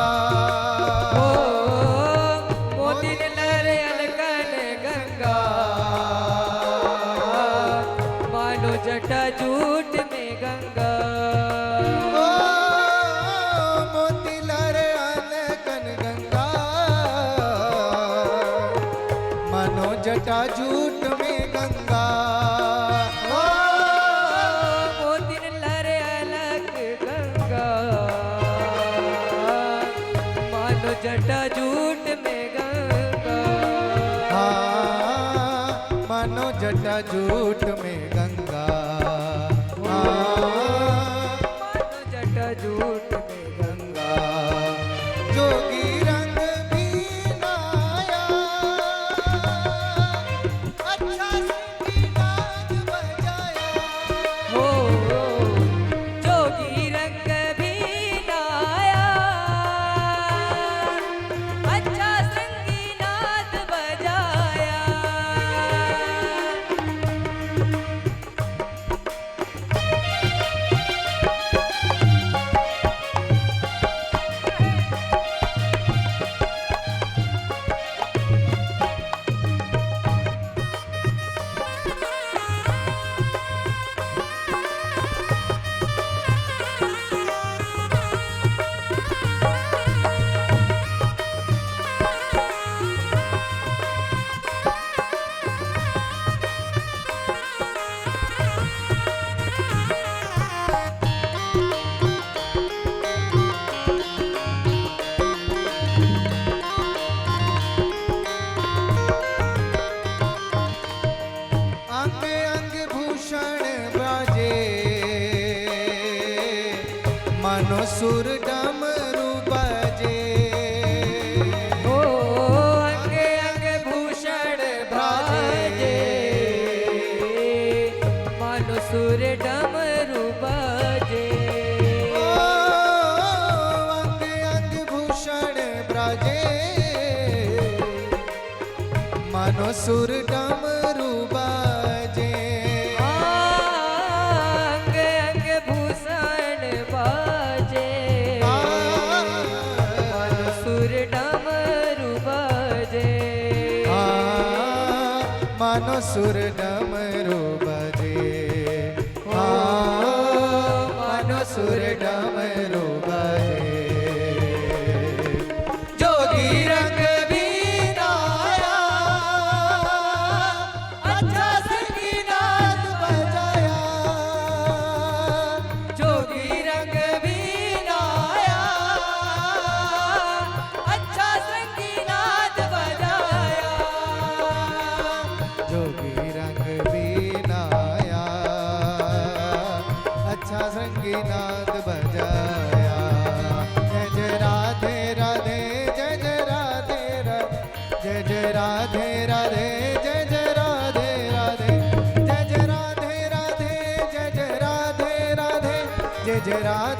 ओ मोतिन लहरे अलकन गंगा, मानो जटा जूट में गंगा। ओ मोती लहरे अलकन गंगा, मानो जटा जूट में गंगा। ओ मोतिन लहरे अलक गंगा, मानो जटा जूट में गंगा। हाँ, मानो जटा जूट में गंगा। मानो जटा जूट में गंगा जोगी रंग बीनाया, अच्छा संगीत बजाया। हो जोगी रंग भी लाया, अच्छा संगीनाद बजाया। अंग अंग भूषण बाजे, मानो सुर डमरू बजे। हो अंग अंग भूषण भाजे, मानो सुर डमरू बाजे। ओ अंग अंग भूषण ब्राजे, मानो सुर डमरू बाजे। अंग अंग भूषण बाजे, मानो सुर डमरू बाजे। मानो सुर डमरू बजे। मानो सुर डमरू बजे। जोगी रंग बीनाया, अच्छा संगीनाद बजाया। जोगी रंग भी लाया, अच्छा संगीनाद बजाया। जोगी रंग बीनाया, अच्छा संगीनाद बजाया। जय जय राधे राधे, जय जय राधे राधे, जय जय राधे राधे, जय जय राधे राधे, जय जय राधे राधे, जय जय राधे राधे, जय जय राधे